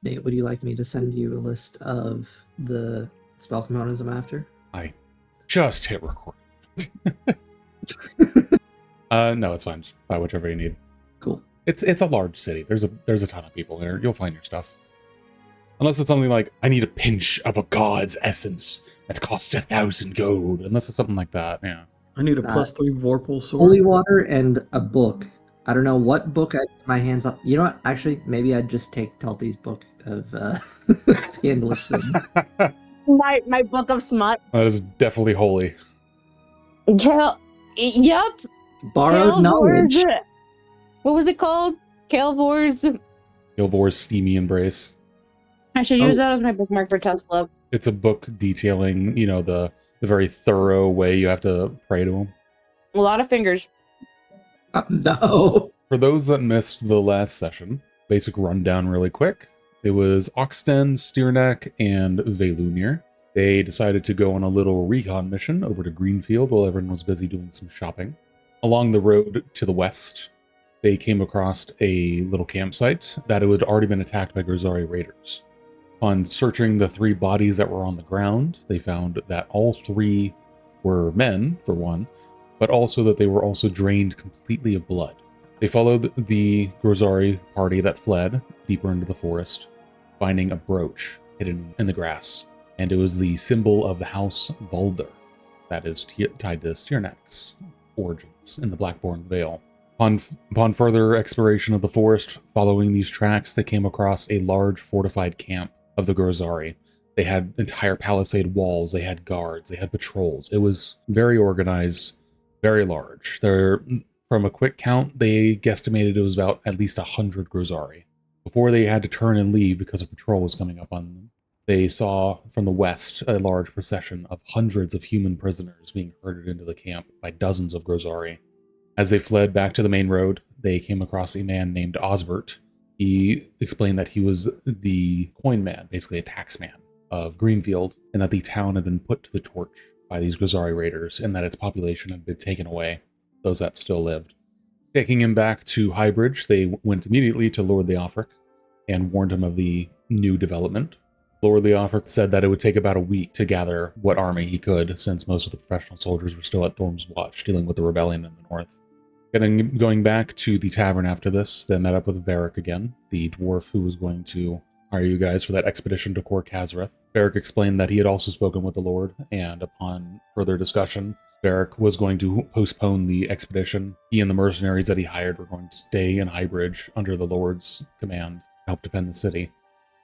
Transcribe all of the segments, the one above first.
Nate, would you like me to send you a list of the spell components I'm after? I just hit record. No, it's fine. Just buy whichever you need. Cool. It's a large city. There's a ton of people there. You'll find your stuff. Unless it's something like, I need a pinch of a god's essence that costs 1,000 gold. Unless it's something like that, yeah. I need a +3 Vorpal sword. Holy water and a book. I don't know what book I put my hands on. You know what? Actually, maybe I'd just take Telty's book of Scandalous Sin. My book of smut. That is definitely holy. Yep. Borrowed knowledge. What was it called? Calvor's steamy embrace. I should use that as my bookmark for Test Club. It's a book detailing, the very thorough way you have to pray to him. A lot of fingers. No. For those that missed the last session, basic rundown really quick. It was Oxten, Steerneck, and Velunir. They decided to go on a little recon mission over to Greenfield while everyone was busy doing some shopping. Along the road to the west, they came across a little campsite that had already been attacked by Grisari raiders. On searching the 3 bodies that were on the ground, they found that all 3 were men, for one, but also that they were also drained completely of blood. They followed the Grisari party that fled deeper into the forest, finding a brooch hidden in the grass, and it was the symbol of the house Vulder that is tied to Steerneck's origins in the Blackbourne Vale. Upon further exploration of the forest, following these tracks, they came across a large fortified camp of the Grisari. They had entire palisade walls, they had guards, they had patrols. It was very organized, very large. From a quick count, they guesstimated it was about at least 100 Grisari. Before they had to turn and leave because a patrol was coming up on them, they saw from the west a large procession of hundreds of human prisoners being herded into the camp by dozens of Grisari. As they fled back to the main road, they came across a man named Osbert. He explained that he was the coin man, basically a tax man of Greenfield, and that the town had been put to the torch by these Grisari raiders, and that its population had been taken away, those that still lived. Taking him back to Highbridge, they went immediately to Lord Leofric and warned him of the new development. Lord Leofric said that it would take about a week to gather what army he could, since most of the professional soldiers were still at Thorm's Watch, dealing with the rebellion in the north. Going back to the tavern after this, they met up with Varric again, the dwarf who was going to hire you guys for that expedition to Cor Kazrith. Varric explained that he had also spoken with the Lord, and upon further discussion, Varric was going to postpone the expedition. He and the mercenaries that he hired were going to stay in Highbridge under the Lord's command to help defend the city.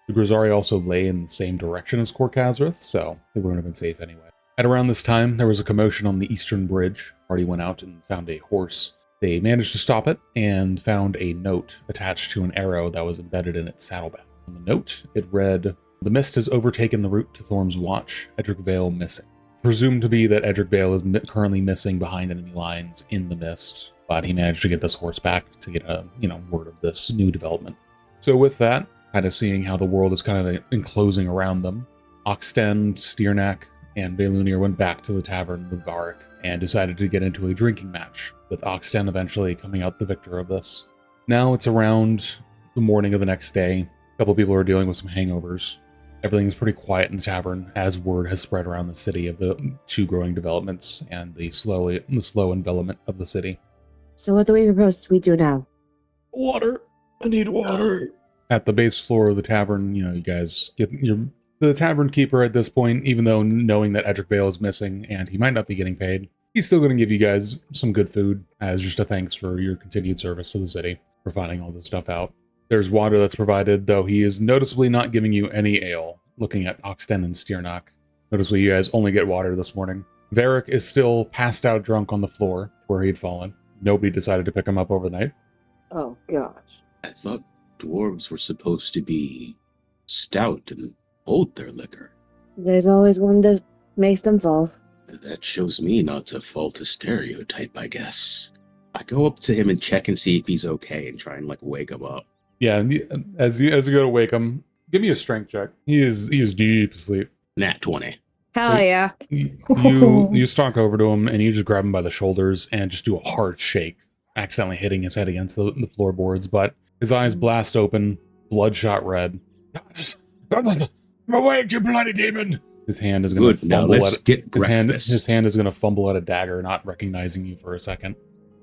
The Grisari also lay in the same direction as Cor Kazrith, so they wouldn't have been safe anyway. At around this time, there was a commotion on the eastern bridge. The party went out and found a horse. They managed to stop it and found a note attached to an arrow that was embedded in its saddlebag. On the note, it read, "The mist has overtaken the route to Thorm's Watch, Edric Valle missing." Presumed to be that Edric Valle is currently missing behind enemy lines in the mist, but he managed to get this horse back to get a word of this new development. So with that, kind of seeing how the world is kind of enclosing around them, Oxten, Steerneck, and Velunir went back to the tavern with Varric and decided to get into a drinking match, with Oxten eventually coming out the victor of this. Now it's around the morning of the next day. A couple people are dealing with some hangovers. Everything is pretty quiet in the tavern as word has spread around the city of the 2 growing developments and the slow envelopment of the city. So what do we propose we do now? Water. I need water. At the base floor of the tavern, you guys get the tavern keeper at this point, even though knowing that Edric Valle is missing and he might not be getting paid, he's still going to give you guys some good food as just a thanks for your continued service to the city, for finding all this stuff out. There's water that's provided, though he is noticeably not giving you any ale. Looking at Oxten and Steernock, noticeably you guys only get water this morning. Varric is still passed out drunk on the floor where he'd fallen. Nobody decided to pick him up overnight. Oh, gosh. I thought dwarves were supposed to be stout and hold their liquor. There's always one that makes them fall. That shows me not to fault a stereotype, I guess. I go up to him and check and see if he's okay and try and wake him up. Yeah, and as you go to wake him, give me a strength check. He is deep asleep. Nat 20. Hell So yeah. You stalk over to him and you just grab him by the shoulders and just do a hard shake, accidentally hitting his head against the floorboards, but his eyes blast open, bloodshot red, I'm awake, you bloody demon! His hand is going to Good. Now fumble let's at get his hand. breakfast. His hand is going to fumble at a dagger, not recognizing you for a second.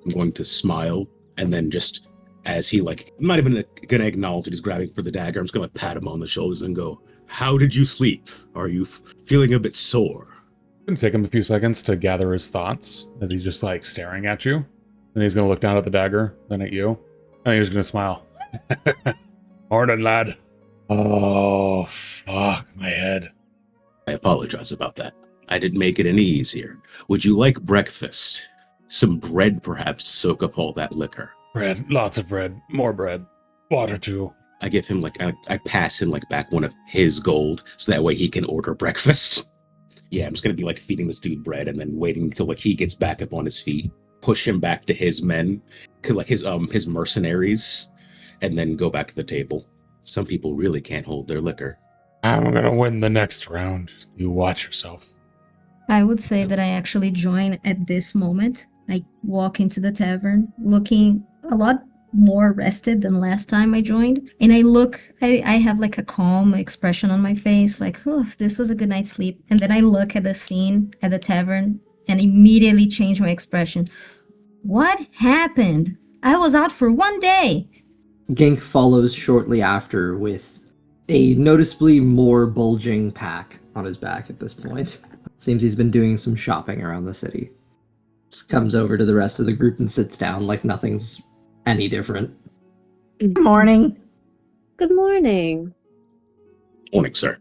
I'm going to smile, and then just as he I'm not even going to acknowledge that he's grabbing for the dagger. I'm just going to pat him on the shoulders and go, "How did you sleep? Are you feeling a bit sore?" It's going to take him a few seconds to gather his thoughts as he's just staring at you. Then he's going to look down at the dagger, then at you, and he's going to smile. Morning, lad. Oh, fuck my head. I apologize about that. I didn't make it any easier. Would you like breakfast? Some bread, perhaps, to soak up all that liquor. Bread, lots of bread, more bread, water too. I give him I pass him back one of his gold, so that way he can order breakfast. Yeah, I'm just gonna be feeding this dude bread and then waiting until he gets back up on his feet, push him back to his men, his mercenaries, and then go back to the table. Some people really can't hold their liquor. I'm gonna win the next round. You watch yourself. I would say that I actually join at this moment. I walk into the tavern looking a lot more rested than last time I joined. And I have a calm expression on my face, oh, this was a good night's sleep. And then I look at the scene at the tavern and immediately change my expression. What happened? I was out for 1 day. Gink follows shortly after with a noticeably more bulging pack on his back at this point. Seems he's been doing some shopping around the city. Just comes over to the rest of the group and sits down like nothing's any different. Good Morning. Good morning. Morning, sir.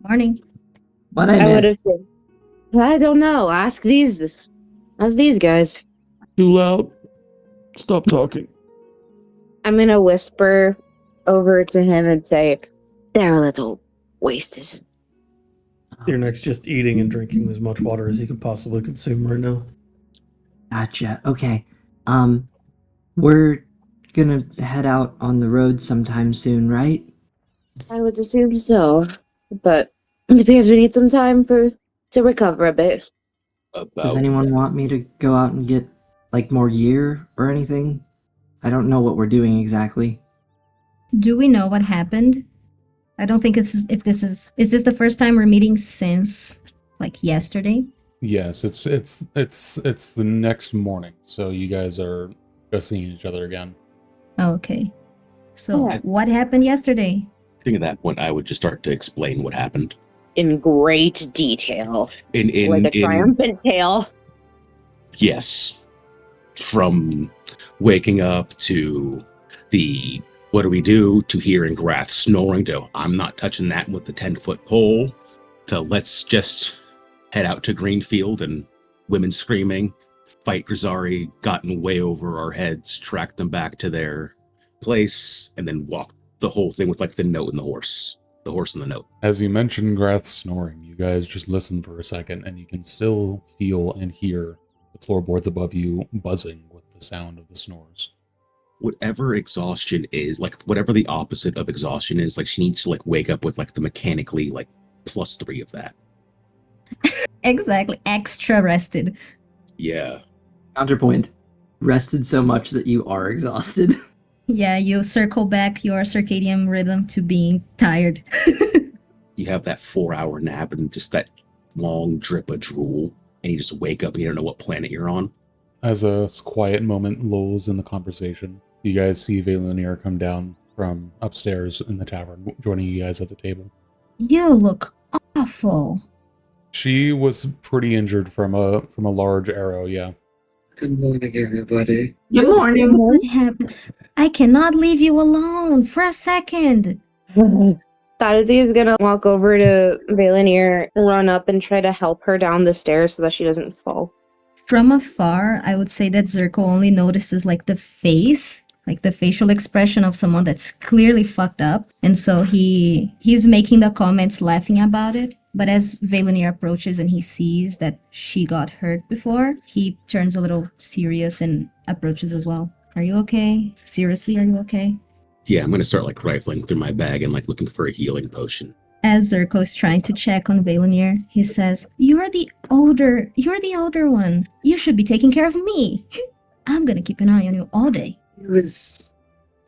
Morning. What I would have missed? said, I don't know. Ask these guys. Too loud. Stop talking. I'm gonna whisper over to him and say, they're a little wasted. Your next just eating and drinking as much water as you can possibly consume right now. Gotcha. Okay. We're gonna head out on the road sometime soon, right? I would assume so, but it appears we need some time to recover a bit. Does anyone want me to go out and get more gear or anything? I don't know what we're doing exactly. Do we know what happened? I don't think is this the first time we're meeting since yesterday? Yes, it's the next morning, so you guys are just seeing each other again. Okay. So Yeah. what happened yesterday? I think at that point I would just start to explain what happened. In great detail. In triumphant tale. Yes. From waking up to the what do we do to hearing Grath snoring to I'm not touching that with the 10-foot pole to let's just head out to Greenfield and women screaming, fight Grisari, gotten way over our heads, track them back to their place, and then walk the whole thing with the note and the horse and the note. As you mentioned Grath snoring, you guys just listen for a second and you can still feel and hear the floorboards above you buzzing with the sound of the snores. Whatever exhaustion is, whatever the opposite of exhaustion is, she needs to wake up with the mechanically +3 of that. Exactly. Extra rested. Yeah. Counterpoint. Rested so much that you are exhausted. Yeah, you circle back your circadian rhythm to being tired. You have that 4-hour nap and just that long drip of drool, and you just wake up and you don't know what planet you're on. As a quiet moment lulls in the conversation, you guys see Valinir come down from upstairs in the tavern, joining you guys at the table. You look awful. She was pretty injured from a large arrow, yeah. Good morning, everybody. Good morning. What happened? I cannot leave you alone for a second. Tadati is gonna walk over to Valinir, run up and try to help her down the stairs so that she doesn't fall. From afar, I would say that Zirko only notices the face, the facial expression of someone that's clearly fucked up. And so he's making the comments laughing about it. But as Valinir approaches and he sees that she got hurt before, he turns a little serious and approaches as well. Are you okay? Seriously, are you okay? Yeah, I'm gonna start rifling through my bag and looking for a healing potion. As Zirko is trying to check on Valinir, he says, You're the older one. You should be taking care of me. I'm gonna keep an eye on you all day. It was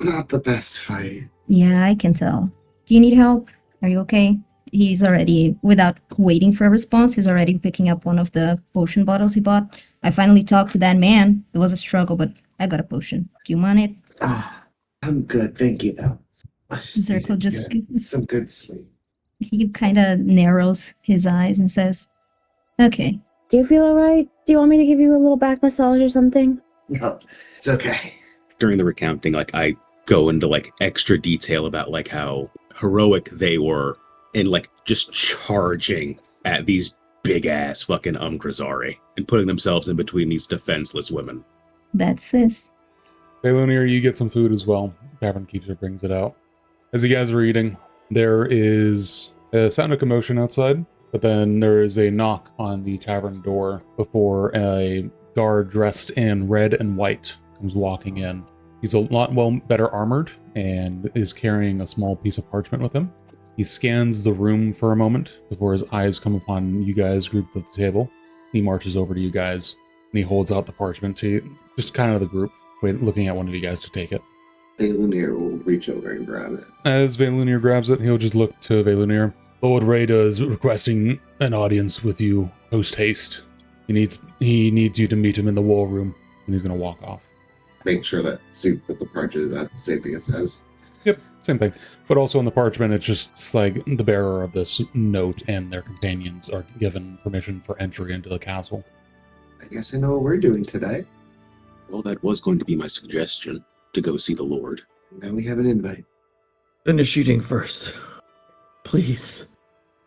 not the best fight. Yeah, I can tell. Do you need help? Are you okay? He's already, without waiting for a response, he's already picking up one of the potion bottles he bought. I finally talked to that man. It was a struggle, but I got a potion. Do you want it? I'm good, thank you, though. I just Zirkle needed just to get some good sleep. he kind of narrows his eyes and says, "Okay." Do you feel alright? Do you want me to give you a little back massage or something? No, it's okay. During the recounting, like I go into like extra detail about like how heroic they were and like just charging at these big ass fucking Umgrazari and putting themselves in between these defenseless women. That's sis. Vaylunir, you get some food as well. Tavern Keeper brings it out. As you guys are eating, there is a sound of commotion outside, but then there is a knock on the tavern door before a guard dressed in red and white comes walking in. He's a lot better armored and is carrying a small piece of parchment with him. He scans the room for a moment before his eyes come upon you guys grouped at the table. He marches over to you guys and he holds out the parchment to you, just kind of the group, looking at one of you guys to take it. Vaylunir will reach over and grab it. As Vaylunir grabs it, he'll just look to Vaylunir. Lord Rada is requesting an audience with you post-haste. He needs you to meet him in the war room, and he's going to walk off. Make sure that soup with the parchment is that the same thing it says. Yep, same thing. But also in the parchment, it's like the bearer of this note and their companions are given permission for entry into the castle. I guess I know what we're doing today. Well, that was going to be my suggestion, to go see the Lord. Now we have an invite. Finish eating first. Please.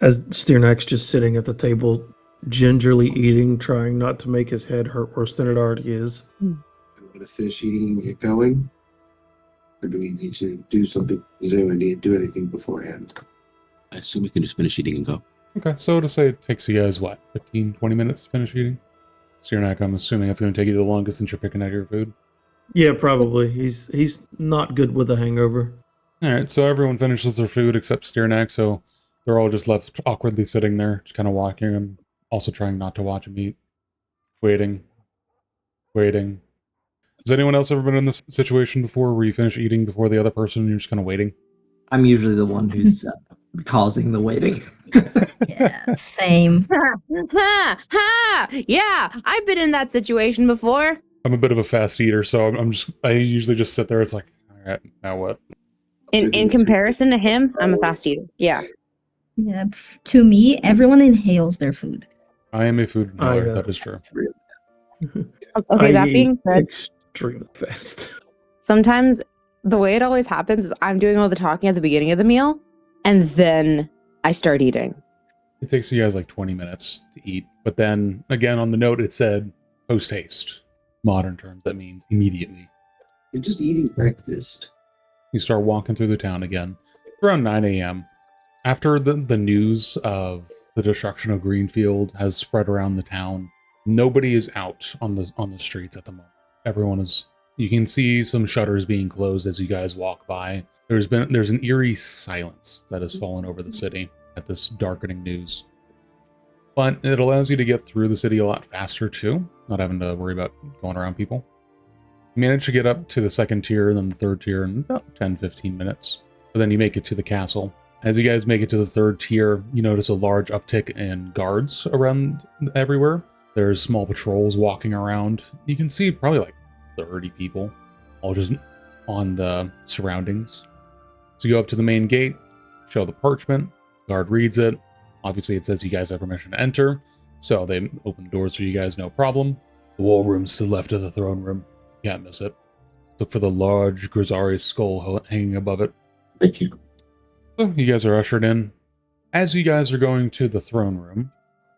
As Stirnax just sitting at the table, gingerly eating, trying not to make his head hurt worse than it already is. I'm going to finish eating and get going. Or do we need to do something? Does anyone need to do anything beforehand? I assume we can just finish eating and go. Okay, so to say it takes you guys, 15, 20 minutes to finish eating? Stirnak, I'm assuming it's going to take you the longest since you're picking out your food. Yeah, probably. He's not good with a hangover. Alright, so everyone finishes their food except Stirnak, so they're all just left awkwardly sitting there, just kind of walking and also trying not to watch him eat. Waiting. Has anyone else ever been in this situation before where you finish eating before the other person and you're just kind of waiting? I'm usually the one who's causing the waiting. Yeah, same. Ha! Yeah, I've been in that situation before. I'm a bit of a fast eater, so I usually just sit there. It's like, all right, now what? In comparison to him, I'm a fast eater. Yeah. Yeah, to me, everyone inhales their food. I am a food inhaler, that is true. Okay, that being said, extremely fast. sometimes the way it always happens is I'm doing all the talking at the beginning of the meal, and then I start eating. It takes you guys like 20 minutes to eat, but then again on the note it said post-haste. Modern terms, that means immediately. You're just eating breakfast. You start walking through the town again. Around 9 a.m. After the news of the destruction of Greenfield has spread around the town, nobody is out on the streets at the moment. Everyone is. You can see some shutters being closed as you guys walk by. There's an eerie silence that has fallen over the city at this darkening news. But it allows you to get through the city a lot faster too, not having to worry about going around people. You manage to get up to the second tier and then the third tier in about 10-15 minutes. But then you make it to the castle. As you guys make it to the third tier, you notice a large uptick in guards around everywhere. There's small patrols walking around. You can see probably like 30 people, all just on the surroundings. So you go up to the main gate, show the parchment, guard reads it. Obviously it says you guys have permission to enter, so they open the doors for you guys, no problem. The war room's to the left of the throne room. Can't miss it. Look for the large Grisari's skull hanging above it. Thank you. So you guys are ushered in. As you guys are going to the throne room,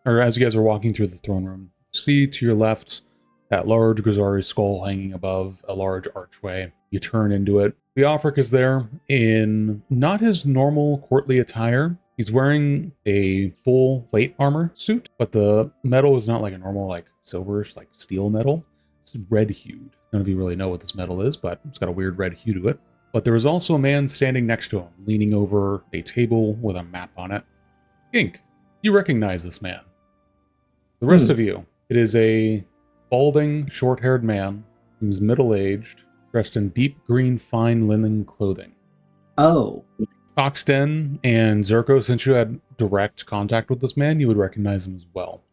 or as you guys are walking through the throne room, see to your left that large Grisari skull hanging above a large archway. You turn into it. The Leofric is there in not his normal courtly attire. He's wearing a full plate armor suit, but the metal is not like a normal like silverish like steel metal. It's red hued. None of you really know what this metal is, but it's got a weird red hue to it. But there is also a man standing next to him, leaning over a table with a map on it. Gink, you recognize this man. The rest of you, it is a balding, short-haired man who's middle-aged, dressed in deep green fine linen clothing. Oh, Oxden and Zerko, since you had direct contact with this man, you would recognize him as well.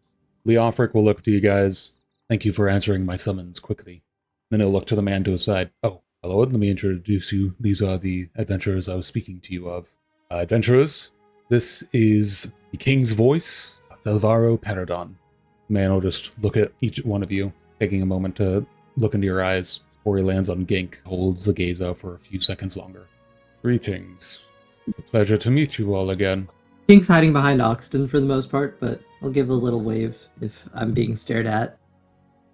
Leofric will look to you guys. Thank you for answering my summons quickly. Then he'll look to the man to his side. Oh, hello, let me introduce you. These are the adventurers I was speaking to you of. Adventurers, this is the King's Voice, Felvaro Paradon. The man will just look at each one of you, taking a moment to look into your eyes before he lands on Gink, holds the gaze out for a few seconds longer. Greetings. A pleasure to meet you all again. King's hiding behind Oxton for the most part, but I'll give a little wave if I'm being stared at.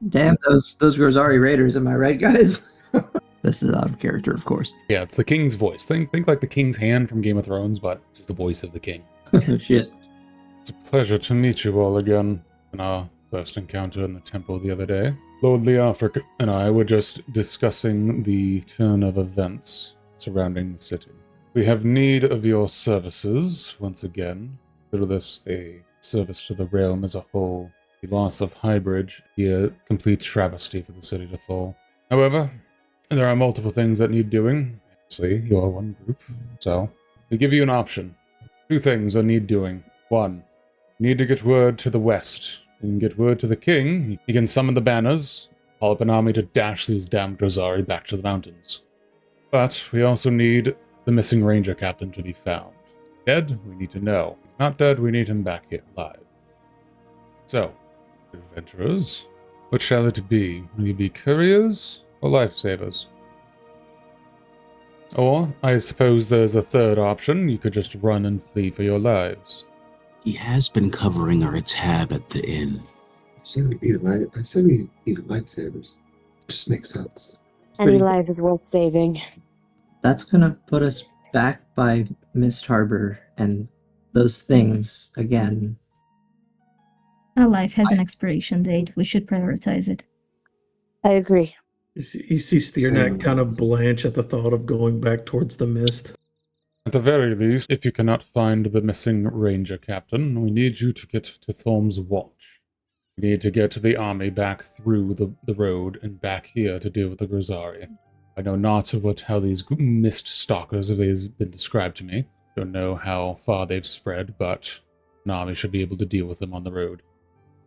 Damn, those Rosari Raiders, am I right, guys? This is out of character, of course. Yeah, it's the King's voice. Think like the King's hand from Game of Thrones, but it's the voice of the King. Oh, shit. It's a pleasure to meet you all again. In our first encounter in the temple the other day, Lord Leofric and I were just discussing the turn of events surrounding the city. We have need of your services once again. Consider this a service to the realm as a whole. The loss of Highbridge would be a complete travesty for the city to fall. However, there are multiple things that need doing. Obviously, you are one group, so we give you an option. 2 things that need doing. 1, you need to get word to the west. You can get word to the king. He can summon the banners, call up an army to dash these damned Rosari back to the mountains. But we also need the missing ranger captain to be found. Dead? We need to know. If he's not dead, we need him back here alive. So, adventurers, what shall it be? Will you be couriers or lifesavers? Or, I suppose there's a third option. You could just run and flee for your lives. He has been covering our tab at the inn. I said we'd be the lightsabers. Just makes sense. Any Pretty- life is worth saving. That's gonna put us back by Mist Harbor and those things again. A life has an expiration date. We should prioritize it. I agree. You see Steerneck kind of blanch at the thought of going back towards the mist. At the very least, if you cannot find the missing ranger captain, we need you to get to Thorm's Watch. We need to get the army back through the road and back here to deal with the Rosari. I know not how these mist stalkers have been described to me. Don't know how far they've spread, but an army should be able to deal with them on the road.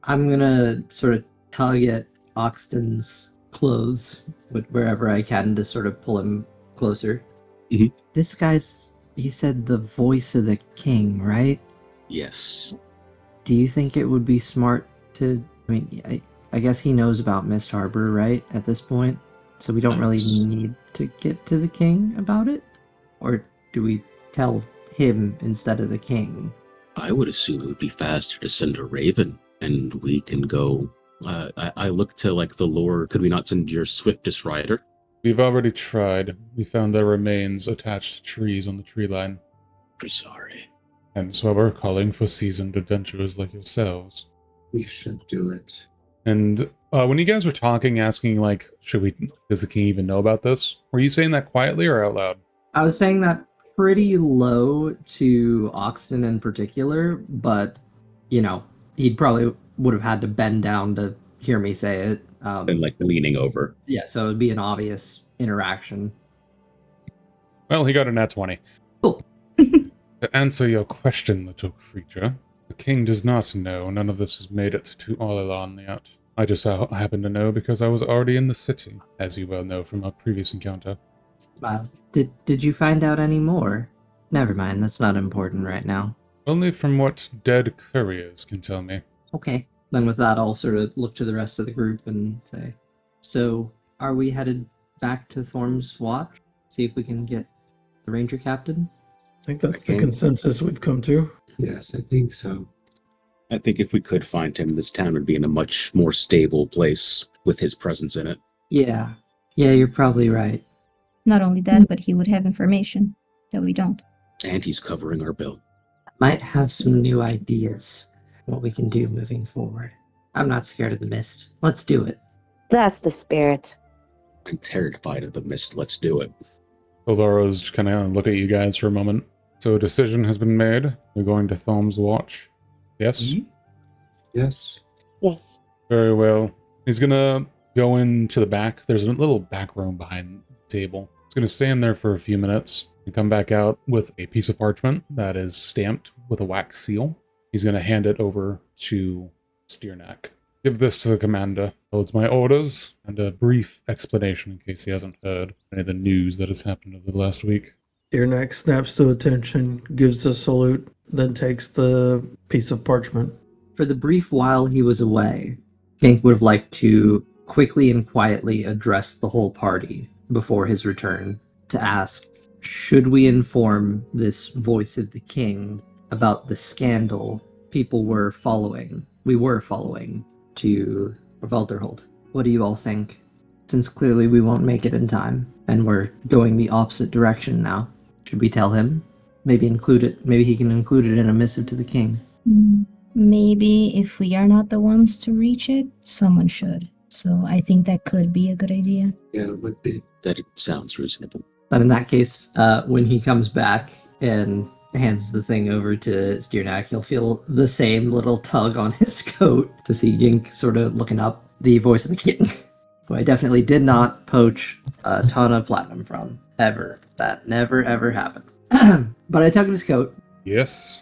I'm gonna sort of tug at Oxton's clothes wherever I can to sort of pull him closer. Mhm. This guy's, he said the voice of the king, right? Yes. Do you think it would be smart to, I guess he knows about Mist Harbor, right, at this point? So we don't really need to get to the king about it? Or do we tell him instead of the king? I would assume it would be faster to send a raven, and we can go. I look to the lore. Could we not send your swiftest rider? We've already tried. We found their remains attached to trees on the tree line. Sorry. Hence why we're calling for seasoned adventurers like yourselves. We should do it. And when you guys were talking, asking, does the king even know about this? Were you saying that quietly or out loud? I was saying that pretty low to Oxton in particular, but, he probably would have had to bend down to hear me say it. And leaning over. Yeah, so it would be an obvious interaction. Well, he got a nat 20. Cool. To answer your question, little creature, the king does not know. None of this has made it to Alalan yet. I just happen to know because I was already in the city, as you well know from our previous encounter. Miles, did you find out any more? Never mind, that's not important right now. Only from what dead couriers can tell me. Okay. Then with that, I'll sort of look to the rest of the group and say, so are we headed back to Thorm's Watch? See if we can get the ranger captain? I think that's the Okay. consensus we've come to. Yes, I think so. I think if we could find him, this town would be in a much more stable place with his presence in it. Yeah, you're probably right. Not only that, but he would have information that we don't. And he's covering our bill. Might have some new ideas what we can do moving forward. I'm not scared of the mist. Let's do it. That's the spirit. I'm terrified of the mist. Let's do it. Alvaro's just kind of look at you guys for a moment. So a decision has been made. You're going to Thorm's Watch. Yes? Yes. Yes. Very well. He's gonna go into the back. There's a little back room behind the table. He's gonna stand there for a few minutes. You come back out with a piece of parchment that is stamped with a wax seal. He's going to hand it over to Steernack. Give this to the commander. Holds my orders, and a brief explanation in case he hasn't heard any of the news that has happened over the last week. Deerneck snaps to attention, gives a salute, then takes the piece of parchment. For the brief while he was away, Gink would have liked to quickly and quietly address the whole party before his return to ask, should we inform this voice of the king about the scandal we were following to Valderhold? What do you all think? Since clearly we won't make it in time, and we're going the opposite direction now, should we tell him? Maybe include it. Maybe he can include it in a missive to the king. Maybe if we are not the ones to reach it, someone should. So I think that could be a good idea. Yeah, it would be. That sounds reasonable. But in that case, when he comes back and hands the thing over to Steernack, he'll feel the same little tug on his coat to see Gink sort of looking up the voice of the king, who I definitely did not poach a ton of platinum from, ever. That never, ever happened. But I tugged his coat. Yes?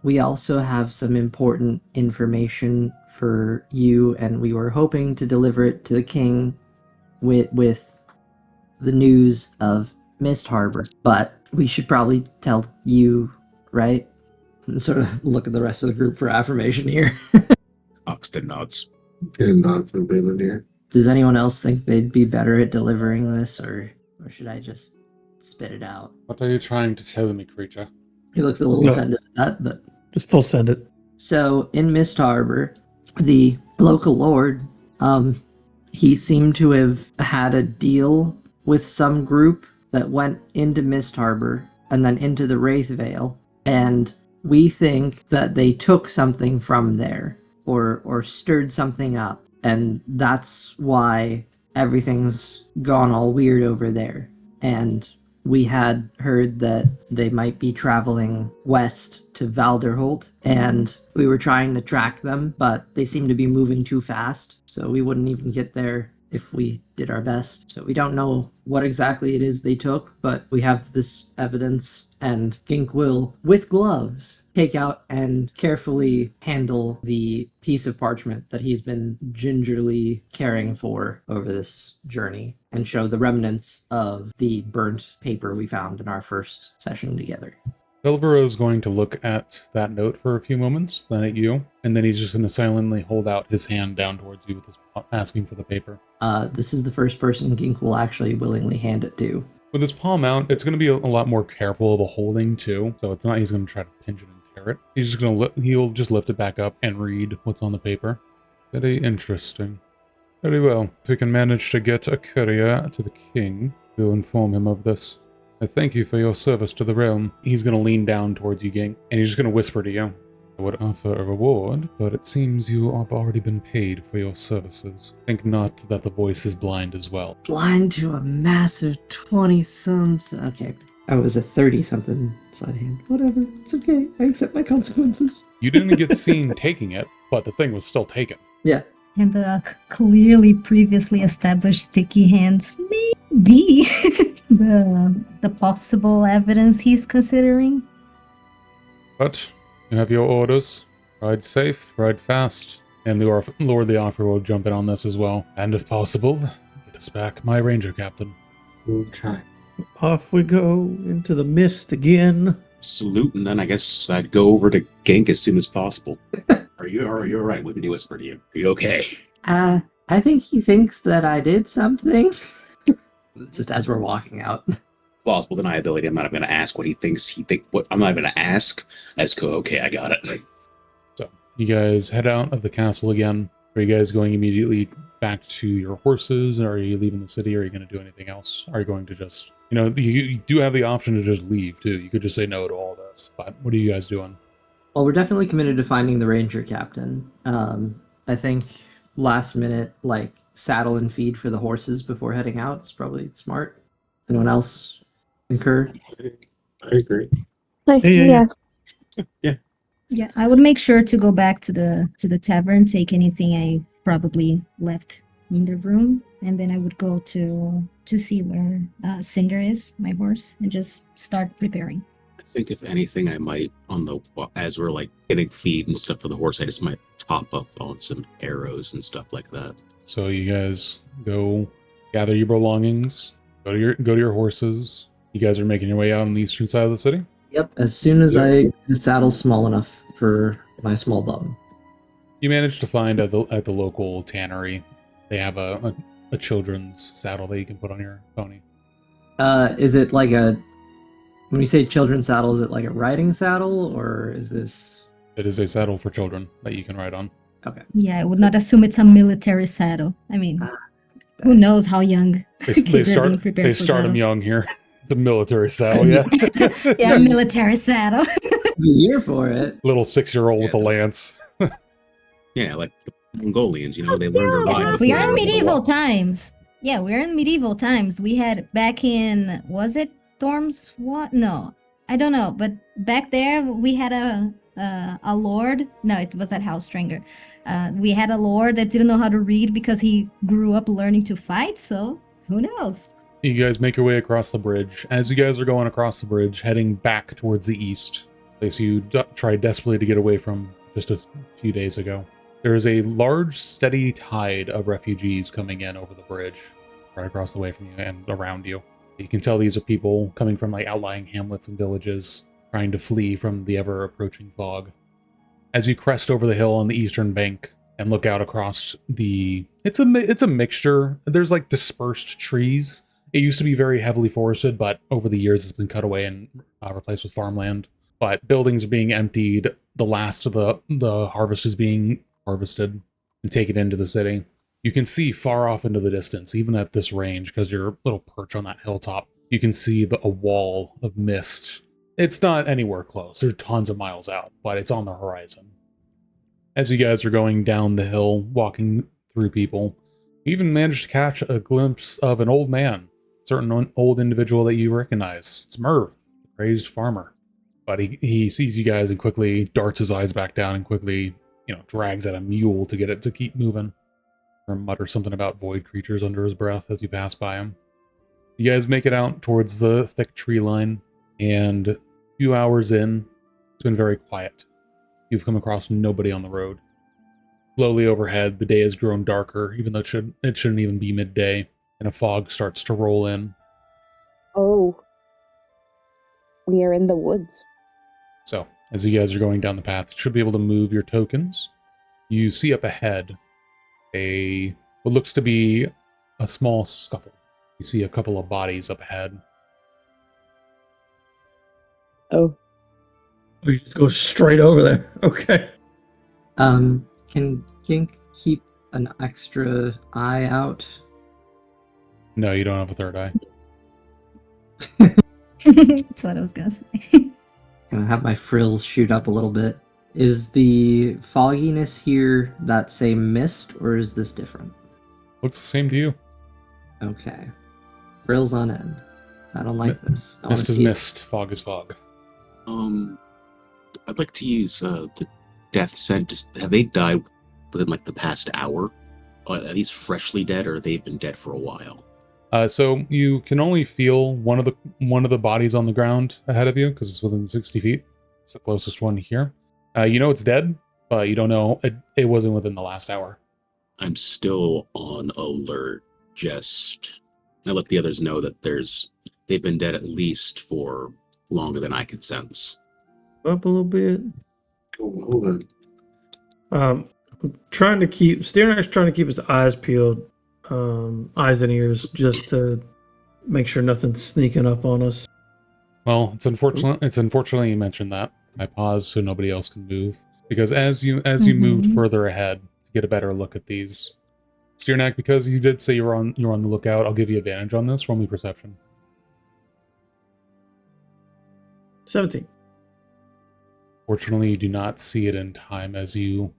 We also have some important information for you, and we were hoping to deliver it to the king with the news of Mist Harbor. But we should probably tell you, right? And sort of look at the rest of the group for affirmation here. Oxton nods. And not from Valenir. Does anyone else think they'd be better at delivering this, or should I just spit it out? What are you trying to tell me, creature? He looks a little No. offended at that, but... Just full send it. So, in Mist Harbor, the local lord, he seemed to have had a deal with some group that went into Mist Harbor and then into the Wraith Vale, and we think that they took something from there, or stirred something up, and that's why everything's gone all weird over there. And we had heard that they might be traveling west to Valderholt, and we were trying to track them, but they seem to be moving too fast, so we wouldn't even get there if we did our best. So we don't know what exactly it is they took, but we have this evidence, and Gink will, with gloves, take out and carefully handle the piece of parchment that he's been gingerly caring for over this journey, and show the remnants of the burnt paper we found in our first session together. Elviro is going to look at that note for a few moments, then at you, and then he's just going to silently hold out his hand down towards you with his asking for the paper. This is the first person Gink will actually willingly hand it to. With his palm out, it's going to be a lot more careful of a holding too, so it's not he's going to try to pinch it and tear it. He's just going to he'll just lift it back up and read what's on the paper. Very interesting. Very well. If we can manage to get a courier to the king, we'll inform him of this. I thank you for your service to the realm. He's going to lean down towards you, Gink, and he's just going to whisper to you. I would offer a reward, but it seems you have already been paid for your services. Think not that the voice is blind as well. Blind to a massive 20-some... Okay, I was a 30-something side hand. Whatever, it's okay. I accept my consequences. You didn't get seen taking it, but the thing was still taken. Yeah. And the clearly previously established sticky hands may be the possible evidence he's considering. But you have your orders. Ride safe, ride fast. And the Lord the Offer will jump in on this as well. And if possible, get us back my ranger captain. We'll try. Off we go into the mist again. Salute, and then I guess I'd go over to Gink as soon as possible. Are you all right? What did he whisper to you? Are you okay? I think he thinks that I did something. Just as we're walking out. Plausible deniability. I'm not going to ask what he thinks. I'm not going to ask. I just go, okay, I got it. So, you guys head out of the castle again. Are you guys going immediately back to your horses? Or are you leaving the city? Or are you going to do anything else? Are you going to just... you do have the option to just leave, too. You could just say no to all this. But what are you guys doing? Well, we're definitely committed to finding the ranger captain. I think last minute, saddle and feed for the horses before heading out is probably smart. Anyone else concur? I agree. Yeah. Yeah, I would make sure to go back to the tavern, take anything I probably left in the room, and then I would go to to see where Cinder is, my horse, and just start preparing. I think if anything, I might as we're like getting feed and stuff for the horse, I just might top up on some arrows and stuff like that. So you guys go gather your belongings, go to your horses. You guys are making your way out on the eastern side of the city? Yep, as soon as I get a saddle small enough for my small bum. You manage to find at the local tannery, they have a children's saddle that you can put on your pony. Is it like when you say children's saddle, is it like a riding saddle, or is this... It is a saddle for children that you can ride on. Okay. Yeah, I would not assume it's a military saddle. I mean, who knows how young They kids are being prepared they for start them battle. young here. It's a military saddle, yeah. Yeah, military saddle. Be here for it. Little 6-year-old with a lance. Yeah, like the Mongolians, they learned their Bible. We are in medieval times. Yeah, we're in medieval times. We had back in, was it Storms? What? No, I don't know. But back there, we had a lord. No, it was at Housestranger. We had a lord that didn't know how to read because he grew up learning to fight. So who knows? You guys make your way across the bridge. As you guys are going across the bridge, heading back towards the east, place you tried desperately to get away from just a few days ago. There is a large, steady tide of refugees coming in over the bridge, right across the way from you and around you. You can tell these are people coming from like outlying hamlets and villages, trying to flee from the ever-approaching fog. As you crest over the hill on the eastern bank and look out across it's a mixture. There's like dispersed trees. It used to be very heavily forested, but over the years it's been cut away and replaced with farmland. But buildings are being emptied. The last of the harvest is being harvested and taken into the city. You can see far off into the distance, even at this range, because you're a little perch on that hilltop. You can see a wall of mist. It's not anywhere close. There's tons of miles out, but it's on the horizon. As you guys are going down the hill, walking through people, you even managed to catch a glimpse of an old man, a certain old individual that you recognize. It's Merv, the crazed farmer. But he sees you guys and quickly darts his eyes back down and quickly, drags at a mule to get it to keep moving. Or mutters something about void creatures under his breath as you pass by him. You guys make it out towards the thick tree line, and a few hours in, it's been very quiet. You've come across nobody on the road. Slowly overhead, the day has grown darker, even though it shouldn't even be midday, and a fog starts to roll in. Oh. We are in the woods. So, as you guys are going down the path, you should be able to move your tokens. You see up ahead what looks to be a small scuffle. You see a couple of bodies up ahead. Oh. We just go straight over there. Okay. Can Gink keep an extra eye out? No, you don't have a third eye. That's what I was gonna say. Gonna have my frills shoot up a little bit. Is the fogginess here that same mist, or is this different? Looks the same to you. Okay. Frills on end. I don't like this. Mist is mist, fog is fog. I'd like to use the death scent. Have they died within like the past hour? Are these freshly dead, or they've been dead for a while? So you can only feel one of the bodies on the ground ahead of you because it's within 60 feet. It's the closest one here. You know it's dead, but you don't know it wasn't within the last hour. I'm still on alert. I let the others know that they've been dead at least for longer than I could sense. Up a little bit. Oh, hold on. I'm trying to keep his eyes peeled, eyes and ears, just to make sure nothing's sneaking up on us. Well, it's unfortunately you mentioned that. I paused so nobody else can move because as you moved further ahead to get a better look at these, Steernack, because you did say you're on the lookout, I'll give you advantage on this. Roll me perception. 17. Fortunately, you do not see it in time as you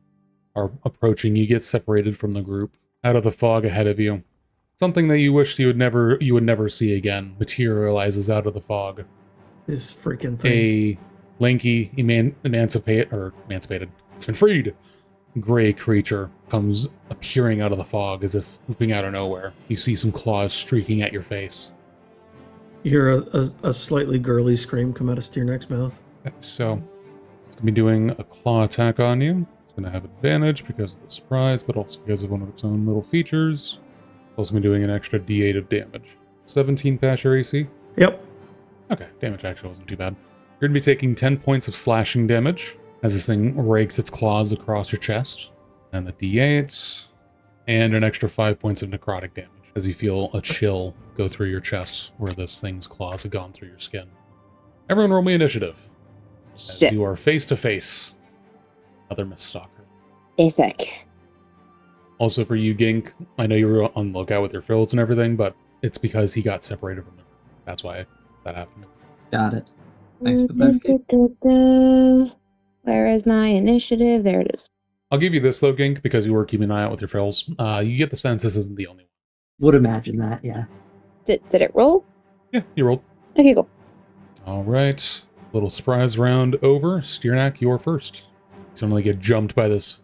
are approaching. You get separated from the group out of the fog ahead of you. Something that you wished you would never see again materializes out of the fog. This freaking thing. A lanky, emancipated. It's been freed. gray creature comes appearing out of the fog as if looping out of nowhere. You see some claws streaking at your face. You hear a slightly girly scream come out of Steerneck's mouth. So, it's going to be doing a claw attack on you. It's going to have advantage because of the surprise, but also because of one of its own little features. It's also going to be doing an extra d8 of damage. 17 pass your AC? Yep. Okay, damage actually wasn't too bad. You're going to be taking 10 points of slashing damage as this thing rakes its claws across your chest. And the d8, and an extra 5 points of necrotic damage as you feel a chill go through your chest where this thing's claws have gone through your skin. Everyone roll me initiative. As Shit. you are face to face. Another Miststalker. Epic. Also for you, Gink, I know you were on the lookout with your fills and everything, but it's because he got separated from them. That's why that happened. Got it. Thanks for that. Where is my initiative? There it is. I'll give you this though, Gink, because you were keeping an eye out with your fills. You get the sense this isn't the only one. Would imagine that, yeah. Did it roll? Yeah, you rolled. Okay, cool. All right. Little surprise round over. Steernack, you're first. Suddenly get jumped by this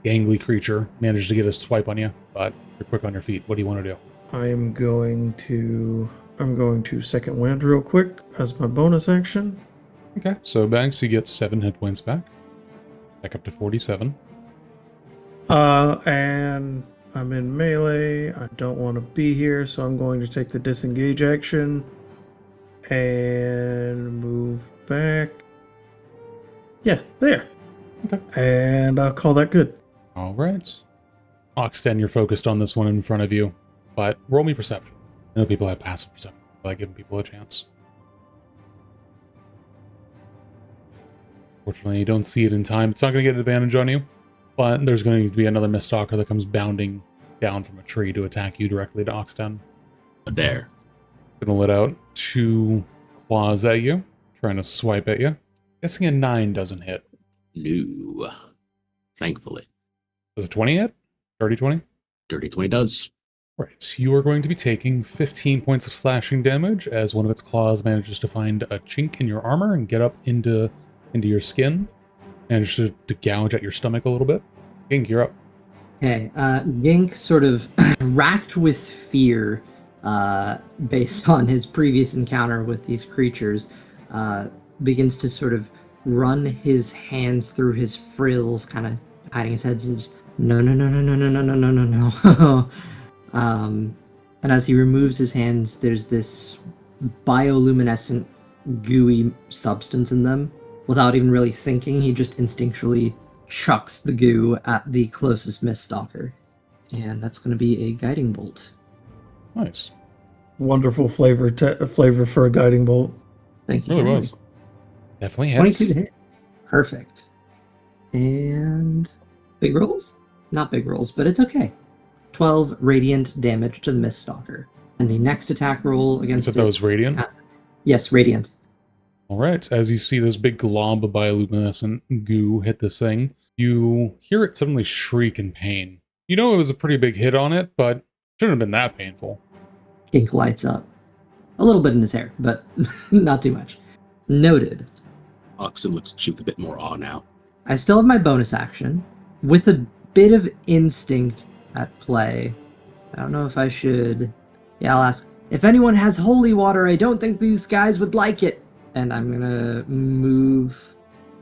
gangly creature. Managed to get a swipe on you, but you're quick on your feet. What do you want to do? I'm going to second wind real quick as my bonus action. Okay, so Banks, you get 7 hit points back. Back up to 47. And I'm in melee. I don't want to be here, so I'm going to take the disengage action and move back. Yeah, there. Okay. And I'll call that good. All right. Oxten, you're focused on this one in front of you, but roll me perception. I know people have passive perception, but I give people a chance. Fortunately, you don't see it in time. It's not going to get an advantage on you, but there's going to be another Miststalker that comes bounding down from a tree to attack you directly to Oxten. There. Gonna let out 2 claws at you, trying to swipe at you. Guessing a 9 doesn't hit. No. Thankfully. Does a 20 hit? 30-20? Dirty 20 does. Right. You are going to be taking 15 points of slashing damage as one of its claws manages to find a chink in your armor and get up into your skin. Manages to gouge at your stomach a little bit. Gink, you're up. Okay, Gink, sort of racked with fear based on his previous encounter with these creatures, begins to sort of run his hands through his frills, kind of hiding his head, and just, no. And as he removes his hands, there's this bioluminescent, gooey substance in them. Without even really thinking, he just instinctually chucks the goo at the closest Miststalker. And that's going to be a guiding bolt. Nice. Wonderful flavor for a guiding bolt. Thank you. Really kindly. was. Definitely hits. 22 to hit. Perfect. And big rolls? Not big rolls, but it's okay. 12 radiant damage to the Miststalker. And the next attack roll against Is it those radiant? Yes, radiant. All right. As you see this big glob of bioluminescent goo hit this thing, you hear it suddenly shriek in pain. You know it was a pretty big hit on it, but shouldn't have been that painful. Gink lights up. A little bit in his hair, but not too much. Noted. Oxen looks at you with a bit more awe now. I still have my bonus action, with a bit of instinct at play. I don't know if I should... Yeah, I'll ask. If anyone has holy water, I don't think these guys would like it. And I'm gonna move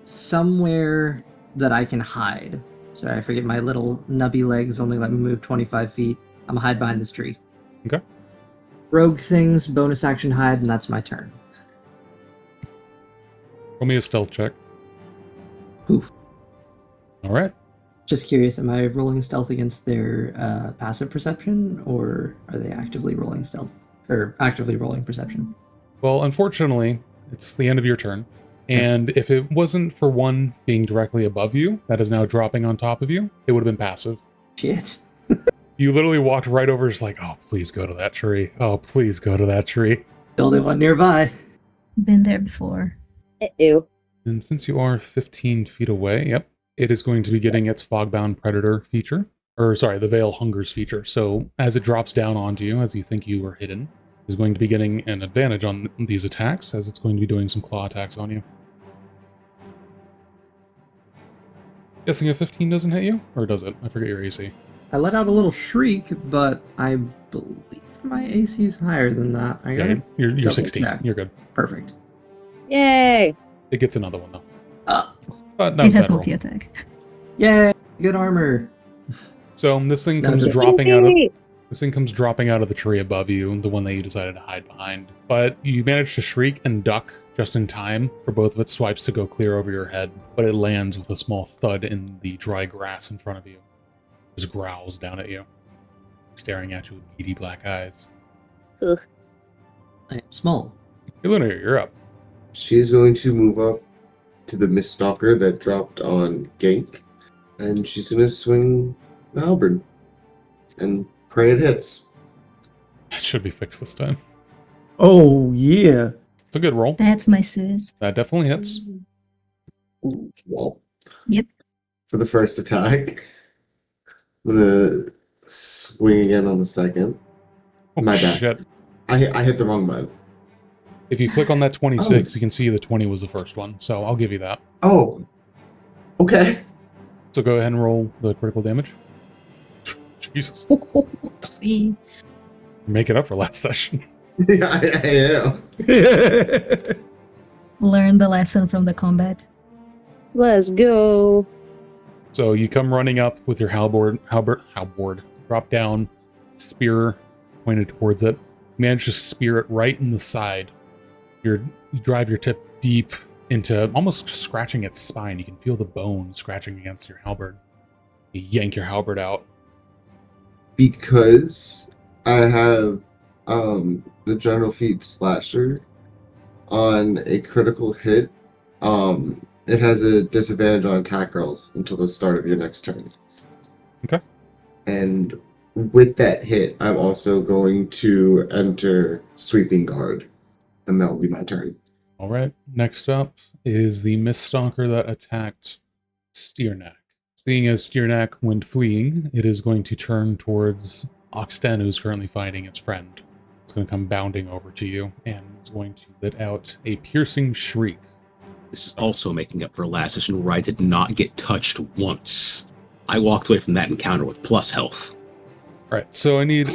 somewhere that I can hide. Sorry, I forget my little nubby legs only let me move 25 feet. I'm gonna hide behind this tree. Okay. Rogue things, bonus action hide, and that's my turn. Roll me a stealth check. Poof. All right. Just curious, am I rolling stealth against their passive perception, or are they actively rolling stealth? Or actively rolling perception? Well, unfortunately, it's the end of your turn. And if it wasn't for one being directly above you, that is now dropping on top of you, it would have been passive. Shit. You literally walked right over, just like, oh, please go to that tree. Oh, please go to that tree. The only one nearby. Been there before. Ew. And since you are 15 feet away, yep, it is going to be getting its Fogbound Predator feature. Or, sorry, the Veil Hungers feature. So as it drops down onto you, as you think you were hidden, is going to be getting an advantage on these attacks, as it's going to be doing some claw attacks on you. Guessing a 15 doesn't hit you? Or does it? I forget your AC. I let out a little shriek, but I believe my AC is higher than that. I got Yeah, it. you're Double 16. check. You're good. Perfect. Yay! It gets another one, though. Uh, But that It was has bad roll. multi-attack. Yay! Good armor. So this thing No, comes just- dropping out of Yay! this thing comes dropping out of the tree above you, the one that you decided to hide behind. But you manage to shriek and duck just in time for both of its swipes to go clear over your head, but it lands with a small thud in the dry grass in front of you. Just growls down at you, staring at you with beady black eyes. Ugh. I am small. Hey, Luna, you're up. She's going to move up to the Mist Stalker that dropped on Gank, and she's going to swing the halberd and pray it hits. It should be fixed this time. Oh, yeah. It's a good roll. That's my sis. That definitely hits. Well, Yep. for the first attack, I'm going to swing again on the second. Oh, My bad. shit. I hit the wrong button. If you click on that 26, you can see the 20 was the first one, so I'll give you that. Oh, okay. So go ahead and roll the critical damage. Jesus. We- Make it up for last session. Yeah, I am. Learn the lesson from the combat. Let's go. So you come running up with your halberd, drop down, spear pointed towards it, manage to spear it right in the side. You drive your tip deep into almost scratching its spine. You can feel the bone scratching against your halberd. You yank your halberd out. Because I have the General Feat Slasher on a critical hit, it has a disadvantage on attack rolls until the start of your next turn. Okay. And with that hit, I'm also going to enter Sweeping Guard, and that'll be my turn. All right. Next up is the Mist Stalker that attacked Steerneck. Seeing as Steerneck went fleeing, it is going to turn towards Oxten, who's currently fighting its friend. It's going to come bounding over to you and is going to let out a piercing shriek. This is also making up for last session where I did not get touched once. I walked away from that encounter with plus health. All right, so I need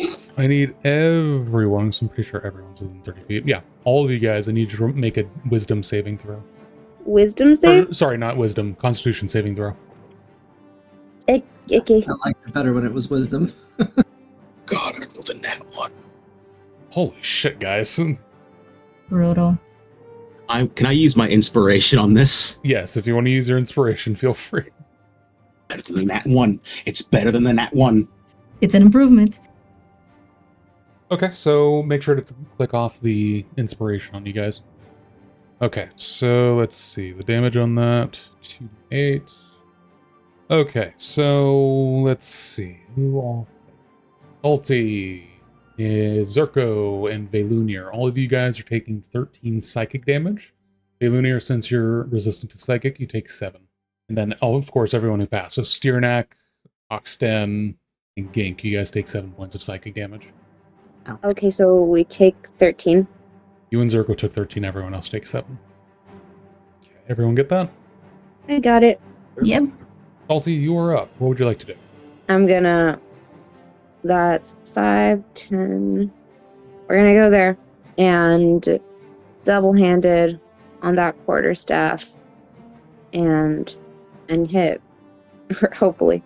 everyone, so I'm pretty sure everyone's within 30 feet. Yeah, all of you guys, I need you to make a wisdom saving throw. Wisdom save? Or, sorry, not wisdom, constitution saving throw. Okay. I liked it better when it was wisdom. God, I rolled a nat one. Holy shit, guys. Brutal. Can I use my inspiration on this? Yes, if you want to use your inspiration, feel free. Better than the nat one. It's better than the nat one. It's an improvement. Okay, so make sure to click off the inspiration on you guys. Okay, so let's see. The damage on that, 2d8. Okay, so let's see. Who all? Ulti, Zerko, and Velunir. All of you guys are taking 13 psychic damage. Velunir, since you're resistant to psychic, you take 7. And then, oh, of course, everyone who passed. So Steerneck, Oxten, and Gink, you guys take 7 points of psychic damage. Okay, so we take 13. You and Zerko took 13, everyone else takes 7. Okay, everyone get that? I got it. Yep. Salty, you are up. What would you like to do? I'm gonna... That's 5, 10... We're gonna go there. And double-handed on that quarterstaff. And hit. Hopefully.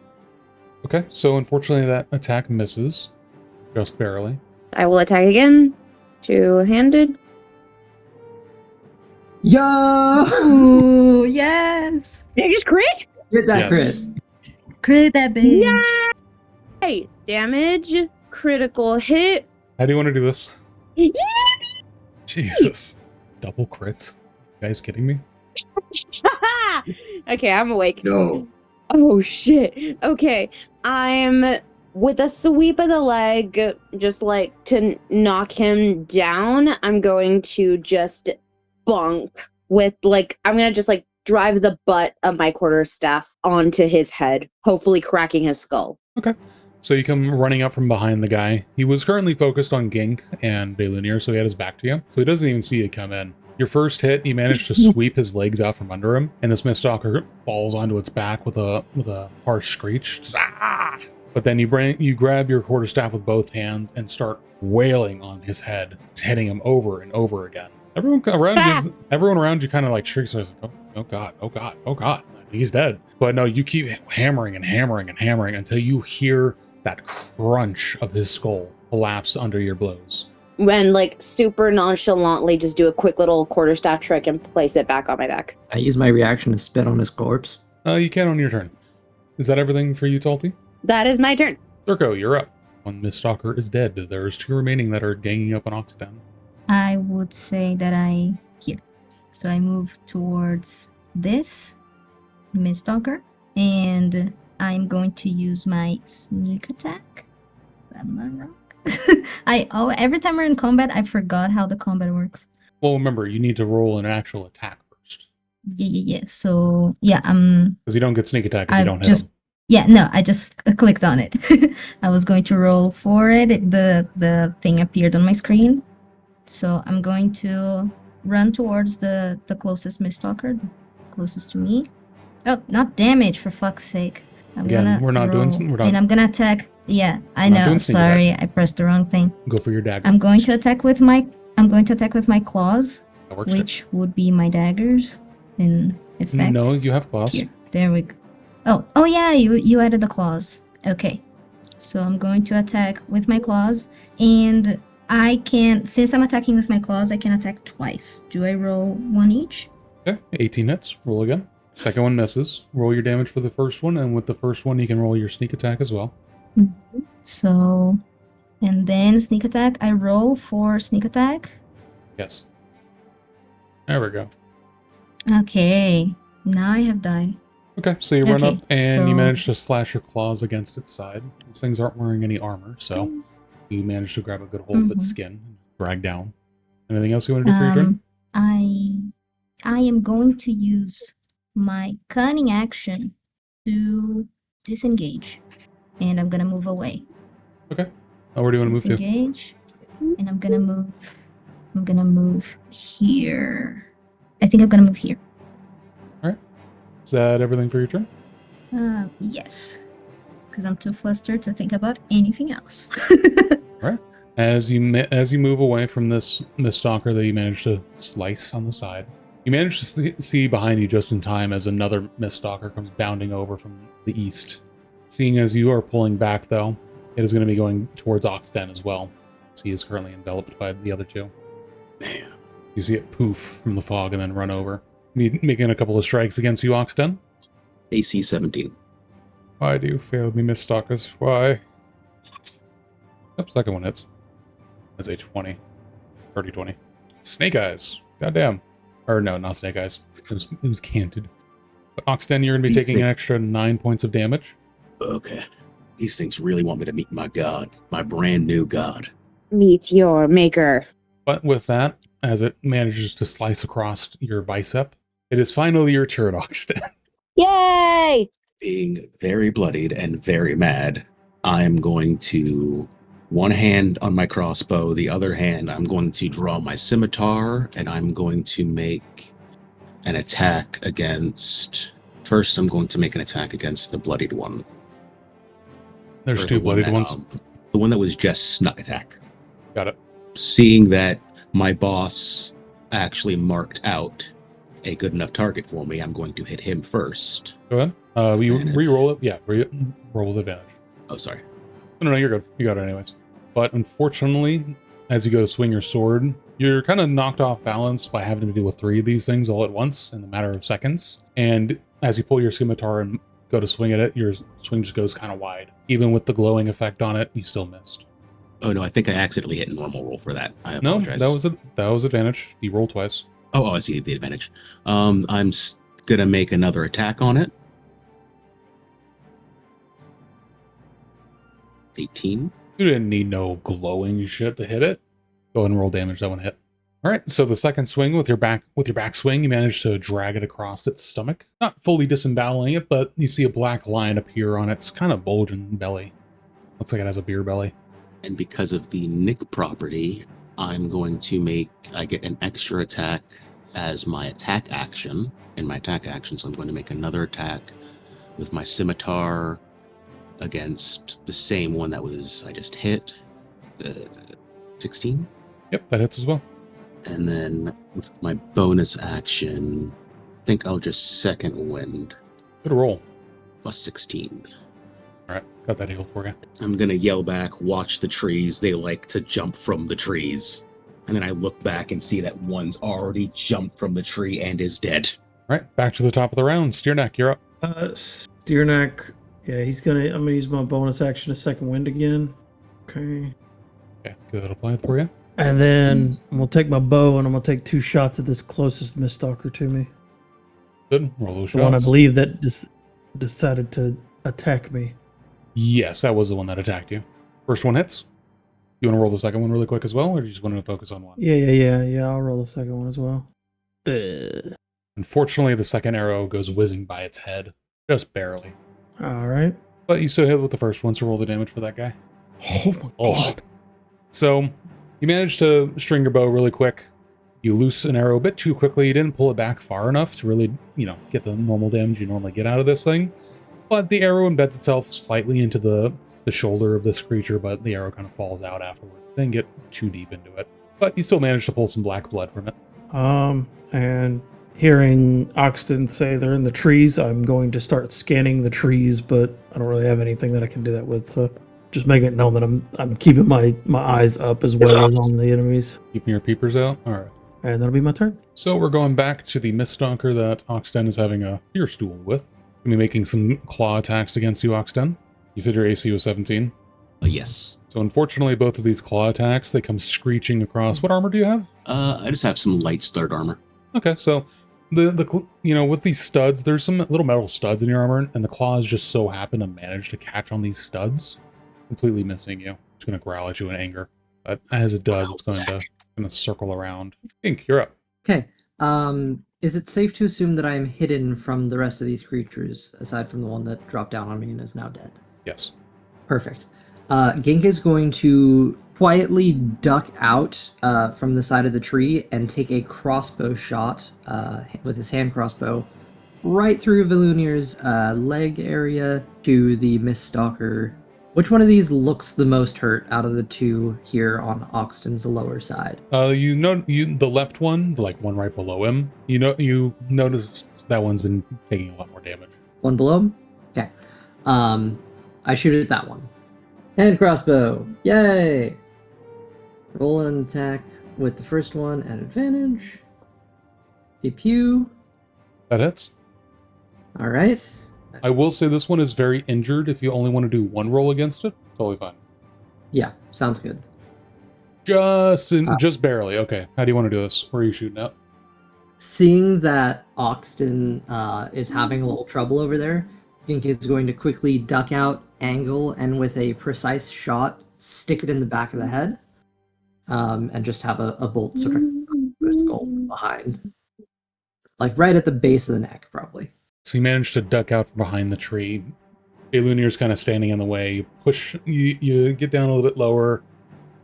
Okay, so unfortunately that attack misses. Just barely. I will attack again. Two-handed. Yeah! Ooh, yes. Did I just crit? Get that Yes. crit. Crit that bitch. Yay! Damage. Critical hit. How do you want to do this? Yeah! Jesus. Double crits? You guys kidding me? Okay, I'm awake. No. Oh shit. Okay. I'm with a sweep of the leg, just like to knock him down. I'm going to just bonk with I'm gonna just drive the butt of my quarterstaff onto his head, hopefully cracking his skull. Okay. So you come running up from behind the guy. He was currently focused on Gink and Velunir, so he had his back to you. So he doesn't even see you come in. Your first hit, you manage to sweep his legs out from under him, and this Miststalker falls onto its back with a harsh screech. Ah! But then you grab your quarterstaff with both hands and start wailing on his head, hitting him over and over again. Everyone around you kind of like shrieks, like, oh god, oh god, oh god, he's dead. But no, you keep hammering and hammering and hammering until you hear that crunch of his skull collapse under your blows. When like super nonchalantly just do a quick little quarterstaff trick and place it back on my back. I use my reaction to spit on his corpse. You can on your turn. Is that everything for you, Talty? That is my turn. Durko, you're up. One Miststalker is dead. There's 2 remaining that are ganging up on Oxden. I would say that here. So I move towards this Miststalker, and I'm going to use my sneak attack. Am I wrong? Every time we're in combat, I forgot how the combat works. Well, remember, you need to roll an actual attack first. Yeah. So yeah, because you don't get sneak attack if you don't hit him. Yeah, no, I just clicked on it. I was going to roll for it. The thing appeared on my screen. So I'm going to run towards the closest Miststalker, the closest to me. Oh, not damage, for fuck's sake. We're not doing. And I'm gonna attack. Yeah, I know. Sorry, I pressed the wrong thing. Go for your dagger. I'm going to attack with my claws, That works which would be my daggers in effect. No, you have claws. Here, there we go. Oh yeah, you added the claws. Okay, so I'm going to attack with my claws, and I can, since I'm attacking with my claws, I can attack twice. Do I roll 1 each? Okay, 18 hits. Roll again. Second one misses. Roll your damage for the first one, and with the first one, you can roll your sneak attack as well. Mm-hmm. So, and then sneak attack. I roll for sneak attack. Yes. There we go. Okay, now I have die. Okay, so you run up and you manage to slash your claws against its side. These things aren't wearing any armor, so you manage to grab a good hold of its skin and drag down. Anything else you want to do for your turn? I am going to use my cunning action to disengage, and I'm gonna move away. Okay. Where do you want to move to? Disengage, and I'm gonna move here. I think I'm gonna move here. All right. Is that everything for your turn? Yes, because I'm too flustered to think about anything else. All right. As you move away from this Miststalker that you managed to slice on the side, you manage to see behind you just in time as another Miststalker comes bounding over from the east. Seeing as you are pulling back, though, it is going to be going towards Oxden as well. So he is currently enveloped by the other 2. Man. You see it poof from the fog and then run over. Making a couple of strikes against you, Oxden. AC 17. Why do you fail me, Miststalkers? Why? Yep, second one hits. That's a 20. 30-20. Snake Eyes. Goddamn. Or no, not Snake Eyes. It was canted. But Oxden, you're going to be taking an extra 9 points of damage. Okay. These things really want me to meet my god. My brand new god. Meet your maker. But with that, as it manages to slice across your bicep, it is finally your turn, Oxden. Yay! Being very bloodied and very mad, I'm going to one hand on my crossbow, the other hand I'm going to draw my scimitar, and I'm going to make an attack against... First, I'm going to make an attack against the bloodied one. There's 2 bloodied ones. The one that was just snuck attack. Got it. Seeing that my boss actually marked out a good enough target for me, I'm going to hit him first. Go ahead. Re-roll it. Yeah, roll with advantage. Oh, sorry. No, you're good. You got it anyways. But unfortunately, as you go to swing your sword, you're kind of knocked off balance by having to deal with 3 of these things all at once in a matter of seconds. And as you pull your scimitar and go to swing at it, your swing just goes kind of wide. Even with the glowing effect on it, you still missed. Oh no, I think I accidentally hit normal roll for that. I apologize. No, that was advantage. You roll twice. Oh, I see the advantage. I'm gonna make another attack on it. 18. You didn't need no glowing shit to hit it. Go ahead and roll damage. That one hit. All right. So the second swing with your back swing, you manage to drag it across its stomach. Not fully disemboweling it, but you see a black line appear on its kind of bulging belly. Looks like it has a beer belly. And because of the nick property, I'm going to I get an extra attack as my attack action. In my attack action, so I'm going to make another attack with my scimitar against the same one that I just hit. 16. Yep, that hits as well. And then with my bonus action, I think I'll just second wind. Good roll. Plus 16. All right, got that healed for you. I'm going to yell back, watch the trees. They like to jump from the trees. And then I look back and see that one's already jumped from the tree and is dead. All right, back to the top of the round. Steerneck, you're up. Steerneck, yeah, I'm gonna use my bonus action to second wind again. Okay. Okay, good. That'll play it for you. And then I'm gonna take my bow and I'm gonna take 2 shots at this closest Miststalker to me. Good. Roll those The one I shots. believe that decided to attack me. Yes, that was the one that attacked you. First one hits. You want to roll the second one really quick as well, or do you just want to focus on one? Yeah. I'll roll the second one as well. Unfortunately, the second arrow goes whizzing by its head. Just barely. All right. But you still hit with the first one, so roll the damage for that guy. Oh my Oh. god. So, you managed to string your bow really quick. You loose an arrow a bit too quickly. You didn't pull it back far enough to really, get the normal damage you normally get out of this thing. But the arrow embeds itself slightly into the shoulder of this creature, but the arrow kind of falls out afterward. Didn't get too deep into it. But you still managed to pull some black blood from it. And hearing Oxton say they're in the trees, I'm going to start scanning the trees, but I don't really have anything that I can do that with, so just making it known that I'm keeping my eyes up as well as on the enemies. Keeping your peepers out? Alright. And that'll be my turn. So we're going back to the Miststalker that Oxten is having a fierce duel with. Gonna be making some claw attacks against you, Oxten. You said your AC was 17? Yes. So unfortunately, both of these claw attacks, they come screeching across. What armor do you have? I just have some light studded armor. Okay, so with these studs, there's some little metal studs in your armor, and the claws just so happen to manage to catch on these studs, completely missing you. It's going to growl at you in anger, but as it does, it's going to circle around. Ink, you're up. Okay. Is it safe to assume that I'm hidden from the rest of these creatures, aside from the one that dropped down on me and is now dead? Yes. Perfect. Gink is going to quietly duck out from the side of the tree and take a crossbow shot with his hand crossbow right through Valunir's leg area to the Miststalker. Which one of these looks the most hurt out of the two here on Oxton's lower side? The left one, the one right below him, you notice that one's been taking a lot more damage. One below him? Okay. I shoot at that one. Hand crossbow. Yay! Roll an attack with the first one at advantage. Pew pew. That hits. Alright. I will say this one is very injured. If you only want to do one roll against it, totally fine. Yeah, sounds good. Just barely. Okay. How do you want to do this? Where are you shooting at? Seeing that Oxton is having a little trouble over there, Gink is going to quickly duck out, angle, and with a precise shot, stick it in the back of the head, and just have a bolt sort of the skull behind. Right at the base of the neck, probably. So you manage to duck out from behind the tree. Balunir's kind of standing in the way. You get down a little bit lower.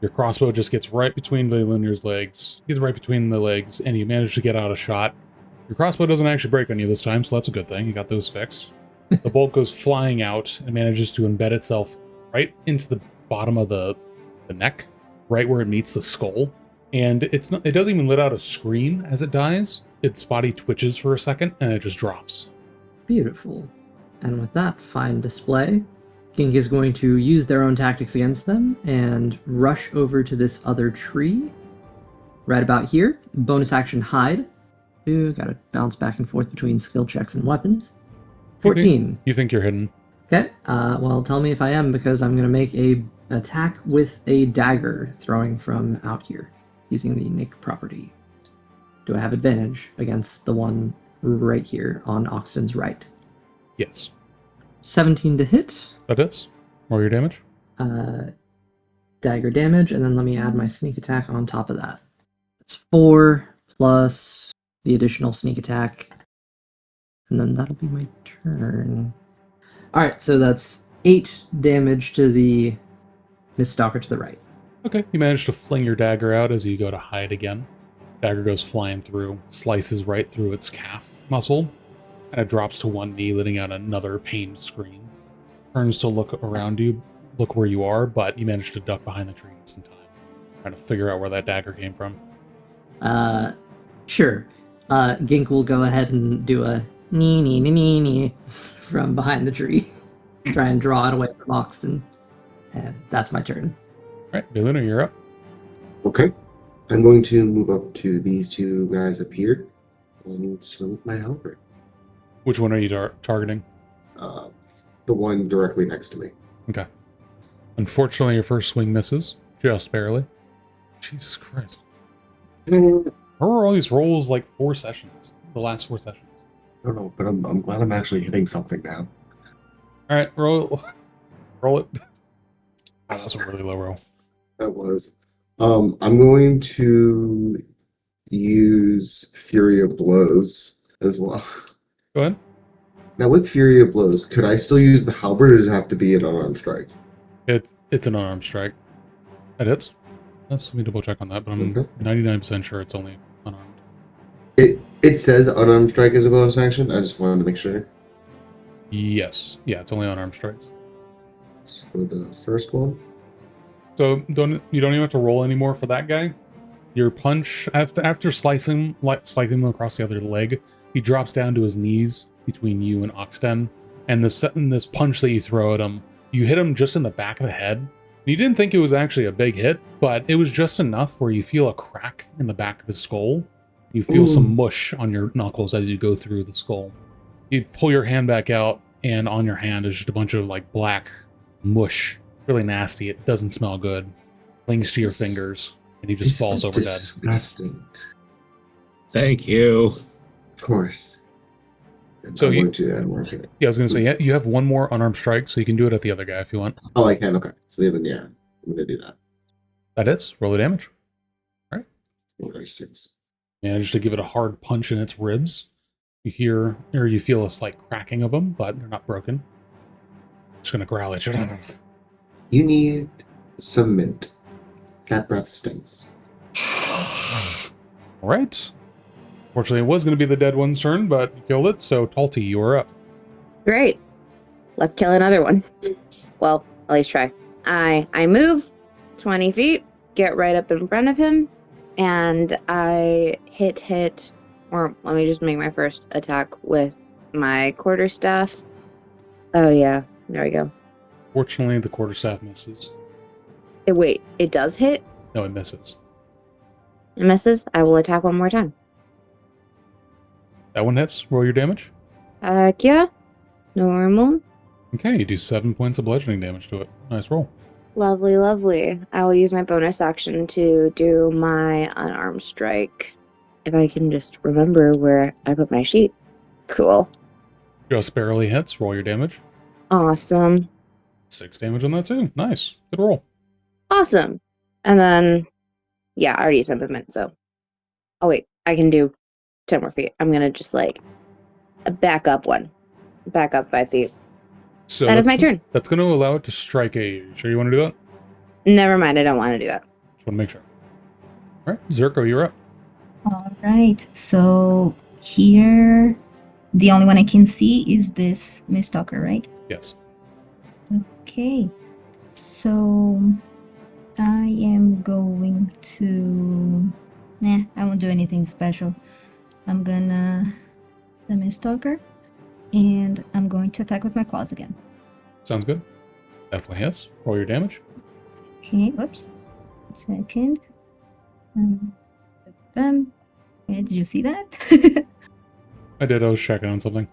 Your crossbow just gets right between Balunir's legs. Gets right between the legs, and you manage to get out a shot. Your crossbow doesn't actually break on you this time, so that's a good thing. You got those fixed. The bolt goes flying out and manages to embed itself right into the bottom of the neck, right where it meets the skull. And it doesn't even let out a scream as it dies. Its body twitches for a second, and it just drops. Beautiful. And with that fine display, Gink is going to use their own tactics against them and rush over to this other tree. Right about here. Bonus action hide. Ooh, gotta bounce back and forth between skill checks and weapons. 14. You think you're hidden? Okay. Well, tell me if I am, because I'm gonna make a attack with a dagger throwing from out here using the Nick property. Do I have advantage against the one right here on Oxton's right? Yes. 17 to hit. That hits. Roll your damage. Dagger damage, and then let me add my sneak attack on top of that. It's 4 plus the additional sneak attack, and then that'll be my turn. Alright, so that's 8 damage to the Miststalker to the right. Okay, you manage to fling your dagger out as you go to hide again. Dagger goes flying through, slices right through its calf muscle, and it drops to one knee, letting out another pained scream. Turns to look around you, look where you are, but you manage to duck behind the tree just in time, trying to figure out where that dagger came from. Sure. Gink will go ahead and do a nee from behind the tree. Try and draw it away from Oxton. And that's my turn. All right, Beluna, you're up. Okay. I'm going to move up to these two guys up here and swing with my halberd. Which one are you targeting? The one directly next to me. Okay. Unfortunately, your first swing misses, just barely. Jesus Christ. Where were all these rolls like 4 sessions? The last 4 sessions? I don't know, but I'm glad I'm actually hitting something now. All right, roll it. Oh, that's a really low roll. That was. I'm going to use Fury of Blows as well. Go ahead. Now, with Fury of Blows, could I still use the halberd, or does it have to be an unarmed strike? It's an unarmed strike. It is. Let me double check on that, but I'm 99% sure it's only unarmed. It says unarmed strike as a bonus action. I just wanted to make sure. Yes. Yeah, it's only unarmed strikes. For the first one. So you don't even have to roll anymore for that guy. Your punch after slicing him across the other leg, he drops down to his knees between you and Oxten, and this punch that you throw at him, you hit him just in the back of the head. You didn't think it was actually a big hit, but it was just enough where you feel a crack in the back of his skull. You feel some mush on your knuckles as you go through the skull. You pull your hand back out, and on your hand is just a bunch of like black mush. Really nasty. It doesn't smell good. Clings to your fingers, and he just falls over dead. Disgusting. Thank you. Of course. So I'm you- going to add more to it. Yeah, I was going to say, yeah, you have one more unarmed strike, so you can do it at the other guy if you want. Oh, I can. Okay. So then, yeah, I'm going to do that. That hits. Roll the damage. So there's 6. Manage to give it a hard punch in its ribs. You hear, or you feel a slight cracking of them, but they're not broken. Just going to growl at you. You need some mint. That breath stinks. All right. Fortunately, it was going to be the dead one's turn, but you killed it, so Talty, you are up. Great. Let's kill another one. Well, at least try. I move 20 feet, get right up in front of him, and I hit, or let me just make my first attack with my quarterstaff. Oh yeah, there we go. Fortunately, the quarterstaff misses. Wait, it does hit? No, it misses. It misses? I will attack one more time. That one hits. Roll your damage. Heck yeah. Normal. Okay, you do 7 points of bludgeoning damage to it. Nice roll. Lovely, lovely. I will use my bonus action to do my unarmed strike. If I can just remember where I put my sheet. Cool. Just barely hits. Roll your damage. Awesome. 6 damage on that too. Nice. Good roll. Awesome. And then, yeah, I already used my movement, so. Oh, wait. I can do 10 more feet. I'm going to just, back up 5 feet. So That is my turn. That's going to allow it to strike a... You sure you want to do that? Never mind. I don't want to do that. Just want to make sure. All right, Zerko, you're up. All right. So here, the only one I can see is this Miss Tucker, right? Yes. Okay. So I am going to... I won't do anything special. I'm gonna... the Miss Tucker. And I'm going to attack with my claws again. Sounds good. Definitely hits. Roll your damage. Okay, whoops. Second. Did you see that? I did. I was checking on something.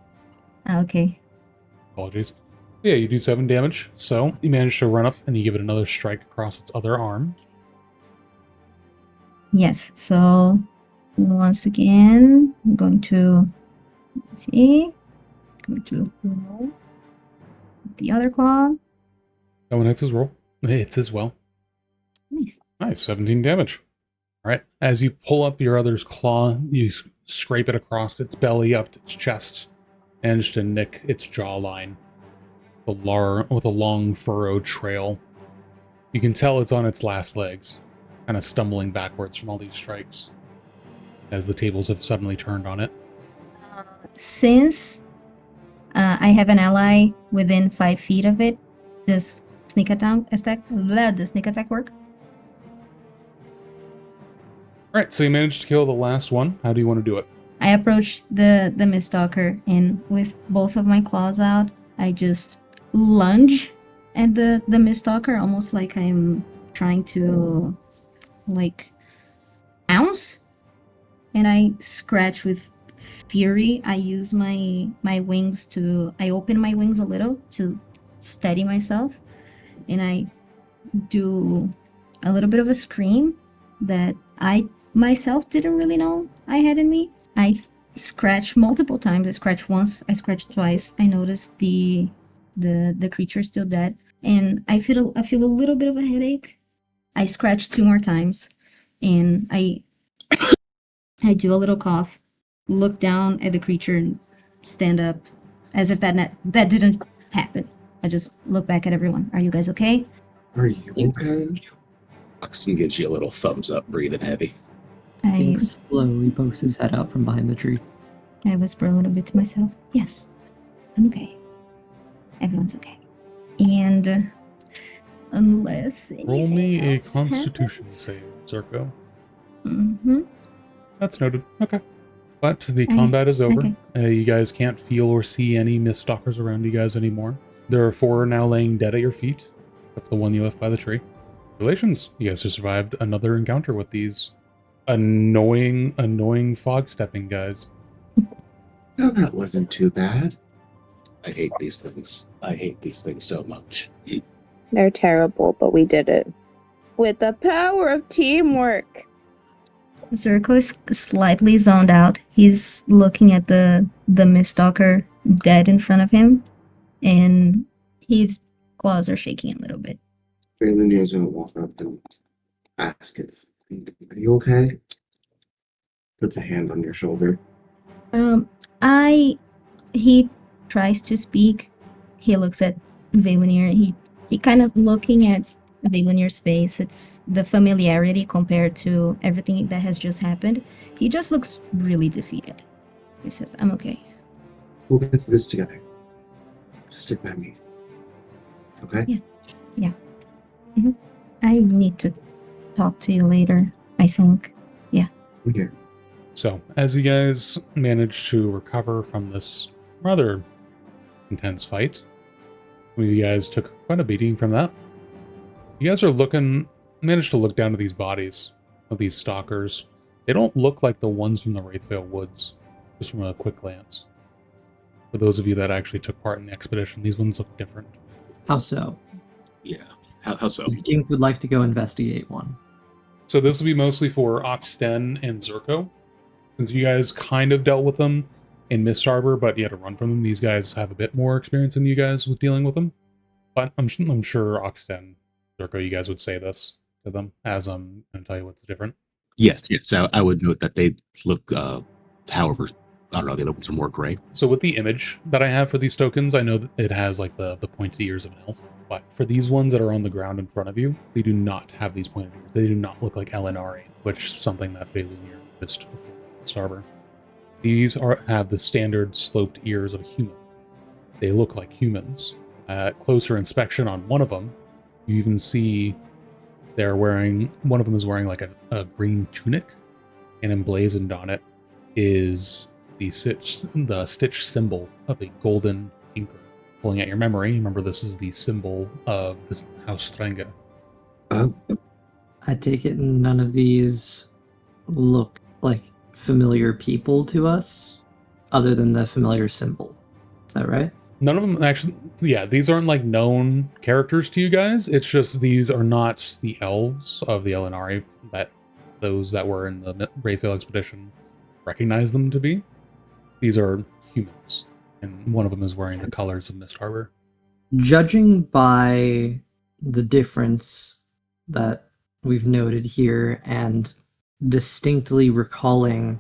Okay. Apologies. Yeah, you do 7 damage. So you manage to run up and you give it another strike across its other arm. Yes, so once again, I'm going to see. Going to roll the other claw. That one hits as roll. It hits as well. Nice. Nice, 17 damage. All right. As you pull up your other's claw, you scrape it across its belly up to its chest, manage to nick its jawline with a long furrowed trail. You can tell it's on its last legs, kind of stumbling backwards from all these strikes. as the tables have suddenly turned on it. Since I have an ally within 5 feet of it, does sneak attack work? All right, so you managed to kill the last one. How do you want to do it? I approach the Mistalker, and with both of my claws out, I just lunge at the Mistalker, almost like I'm trying to, like, pounce. And I scratch with fury. I use my wings I open my wings a little to steady myself, and I do a little bit of a scream that I myself didn't really know I had in me. I scratch multiple times. I scratch once, I scratch twice. I notice the creature is still dead, and I feel a little bit of a headache. I scratch 2 more times, and I do a little cough, look down at the creature, and stand up as if that didn't happen. I just look back at everyone. Are you guys okay? Are you okay? Oxen gives you a little thumbs up, breathing heavy. He I slowly pokes his head out from behind the tree. whisper a little bit to myself. Yeah, I'm okay. Everyone's okay. And unless Roll me a anything else Constitution happens- save, Zerko. Mhm. That's noted. Okay. But the Okay, combat is over. okay. You guys can't feel or see any mist stalkers around you guys anymore. There are 4 now laying dead at your feet, except for the one you left by the tree. Congratulations, you guys have survived another encounter with these annoying fog stepping guys. No, that wasn't too bad. I hate these things. I hate these things so much. They're terrible, but we did it. With the power of teamwork. Zerko is slightly zoned out. He's looking at the Mistalker dead in front of him, and his claws are shaking a little bit. Valenier's gonna walk up and ask if, are you okay? Puts a hand on your shoulder. He tries to speak. He looks at Valenier. He kind of looking at Valenier's face. It's the familiarity compared to everything that has just happened. He just looks really defeated. He says, I'm okay. We'll get through this together. Just stick by me. Okay? I need to talk to you later, I think. I'm here. So, as you guys manage to recover from this rather intense fight, you guys took quite a beating from that. You guys managed to look down at these bodies of these stalkers. They don't look like the ones from the Wraithvale Woods, just from a quick glance. For those of you that actually took part in the expedition, these ones look different. How so? Yeah. How so? Jink would like to go investigate one. So this will be mostly for Oxten and Zerko. Since you guys kind of dealt with them in Mist Harbor, but you had to run from them, these guys have a bit more experience than you guys with dealing with them. But I'm sure Oxten, Zerko, you guys would say this to them as I'm going to tell you what's different. Yes. I would note that they look, however, I don't know, the other ones are more gray. So with the image that I have for these tokens, I know that it has like the pointed ears of an elf. But for these ones that are on the ground in front of you, they do not have these pointed ears. They do not look like Elinari, which is something that Valinir noticed before Starber. These have the standard sloped ears of a human. They look like humans. At closer inspection on one of them, you even see one of them is wearing like a green tunic, and emblazoned on it is the stitch symbol of a golden anchor. Pulling at your memory, remember this is the symbol of the House Strenge. Oh, I take it none of these look like familiar people to us, other than the familiar symbol. Is that right? None of them actually, yeah, these aren't like known characters to you guys. It's just these are not the elves of the Elinari that those that were in the Wraithvale expedition recognize them to be. These are humans, and one of them is wearing the colors of Mist Harbor. Judging by the difference that we've noted here, and distinctly recalling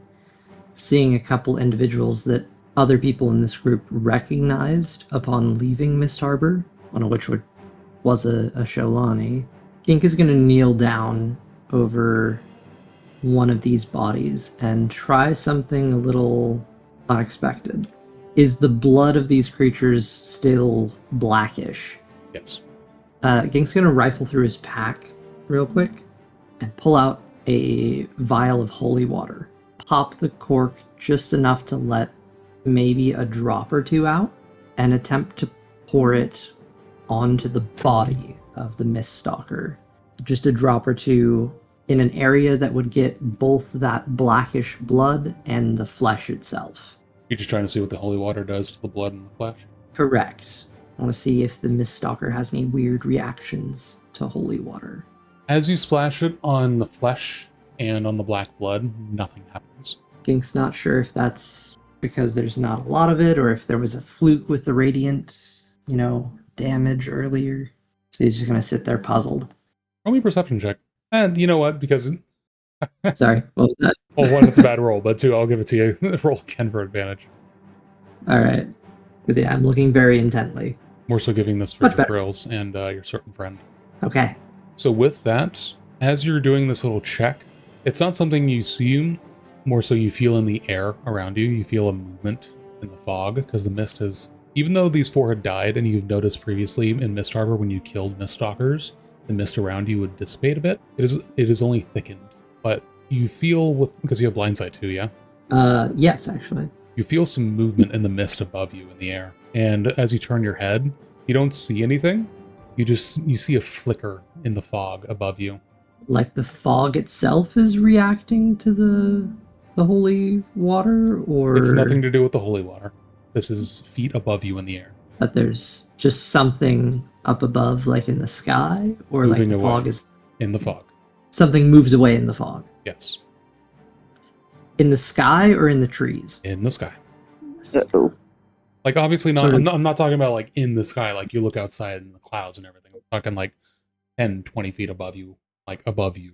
seeing a couple individuals that other people in this group recognized upon leaving Mist Harbor, one of which was a Sholani, Kink is going to kneel down over one of these bodies and try something a little unexpected. Is the blood of these creatures still blackish? Yes. Gink's gonna rifle through his pack real quick and pull out a vial of holy water. Pop the cork just enough to let maybe a drop or two out and attempt to pour it onto the body of the Mist Stalker. Just a drop or two in an area that would get both that blackish blood and the flesh itself. You're just trying to see what the holy water does to the blood and the flesh? Correct. I want to see if the Mist Stalker has any weird reactions to holy water. As you splash it on the flesh and on the black blood, nothing happens. Gink's not sure if that's because there's not a lot of it or if there was a fluke with the radiant, damage earlier. So he's just going to sit there puzzled. Roll me a perception check. And you know what? Because... Sorry, what was that? Well, one, it's a bad roll, but two, I'll give it to you. Roll again for advantage. All right. Because I'm looking very intently. More so giving this for Much your better. thrills and your certain friend. Okay. So with that, as you're doing this little check, it's not something you see, more so you feel in the air around you. You feel a movement in the fog, because the mist has... Even though these four had died, and you've noticed previously in Mist Harbor when you killed Mist Stalkers, the mist around you would dissipate a bit. It is only thickened, but you feel because you have blindsight too, yeah? Yes, actually. You feel some movement in the mist above you in the air. And as you turn your head, you don't see anything. You see a flicker in the fog above you. Like the fog itself is reacting to the holy water, or It's nothing to do with the holy water. This is feet above you in the air. that there's just something up above, like in the sky, or like Moving the away. fog is In the fog. something moves away in the fog. Yes. In the sky or in the trees? In the sky. Uh-oh. Like, obviously not, Sort of- I'm not talking about like in the sky, like you look outside in the clouds and everything. I'm talking like 10, 20 feet above you, like above you.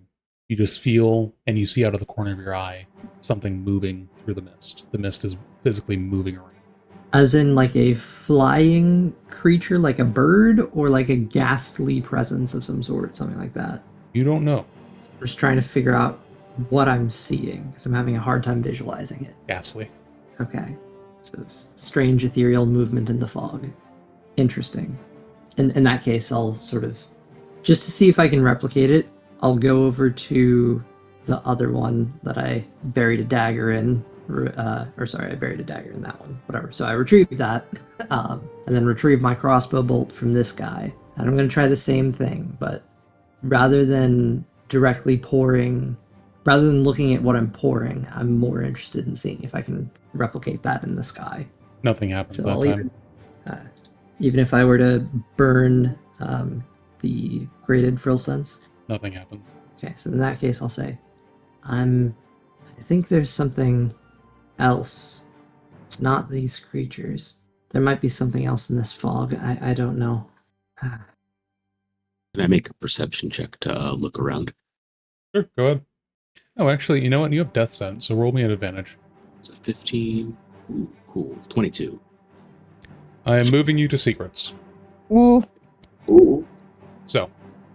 You just feel, and you see out of the corner of your eye, something moving through the mist. The mist is physically moving around. As in like a flying creature, like a bird, or like a ghastly presence of some sort, something like that. You don't know. I'm just trying to figure out what I'm seeing, because I'm having a hard time visualizing it. Ghastly. Okay. So strange ethereal movement in the fog. Interesting. In that case, I'll sort of, just to see if I can replicate it, I'll go over to the other one that I buried a dagger in. I buried a dagger in that one. Whatever. So I retrieved that, and then retrieve my crossbow bolt from this guy. And I'm going to try the same thing, but rather than looking at what I'm pouring, I'm more interested in seeing if I can replicate that in the sky. Nothing happens So that I'll time. even if I were to burn the graded frill sense. Nothing happens. Okay, so in that case, I'll say, I think there's something else. It's not these creatures. There might be something else in this fog. I don't know. Can I make a perception check to look around? Sure, go ahead. Oh, actually, you know what? You have death sense, so roll me an advantage. It's a 15. Ooh, cool. 22. I am moving you to secrets. Ooh. Ooh. So,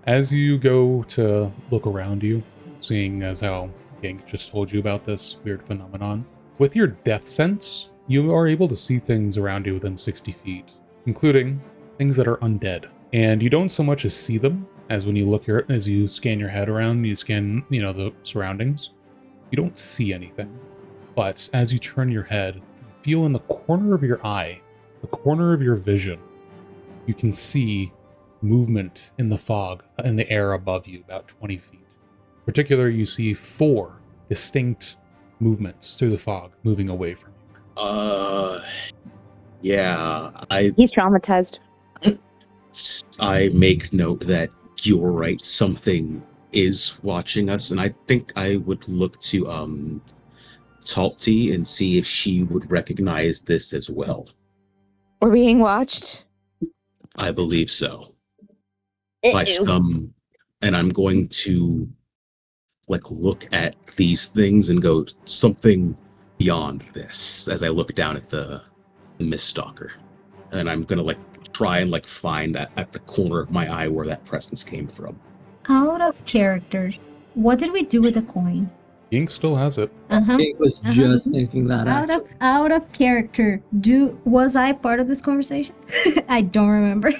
as you go to look around you, seeing as how Gink just told you about this weird phenomenon, with your death sense, you are able to see things around you within 60 feet, including things that are undead. And you don't so much as see them, as when you look as you scan your head around, you scan, the surroundings, you don't see anything. But as you turn your head, you feel in the corner of your eye, the corner of your vision, you can see movement in the fog, in the air above you, about 20 feet. In particular, you see 4 distinct movements through the fog, moving away from you. Yeah, He's traumatized. I make note that you're right. Something is watching us, and I think I would look to Talty and see if she would recognize this as well. We're being watched. I believe so. By some, and I'm going to look at these things and go something beyond this as I look down at the Mist Stalker, and I'm gonna try and find that at the corner of my eye where that presence came from. Out of character, what did we do with the coin? Gink still has it. Uh-huh. I was Uh-huh. just thinking that. Out of character. Was I part of this conversation? I don't remember.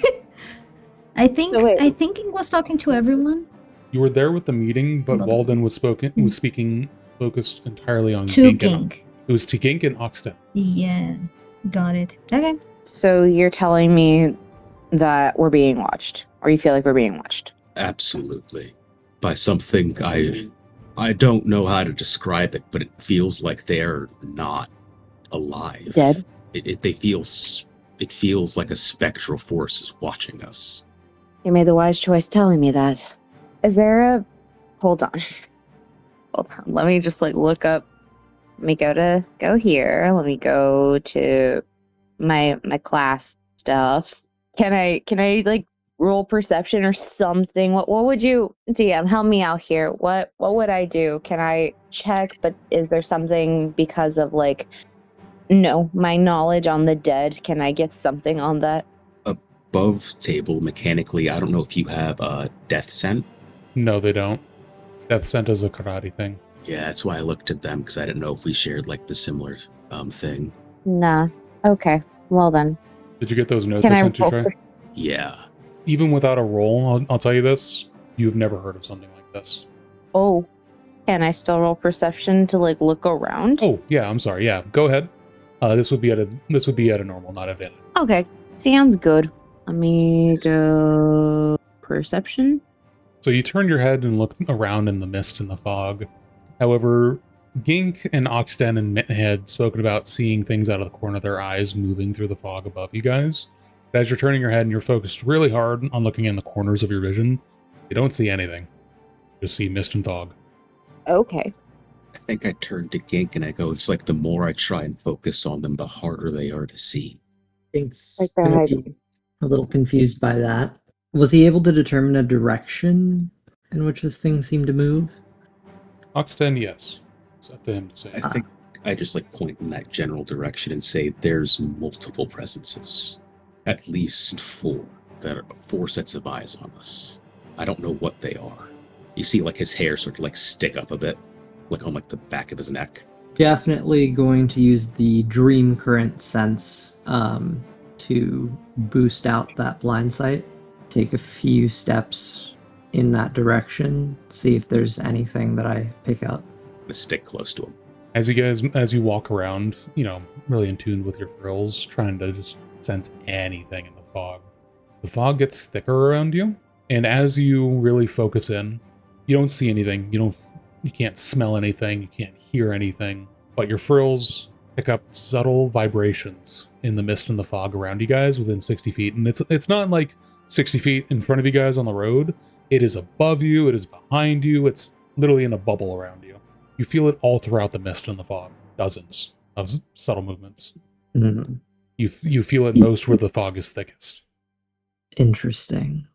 I think So wait. King was talking to everyone. You were there with the meeting, but But- Walden was speaking focused entirely on To Gink. King. It was to Gink and Oxten. Yeah. Got it. Okay. So you're telling me that we're being watched, or you feel like we're being watched? Absolutely. By something I don't know how to describe it, but it feels like they're not alive. Dead? It feels like a spectral force is watching us. You made the wise choice telling me that. Is there a... Hold on. Hold on. Let me just look up. Let me go here. Let me go to my class stuff. Can I roll perception or something? What would you, DM, help me out here. What would I do? Can I check, but is there something because of my knowledge on the dead? Can I get something on that? Above table, mechanically, I don't know if you have a death scent. No, they don't. Death Scent is a karate thing. Yeah, that's why I looked at them, because I didn't know if we shared the similar thing. Nah. Okay. Well then. Did you get those notes Can I I sent you, roll Trey? per- Yeah. Even without a roll, I'll tell you this: you've never heard of something like this. Oh. Can I still roll perception to look around? Oh, yeah. I'm sorry. Yeah, go ahead. This would be at a normal, not advantage. Okay. Sounds good. Let me go perception. So you turn your head and look around in the mist and the fog. However, Gink and Oxten and had spoken about seeing things out of the corner of their eyes moving through the fog above you guys. But as you're turning your head and you're focused really hard on looking in the corners of your vision, you don't see anything. You just see mist and fog. Okay. I think I turned to Gink and I go, it's like the more I try and focus on them, the harder they are to see. Gink's Like they're gonna be hiding. a little confused by that. Was he able to determine a direction in which this thing seemed to move? Oxten, yes. It's up to him to say. I think I just point in that general direction and say there's multiple presences. At least four. That are 4 sets of eyes on us. I don't know what they are. You see his hair sort of stick up a bit. On the back of his neck. Definitely going to use the dream current sense to boost out that blind sight. Take a few steps in that direction, see if there's anything that I pick up. To stick close to him. As you walk around, really in tune with your frills, trying to just sense anything in the fog. The fog gets thicker around you, and as you really focus in, you don't see anything. You can't smell anything, you can't hear anything, but your frills pick up subtle vibrations in the mist and the fog around you guys within 60 feet. And it's not 60 feet in front of you guys on the road. It is above you, it is behind you, it's literally in a bubble around you. You feel it all throughout the mist and the fog. Dozens of subtle movements. Mm, You feel it most where the fog is thickest. interesting.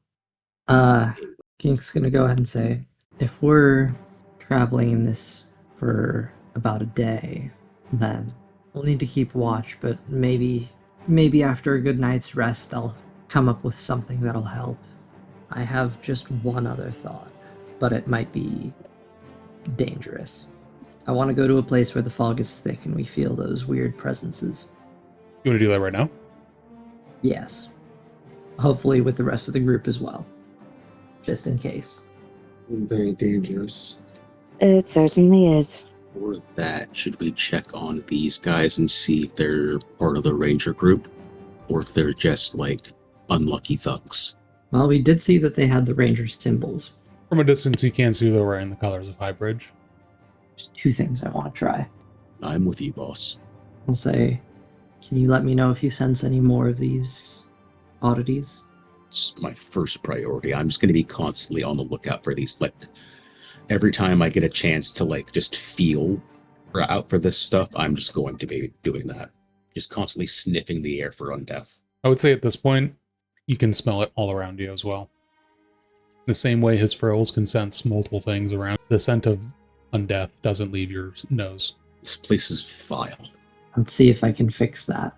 Gink's gonna go ahead and say, if we're traveling in this for about a day, then we'll need to keep watch, but maybe after a good night's rest I'll come up with something that'll help. I have just one other thought, but it might be dangerous. I want to go to a place where the fog is thick and we feel those weird presences. You want to do that right now? Yes. Hopefully with the rest of the group as well. Just in case. Very dangerous. It certainly is. For that, should we check on these guys and see if they're part of the ranger group? Or if they're just unlucky thugs? Well, we did see that they had the ranger symbols. From a distance, you can see they're wearing the colors of Highbridge. There's 2 things I want to try. I'm with you, boss. I'll say, can you let me know if you sense any more of these oddities? It's my first priority. I'm just going to be constantly on the lookout for these. Every time I get a chance to just feel out for this stuff, I'm just going to be doing that. Just constantly sniffing the air for undeath. I would say at this point, you can smell it all around you as well. The same way his frills can sense multiple things around, the scent of undeath doesn't leave your nose. This place is vile. Let's see if I can fix that.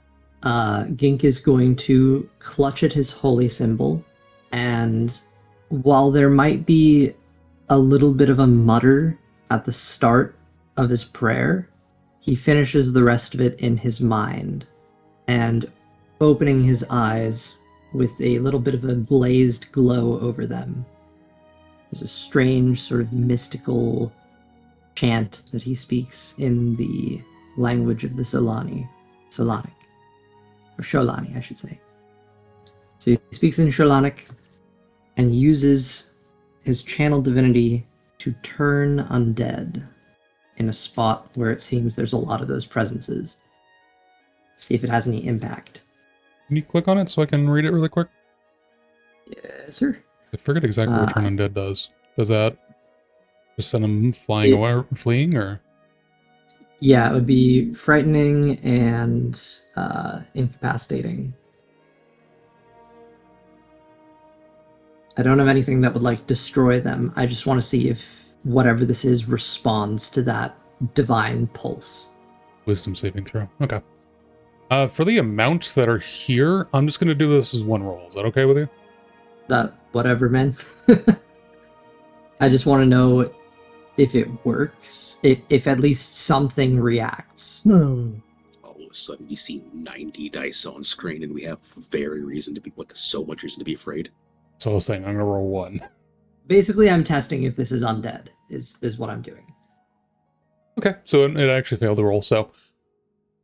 Gink is going to clutch at his holy symbol, and while there might be a little bit of a mutter at the start of his prayer, he finishes the rest of it in his mind, and opening his eyes with a little bit of a glazed glow over them. There's a strange sort of mystical chant that he speaks in the language of the Solanic, or Sholani, I should say. So he speaks in Sholanic and uses his channel divinity to turn undead in a spot where it seems there's a lot of those presences. See if it has any impact. Can you click on it so I can read it really quick? Yes, sir. I forget exactly what Turn Undead does. Does that just send them flying away, fleeing, or? Yeah, it would be frightening and incapacitating. I don't have anything that would like destroy them. I just want to see if whatever this is responds to that divine pulse. Wisdom saving throw. Okay. For the amounts that are here, I'm just going to do this as one roll. Is that okay with you? That whatever, man. I just want to know if it works, if at least something reacts. All of a sudden, we see 90 dice on screen, and we have very reason to be so much reason to be afraid. So I was saying I'm going to roll 1. Basically, I'm testing if this is undead. Is what I'm doing. Okay, so it actually failed to roll. So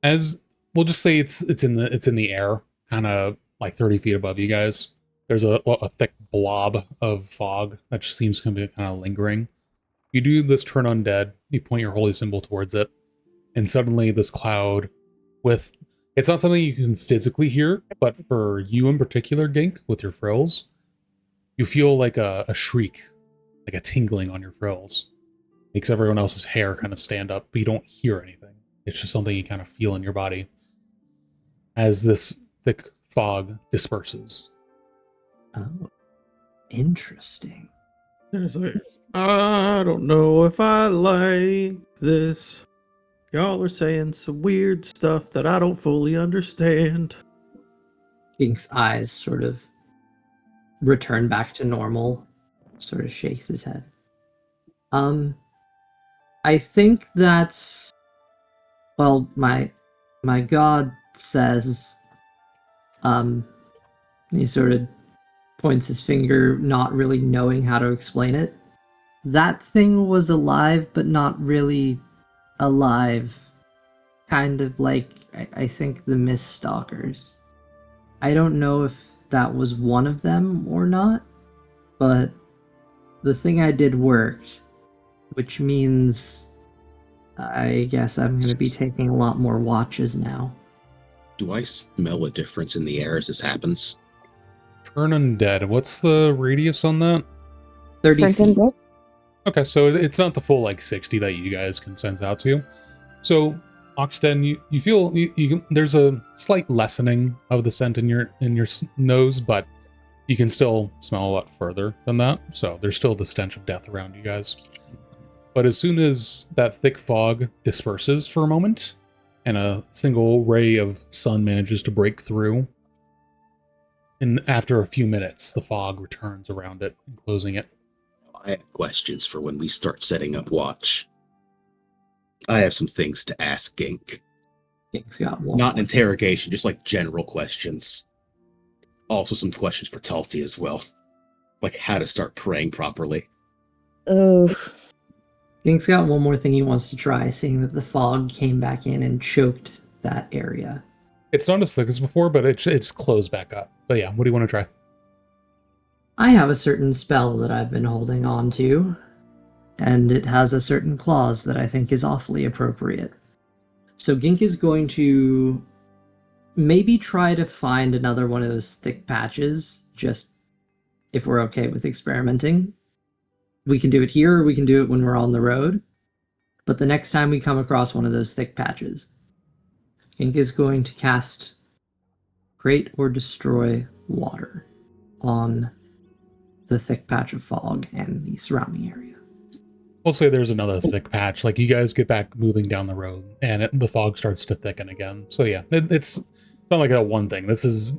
as we'll just say it's in the air, kind of like 30 feet above you guys. There's a thick blob of fog that just seems to be kind of lingering. You do this turn undead, you point your holy symbol towards it, and suddenly this cloud with... It's not something you can physically hear, but for you in particular, Gink, with your frills, you feel like a shriek, like a tingling on your frills. Makes everyone else's hair kind of stand up, but you don't hear anything. It's just something you kind of feel in your body as this thick fog disperses. Oh, interesting. I don't know if I like this. Y'all are saying some weird stuff that I don't fully understand. Gink's eyes sort of return back to normal, sort of shakes his head. I think that's... Well, my god says... He sort of points his finger, not really knowing how to explain it. That thing was alive, but not really alive. Kind of like, I think, the Mist Stalkers. I don't know if that was one of them or not, but the thing I did worked, which means I guess I'm going to be taking a lot more watches now. Do I smell a difference in the air as this happens? Turn undead. What's the radius on that? 30 feet. Okay, so it's not the full like 60 that you guys can sense out to. So, Oxden, you feel there's a slight lessening of the scent in your nose, but you can still smell a lot further than that. So there's still the stench of death around you guys. But as soon as that thick fog disperses for a moment, and a single ray of sun manages to break through, and after a few minutes, the fog returns around it, enclosing it. I have questions for when we start setting up watch. I have some things to ask Gink. Gink's got one. Not an interrogation, just like general questions. Also some questions for Talti as well. Like how to start praying properly. Oh. Gink's got one more thing he wants to try, seeing that the fog came back in and choked that area. It's not as thick as before, but it's closed back up. But yeah, what do you want to try? I have a certain spell that I've been holding on to, and it has a certain clause that I think is awfully appropriate. So Gink is going to maybe try to find another one of those thick patches, just if we're okay with experimenting. We can do it here, or we can do it when we're on the road. But the next time we come across one of those thick patches, Gink is going to cast Create or Destroy Water on the thick patch of fog and the surrounding area. We'll say there's another thick patch. Like you guys get back moving down the road, and the fog starts to thicken again. So yeah, it's not like that one thing. It's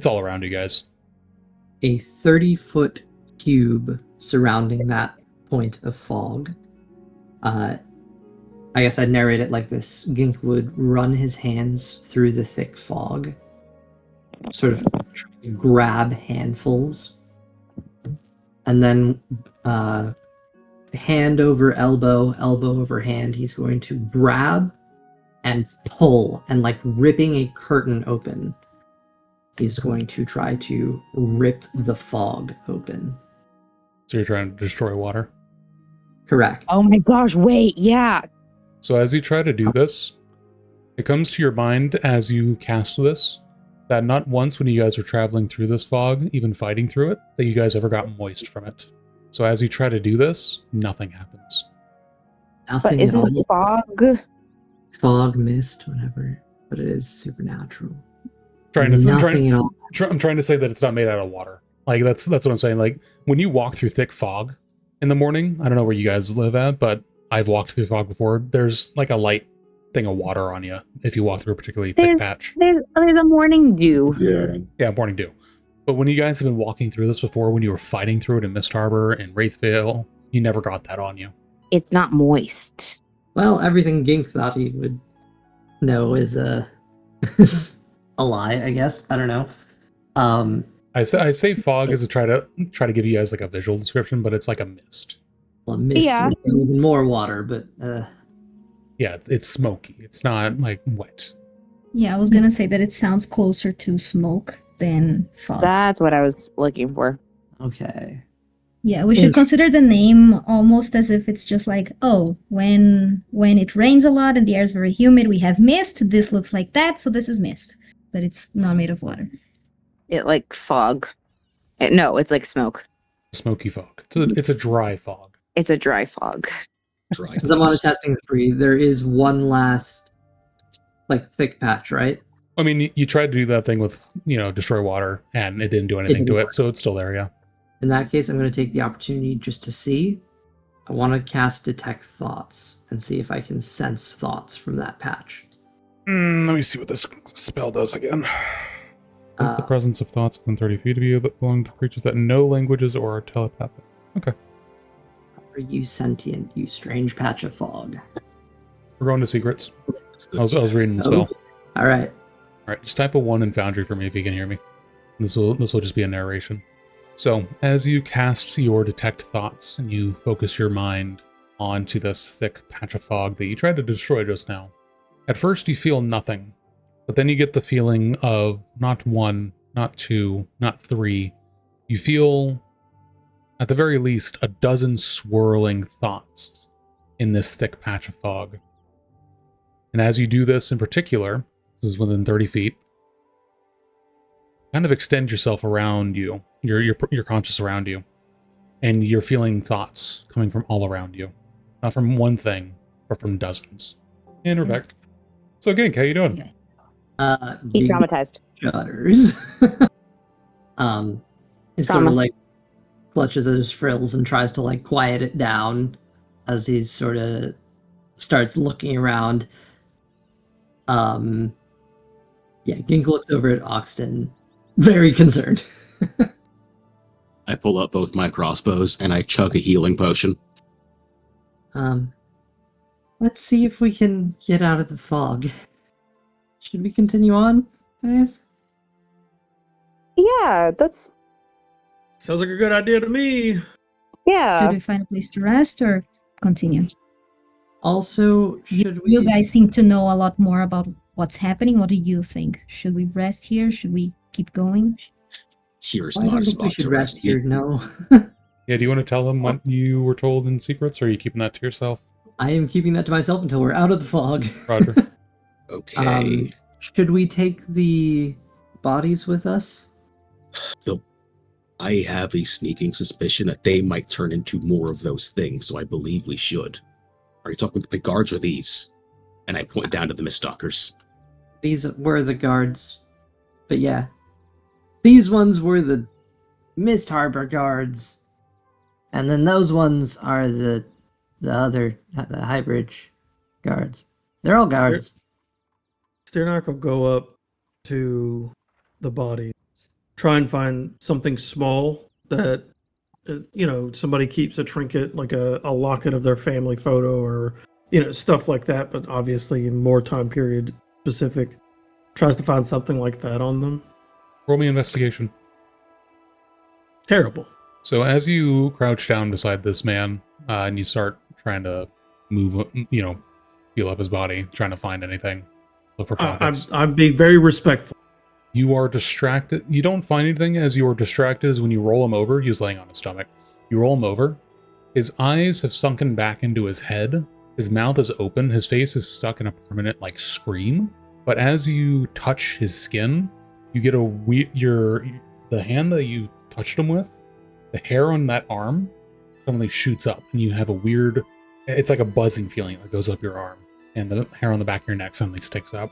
all around you guys. A 30-foot cube surrounding that point of fog. I guess I'd narrate it like this. Gink would run his hands through the thick fog, sort of grab handfuls, and then hand over elbow, elbow over hand, he's going to grab and pull, and like ripping a curtain open, he's going to try to rip the fog open. So you're trying to destroy water? Correct. Oh my gosh, wait, yeah. So as you try to do this, it comes to your mind as you cast this, that not once when you guys were traveling through this fog, even fighting through it, that you guys ever got moist from it. So as you try to do this, nothing happens. Nothing But at isn't all. Fog, mist, whatever, but it is supernatural. I'm Nothing at all. trying to say that it's not made out of water. Like that's what I'm saying. Like when you walk through thick fog in the morning, I don't know where you guys live at, but I've walked through fog before. There's like a light thing of water on you if you walk through a particularly thick patch. There's a morning dew. Yeah, morning dew. But when you guys have been walking through this before, when you were fighting through it in Mist Harbor and Wraithvale, you never got that on you. It's not moist. Well, everything Gink thought he would know is is a lie, I guess. I don't know. I say fog as to try to give you guys like a visual description, but it's like a mist. Well, mist Yeah. would be even more water, but Yeah, it's smoky. It's not like wet. Yeah, I was gonna say that it sounds closer to smoke than fog. That's what I was looking for. okay. Yeah, we should consider the name almost as if it's just like, oh, when it rains a lot and the air is very humid, we have mist. This looks like that, so this is mist, but it's not made of water. It like fog. No, it's like smoke. Smoky fog. It's a dry fog. It's a dry fog. Dry Since I'm on a mist. testing spree, there is one last like thick patch, right? I mean, you tried to do that thing with, destroy water, and it didn't do anything didn't to work. it, so it's still there, yeah. In that case, I'm going to take the opportunity just to see. I want to cast Detect Thoughts and see if I can sense thoughts from that patch. Let me see what this spell does again. Sense the Uh, presence of thoughts within 30 feet of you that belong to creatures that know languages or are telepathic. Are you sentient, you strange patch of fog? We're going to secrets. I was reading the spell. All right. All right, just type a 1 in Foundry for me if you can hear me. This will just be a narration. So, as you cast your Detect Thoughts and you focus your mind onto this thick patch of fog that you tried to destroy just now, at first you feel nothing, but then you get the feeling of not 1, not 2, not 3. You feel, at the very least, a dozen swirling thoughts in this thick patch of fog. And as you do this in particular, this is within 30 feet, kind of extend yourself around you, your conscious around you, and you're feeling thoughts coming from all around you. Not from one thing, but from dozens. And we're back. So Gink, how you doing? Okay. He Gink traumatized. shudders. He sort Trauma. of like clutches at his frills and tries to like quiet it down as he sort of starts looking around. Yeah, Gink looks over at Oxton, very concerned. I pull up both my crossbows and I chug a healing potion. Let's see if we can get out of the fog. Should we continue on, guys? Yeah, that's Sounds like a good idea to me. yeah. Should we find a place to rest or continue? Also, should we? You guys seem to know a lot more about what's happening. What do you think? Should we rest here? Should we keep going? Here's I not don't a think we spot should to rest here. No, Yeah, do you want to tell them what you were told in secrets, or are you keeping that to yourself? I am keeping that to myself until we're out of the fog. Roger. Okay. Should we take the bodies with us? I have a sneaking suspicion that they might turn into more of those things, so I believe we should. Are you talking about the guards or these? And I point down to the Miststalkers. These were the guards, but yeah, these ones were the Mist Harbor guards, and then those ones are the High Bridge guards. They're all guards. Steernock will go up to the body, try and find something small that, somebody keeps a trinket, like a locket of their family photo or stuff like that, but obviously more time period specific. Tries to find something like that on them. Roll me investigation. Terrible. So as you crouch down beside this man, and you start trying to move, feel up his body, trying to find anything, look for pockets. I'm being very respectful. You are distracted. You don't find anything as you are distracted as when you roll him over. He was laying on his stomach. You roll him over. His eyes have sunken back into his head. His mouth is open. His face is stuck in a permanent, scream. But as you touch his skin, you get the hand that you touched him with, the hair on that arm suddenly shoots up, and you have it's like a buzzing feeling that goes up your arm, and the hair on the back of your neck suddenly sticks up.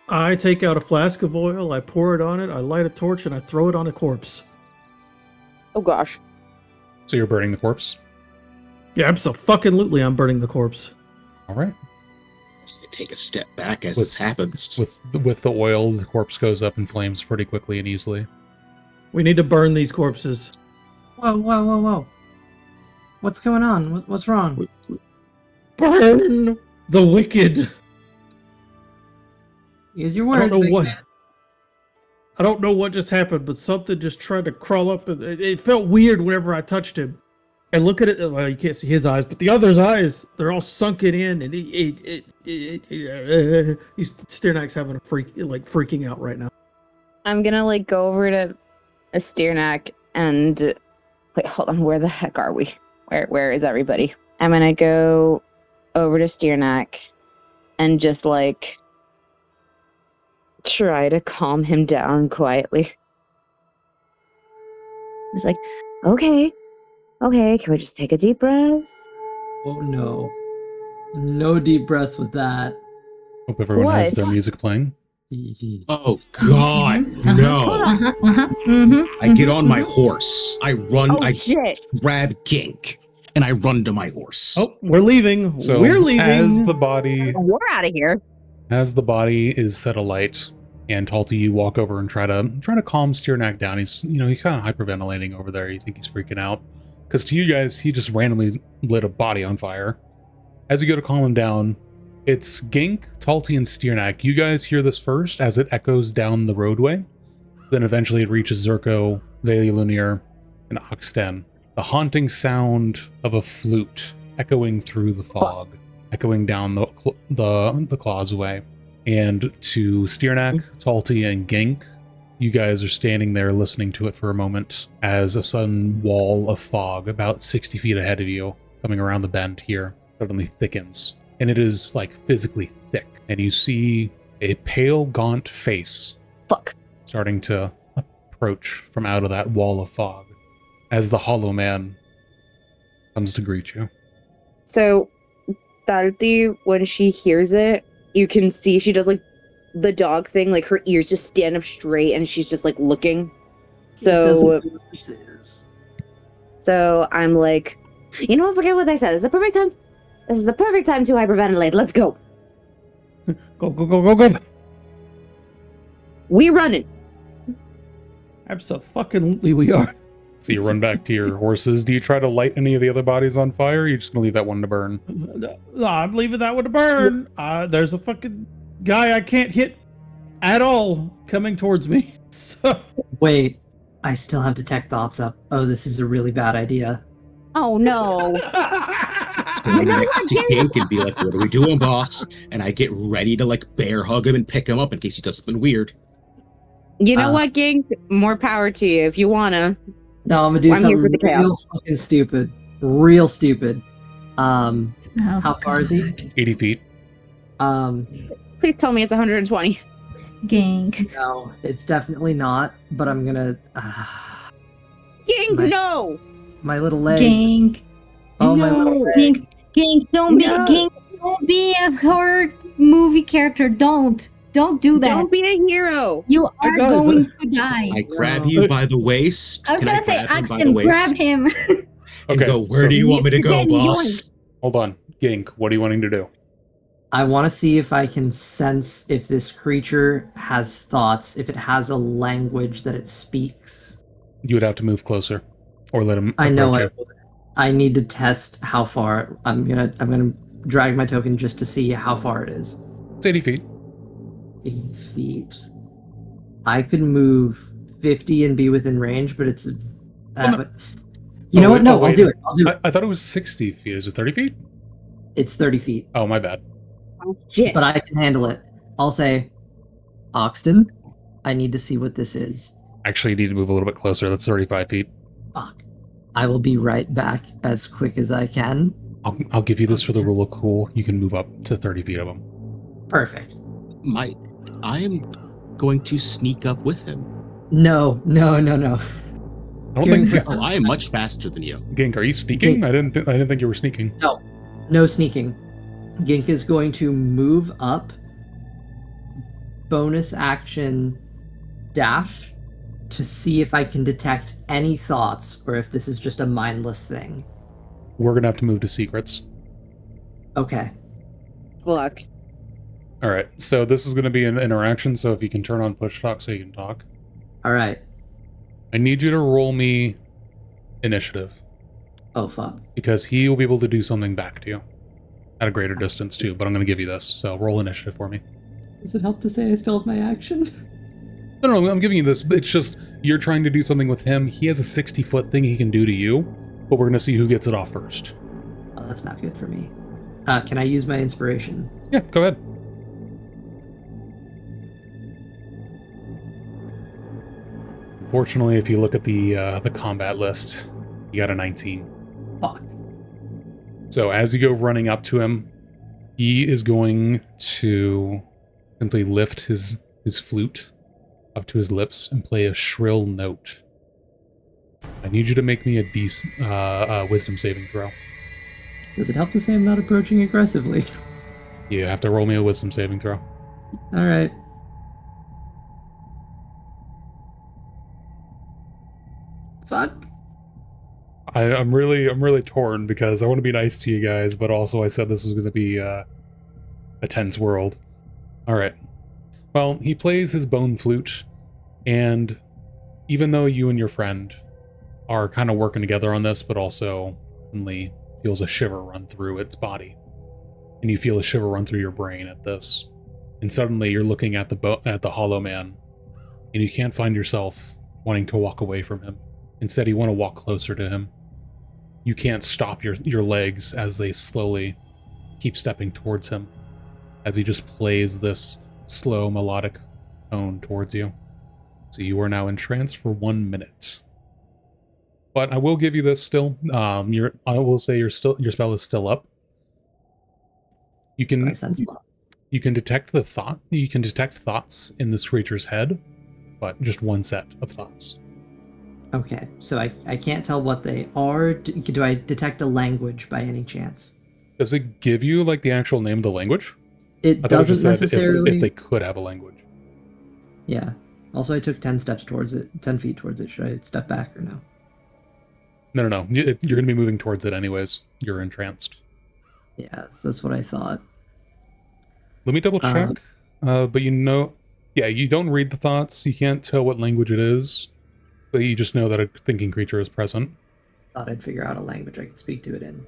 I take out a flask of oil, I pour it on it, I light a torch, and I throw it on a corpse. Oh gosh. So you're burning the corpse? Yeah, absolutely I'm burning the corpse. All right. So take a step back as this happens. With the oil, the corpse goes up in flames pretty quickly and easily. We need to burn these corpses. Whoa. What's going on? What's wrong? Burn the wicked. Use your I words. don't know what just happened, but something just tried to crawl up. And it felt weird whenever I touched him. And look at it. Well, you can't see his eyes, but the other's eyes, they're all sunken in, and Steernak's having a freaking out right now. I'm gonna go over to a Steernak and wait, hold on, where the heck are we? Where is everybody? I'm gonna go over to Steernak and just try to calm him down quietly. It's okay, can we just take a deep breath? Oh no. No deep breaths with that. Hope everyone has their What? music playing. Oh God, no! I get on my horse. I run. Oh I shit! grab Gink, and I run to my horse. Oh, we're leaving. So We're leaving. as the body We're out of here. is set alight, and Talty, you walk over and try to calm Steernak down. He's he's kind of hyperventilating over there. You think he's freaking out because to you guys he just randomly lit a body on fire. As you go to calm him down, it's Gink, Talty, and Steernak. You guys hear this first as it echoes down the roadway. Then eventually it reaches Zerko, Valle, and Oxten. The haunting sound of a flute echoing through the fog, echoing down the causeway. And to Steernak, Talty, and Gink, you guys are standing there listening to it for a moment as a sudden wall of fog about 60 feet ahead of you, coming around the bend here, suddenly thickens. And it is physically thick. And you see a pale, gaunt face starting to approach from out of that wall of fog as the Hollow Man comes to greet you. So, Talty, when she hears it, you can see she does the dog thing, her ears just stand up straight and she's just looking. So I'm forget what I said. It's the perfect time. This is the perfect time to hyperventilate. Let's go. Go. We running. Absolutely we are. So you run back to your horses. Do you try to light any of the other bodies on fire, or are you just going to leave that one to burn? No, I'm leaving that one to burn. There's a fucking guy I can't hit at all coming towards me. So. Wait, I still have detect thoughts up. Oh, this is a really bad idea. Oh no. Stand next to Gink and be what are we doing, boss? And I get ready to bear hug him and pick him up in case he does something weird. You know what, Gink? More power to you if you wanna. No, I'm gonna do I'm here for something the chaos. real fucking stupid. Real stupid. How far is he? 80 feet. Please tell me it's 120. Gink. No, it's definitely not, but I'm gonna... Gink, My- no! my little leg. Gink. Oh, my No. little leg. Gink, don't No. be a horror movie character. Don't do that. Don't be a hero. You are Guys, going to die. I grab you by the waist. I was Can gonna say, grab him by the Axton, waist grab him. and Okay, go, where so- do you want me to go, Yoink. boss? Hold on. Gink, what are you wanting to do? I want to see if I can sense if this creature has thoughts, if it has a language that it speaks. You would have to move closer, or let him I know approach I need to test how far. I'm gonna drag my token just to see how far it is. It's 80 feet. 80 feet. I could move 50 and be within range, but it's... but you know what? No, I'll do it. I'll do it. I thought it was 60 feet. Is it 30 feet? It's 30 feet. Oh, my bad. Oh, shit. But I can handle it. I'll say, Oxton, I need to see what this is. Actually, you need to move a little bit closer. That's 35 feet. Fuck. I will be right back as quick as I can. I'll give you this for the rule of cool. You can move up to 30 feet of him. Perfect. I am going to sneak up with him. No. I don't think. Oh, I am much faster than you. Gink, are you sneaking? Gink. I didn't think you were sneaking. No sneaking. Gink is going to move up, bonus action, dash, to see if I can detect any thoughts or if this is just a mindless thing. We're gonna have to move to secrets. Okay. Fuck. All right. So this is gonna be an interaction. So if you can turn on push talk, so you can talk. All right. I need you to roll me initiative Oh, fuck. because he will be able to do something back to you at a greater distance too. But I'm gonna give you this. So roll initiative for me. Does it help to say I still have my action? No, I'm giving you this. It's just you're trying to do something with him. He has a 60-foot thing he can do to you, but we're gonna see who gets it off first. Oh, that's not good for me. Can I use my inspiration? Yeah, go ahead. Unfortunately, if you look at the combat list, you got a 19. Fuck. So as you go running up to him, he is going to simply lift his flute up to his lips and play a shrill note. I need you to make me a wisdom saving throw. Does it help to say I'm not approaching aggressively? You have to roll me a wisdom saving throw. All right. Fuck. I'm really torn because I want to be nice to you guys, but also I said this was going to be a tense world. All right. Well, he plays his bone flute, and even though you and your friend are kind of working together on this, but also suddenly feels a shiver run through its body, and you feel a shiver run through your brain at this, and suddenly you're looking at the Hollow Man, and you can't find yourself wanting to walk away from him. Instead, you want to walk closer to him. You can't stop your legs as they slowly keep stepping towards him, as he just plays this slow melodic tone towards you. So you are now entranced for 1 minute. But I will give you this still. I will say your spell is still up. You can detect the thought. You can detect thoughts in this creature's head, but just one set of thoughts. Okay, so I can't tell what they are. Do I detect a language by any chance? Does it give you like the actual name of the language? It doesn't necessarily. If they could have a language. Yeah. Also, I took 10 steps towards it. 10 feet towards it. Should I step back or no? No. You're going to be moving towards it anyways. You're entranced. Yeah, that's what I thought. Let me double check. But you don't read the thoughts. You can't tell what language it is. But you just know that a thinking creature is present. Thought I'd figure out a language I could speak to it in.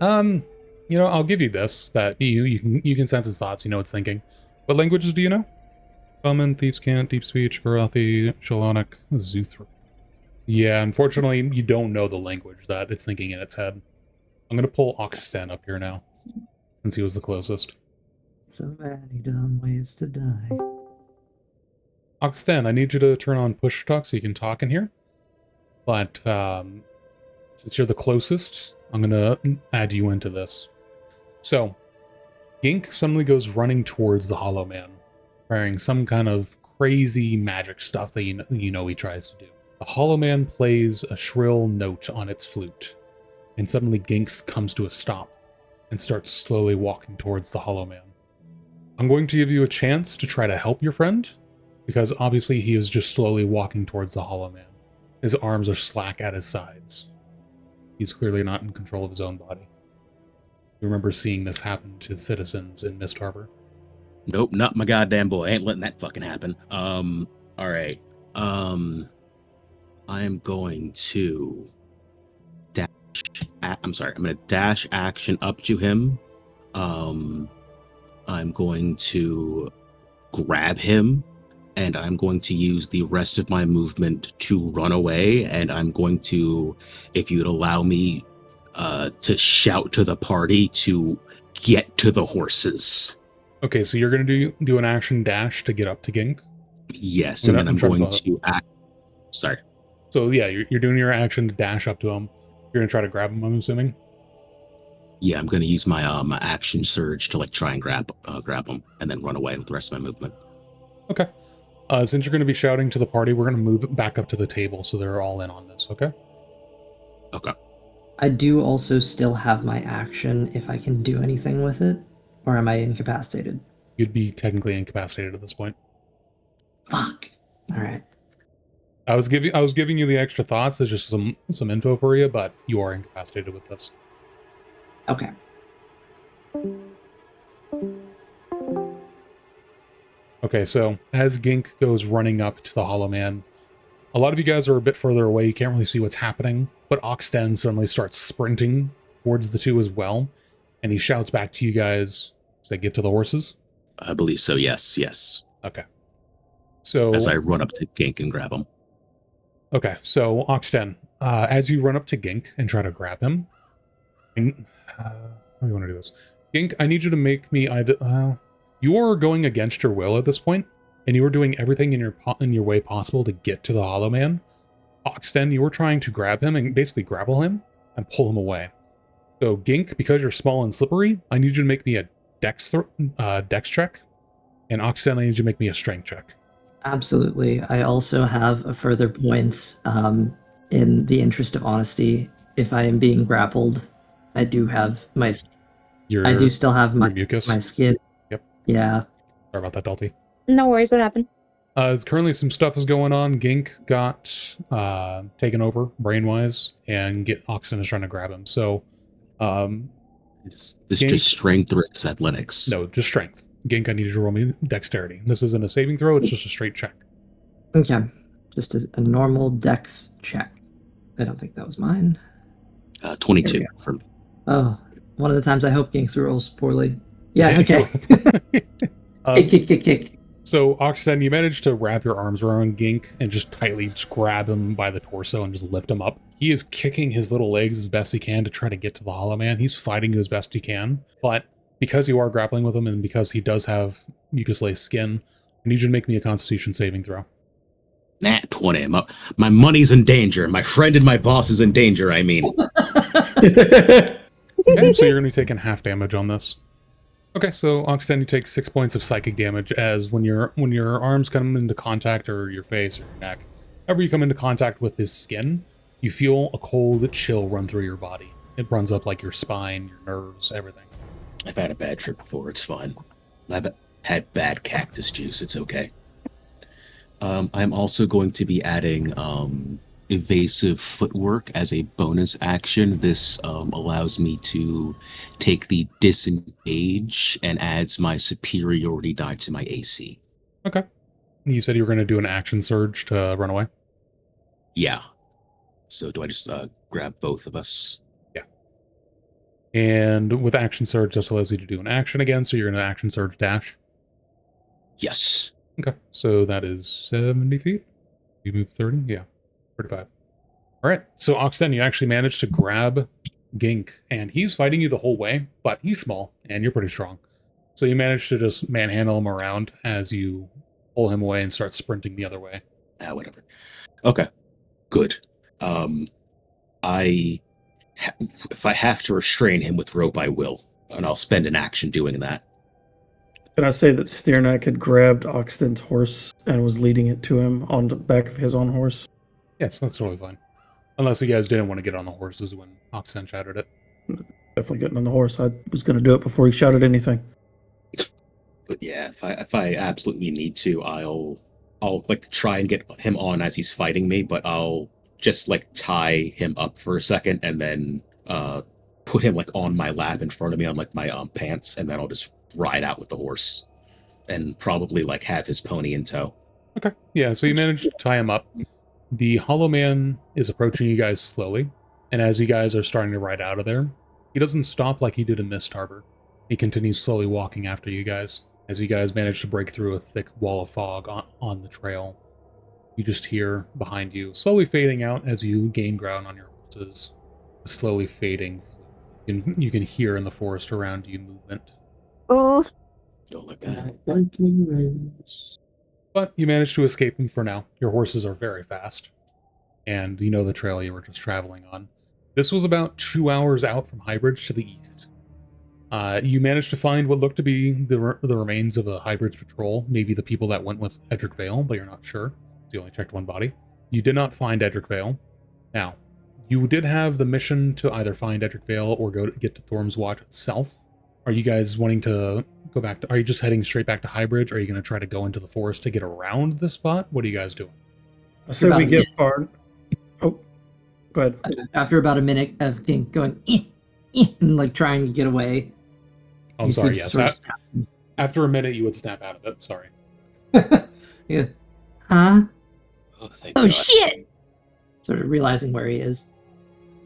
I'll give you this, that you can sense its thoughts, you know it's thinking. What languages do you know? Common, Thieves' Cant, Deep Speech, Garathi, Shalonic, Zuthra. Yeah, unfortunately, you don't know the language that it's thinking in its head. I'm gonna pull Oxten up here now, since he was the closest. So many dumb ways to die. Oxten, I need you to turn on push talk so you can talk in here. But since you're the closest, I'm gonna add you into this. So, Gink suddenly goes running towards the Hollow Man, wearing some kind of crazy magic stuff that you know he tries to do. The Hollow Man plays a shrill note on its flute, and suddenly Ginks comes to a stop and starts slowly walking towards the Hollow Man. I'm going to give you a chance to try to help your friend, because obviously he is just slowly walking towards the Hollow Man. His arms are slack at his sides. He's clearly not in control of his own body. You remember seeing this happen to citizens in Mist Harbor? Nope, not my goddamn boy. I ain't letting that fucking happen. All right. I am going to dash. I'm going to dash action up to him I'm going to grab him, and I'm going to use the rest of my movement to run away, and I'm going to, if you'd allow me, to shout to the party to get to the horses. Okay, so you're going to do an action dash to get up to Gink? Yes, and then I'm going to act... Sorry. So yeah, you're doing your action to dash up to him. You're going to try to grab him, I'm assuming? Yeah, I'm going to use my my action surge to like try and grab him and then run away with the rest of my movement. Okay. Since you're going to be shouting to the party, we're going to move it back up to the table so they're all in on this, okay? Okay. I do also still have my action if I can do anything with it, or am I incapacitated? You'd be technically incapacitated at this point. Fuck. All right. I was giving you the extra thoughts as just some info for you, but you are incapacitated with this. Okay. Okay, so as Gink goes running up to the Hollow Man, a lot of you guys are a bit further away. You can't really see what's happening, but Oxten suddenly starts sprinting towards the two as well, and he shouts back to you guys, say, get to the horses? I believe so, yes. Okay. So as I run up to Gink and grab him. Okay, so Oxten, as you run up to Gink and try to grab him, how do you want to do this? Gink, I need you to make me either... you are going against your will at this point, and you are doing everything in your way possible to get to the Hollow Man. Oxten, you are trying to grab him and basically grapple him and pull him away. So Gink, because you're small and slippery, I need you to make me a dex check, and Oxten, I need you to make me a strength check. Absolutely. I also have a further point in the interest of honesty. If I am being grappled, I do have my... I do still have my mucus. My skin. Yep. Yeah. Sorry about that, Dalty. No worries. What happened? Currently some stuff is going on. Gink got taken over brain-wise, and Oxen is trying to grab him. So, this Gink, just strength or athletics? No, just strength. Gink, I need you to roll me dexterity. This isn't a saving throw, it's just a straight check. Okay. Just a normal dex check. I don't think that was mine. 22 for me. Oh, one of the times I hope Gink rolls poorly. Yeah, okay. Kick. So, Oxten, you managed to wrap your arms around Gink and just tightly just grab him by the torso and just lift him up. He is kicking his little legs as best he can to try to get to the Hollow Man. He's fighting you as best he can, but because you are grappling with him and because he does have mucus-laced skin, I need you to make me a Constitution saving throw. Nat 20. My money's in danger. My friend and my boss is in danger, I mean. Okay, so you're going to be taking half damage on this. Okay, so Oxten, you take 6 points of psychic damage as when your arms come into contact, or your face or your neck, whenever you come into contact with his skin, you feel a cold chill run through your body. It runs up like your spine, your nerves, everything. I've had a bad trip before, it's fine. I've had bad cactus juice, it's okay. I'm also going to be adding evasive footwork as a bonus action. This allows me to take the disengage and adds my superiority die to my AC. Okay. You said you were going to do an action surge to run away? Yeah. So do I just grab both of us? Yeah. And with action surge, this allows you to do an action again, so you're going to action surge dash? Yes. Okay, so that is 70 feet. You move 30? Yeah, 35. All right, so Oxten, you actually managed to grab Gink, and he's fighting you the whole way, but he's small, and you're pretty strong. So you managed to just manhandle him around as you pull him away and start sprinting the other way. Whatever. Okay, good. If I have to restrain him with rope, I will, and I'll spend an action doing that. Can I say that Steernak had grabbed Oxten's horse and was leading it to him on the back of his own horse? Yes, that's totally fine. Unless you guys didn't want to get on the horses when Oxten shouted it. Definitely getting on the horse. I was going to do it before he shouted anything. But yeah, if I absolutely need to, I'll like try and get him on as he's fighting me, but I'll just like tie him up for a second and then put him like on my lap in front of me on like my pants, and then I'll just ride out with the horse and probably like have his pony in tow. Okay. Yeah, so you managed to tie him up. The Hollow Man is approaching you guys slowly, and as you guys are starting to ride out of there, he doesn't stop like he did in Mist Harbor. He continues slowly walking after you guys. As you guys manage to break through a thick wall of fog on the trail, you just hear behind you, slowly fading out as you gain ground on your horses, slowly fading. You can hear in the forest around you movement. Oh, Don't look at But you manage to escape him for now. Your horses are very fast, and you know the trail you were just traveling on. This was about 2 hours out from Highbridge to the east. You managed to find what looked to be the remains of a Highbridge patrol, maybe the people that went with Edric Valle, but you're not sure. You only checked one body. You did not find Edric Valle. Now, you did have the mission to either find Edric Valle or get to Thorm's Watch itself. Are you guys wanting to go back to... Are you just heading straight back to Highbridge? Or are you going to try to go into the forest to get around this spot? What are you guys doing? I say we get far. Oh, go ahead. After about a minute of going and like trying to get away. Oh, I'm sorry, yes. After a minute, you would snap out of it. Sorry. Yeah. Huh? Oh, thank Oh, God. shit! Sort of realizing where he is.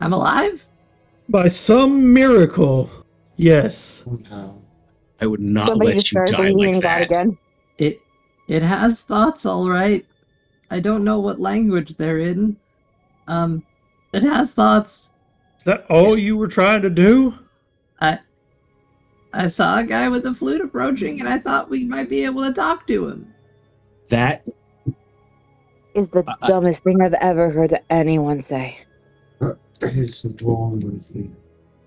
I'm alive? By some miracle, yes. Oh, no. I would not somebody let just you started die believing like in God that. again. It has thoughts, all right. I don't know what language they're in. It has thoughts. Is that all you were trying to do? I saw a guy with a flute approaching, and I thought we might be able to talk to him. That Is the dumbest thing I've ever heard anyone say. What is wrong with you?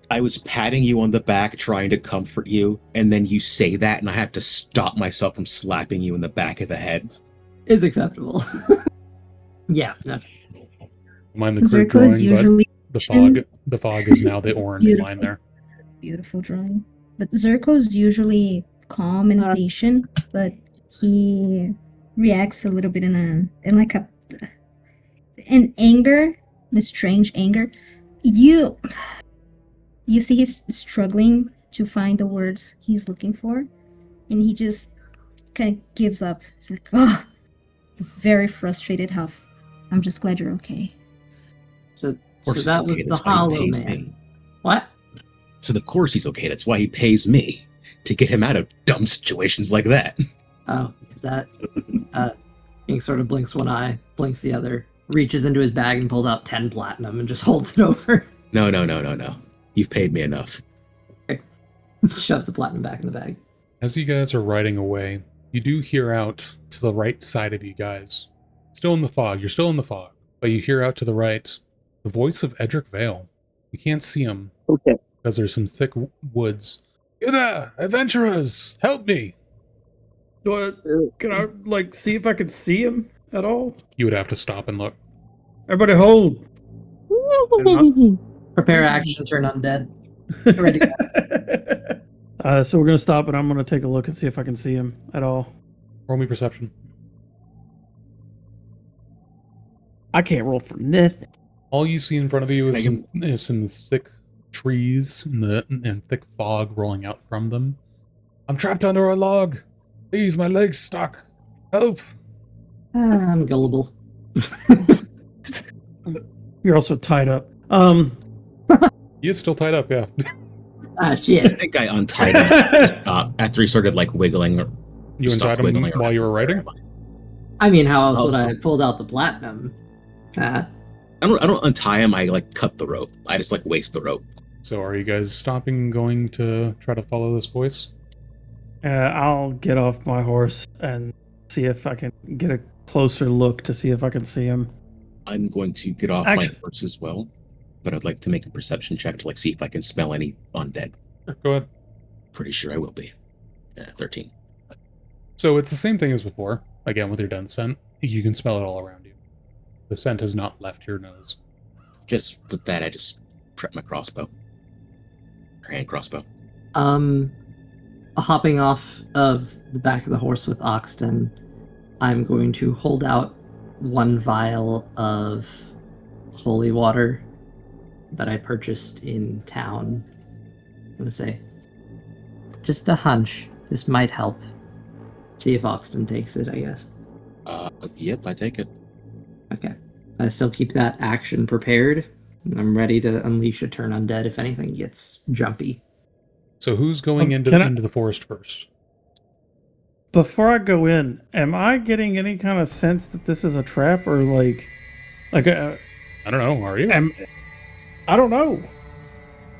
I was patting you on the back, trying to comfort you, and then you say that, and I have to stop myself from slapping you in the back of the head. Is acceptable. Yeah. No. Mind the crit Zerko drawing, is usually the fog is now the orange Beautiful. line there. beautiful drawing. But Zerko's usually calm and patient, but he reacts a little bit in anger, a strange anger. You see he's struggling to find the words he's looking for, and he just kind of gives up. He's like, oh, very frustrated huff. I'm just glad you're okay. So course he's that was okay, the that's why he Hollow pays Man. me. What? So of course he's okay. That's why he pays me to get him out of dumb situations like that. Oh, is that... He sort of blinks one eye, blinks the other, reaches into his bag and pulls out 10 platinum and just holds it over. No. You've paid me enough. Shoves the platinum back in the bag. As you guys are riding away, you do hear out to the right side of you guys. Still in the fog. You're still in the fog. But you hear out to the right the voice of Edric Valle. You can't see him. Okay. Because there's some thick woods. You there, adventurers! Help me! Can I see if I can see him at all? You would have to stop and look. Everybody hold. Prepare action, turn undead. Ready to go. So we're gonna stop, and I'm gonna take a look and see if I can see him at all. Roll me perception. I can't roll for nothing. All you see in front of you is some thick trees and thick fog rolling out from them. I'm trapped under a log. Please, my leg's stuck. Help! I'm gullible. You're also tied up. He is still tied up, yeah. Ah, I shit. think I untied him after he started wiggling. You stopped untied him wiggling while around. you were writing? I mean, how else would Oh. I have pulled out the platinum? I don't untie him. I cut the rope. I just waste the rope. So are you guys stopping and going to try to follow this voice? I'll get off my horse and see if I can get a closer look to see if I can see him. I'm going to get off my horse as well, but I'd like to make a perception check to see if I can smell any undead. Sure, go ahead. Pretty sure I will be. 13. So it's the same thing as before. Again, with your dense scent, you can smell it all around you. The scent has not left your nose. Just with that, I just prep my crossbow. Hand crossbow. Hopping off of the back of the horse with Oxton, I'm going to hold out one vial of holy water that I purchased in town. I'm going to say, just a hunch, this might help. See if Oxton takes it, I guess. Yep, I take it. Okay. I still keep that action prepared. I'm ready to unleash a turn undead if anything gets jumpy. So who's going into the forest first? Before I go in, am I getting any kind of sense that this is a trap or like I don't know. Are you? I don't know. You